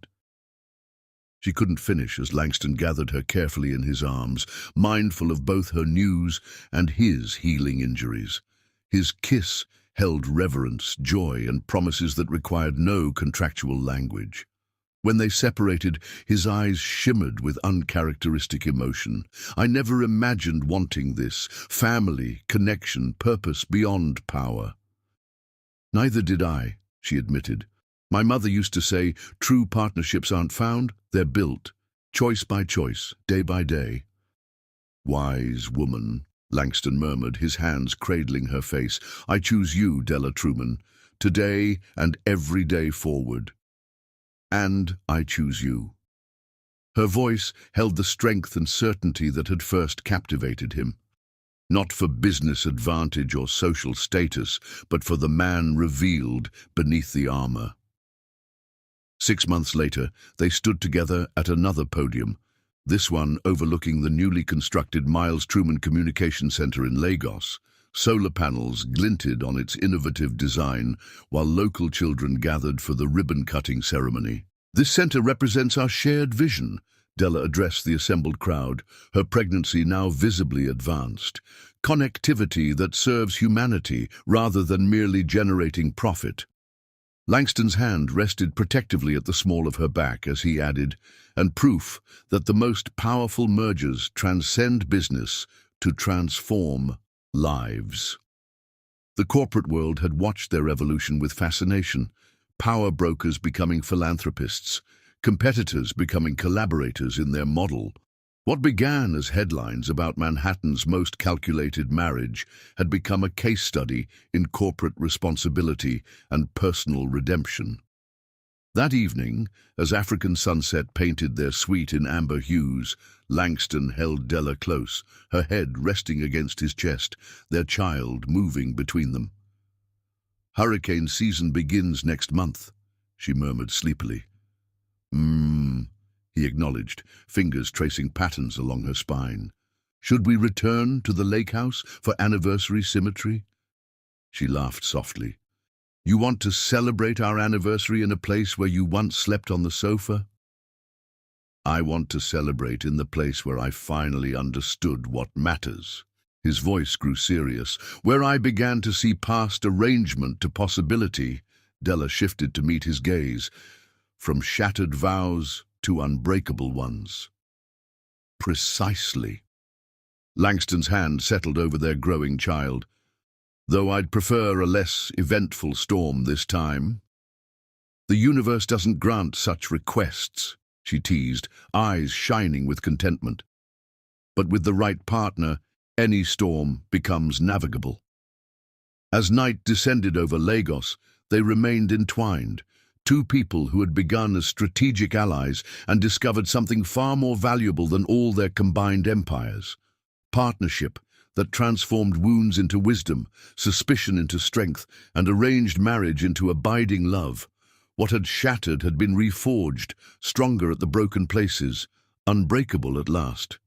She couldn't finish as Langston gathered her carefully in his arms, mindful of both her news and his healing injuries. His kiss held reverence, joy, and promises that required no contractual language. When they separated, his eyes shimmered with uncharacteristic emotion. I never imagined wanting this. Family, connection, purpose beyond power. Neither did I, she admitted. My mother used to say, true partnerships aren't found, they're built. Choice by choice, day by day. Wise woman, Langston murmured, his hands cradling her face. I choose you, Della Truman, today and every day forward. And I choose you. Her voice held the strength and certainty that had first captivated him. Not for business advantage or social status, but for the man revealed beneath the armor. 6 months later, they stood together at another podium, this one overlooking the newly constructed Miles Truman Communication Center in Lagos. Solar panels glinted on its innovative design, while local children gathered for the ribbon-cutting ceremony. This center represents our shared vision, Della addressed the assembled crowd, her pregnancy now visibly advanced. Connectivity that serves humanity rather than merely generating profit. Langston's hand rested protectively at the small of her back as he added, and proof that the most powerful mergers transcend business to transform lives. The corporate world had watched their evolution with fascination, power brokers becoming philanthropists, competitors becoming collaborators in their model. What began as headlines about Manhattan's most calculated marriage had become a case study in corporate responsibility and personal redemption. That evening, as African sunset painted their suite in amber hues, Langston held Della close, her head resting against his chest, their child moving between them. Hurricane season begins next month, she murmured sleepily. He acknowledged, fingers tracing patterns along her spine. Should we return to the lake house for anniversary symmetry? She laughed softly. You want to celebrate our anniversary in a place where you once slept on the sofa? I want to celebrate in the place where I finally understood what matters. His voice grew serious. Where I began to see past arrangement to possibility, Della shifted to meet his gaze. From shattered vows to unbreakable ones. Precisely. Langston's hand settled over their growing child. Though I'd prefer a less eventful storm this time. The universe doesn't grant such requests, she teased, eyes shining with contentment. But with the right partner, any storm becomes navigable. As night descended over Lagos, they remained entwined. Two people who had begun as strategic allies and discovered something far more valuable than all their combined empires. Partnership that transformed wounds into wisdom, suspicion into strength, and arranged marriage into abiding love. What had shattered had been reforged, stronger at the broken places, unbreakable at last.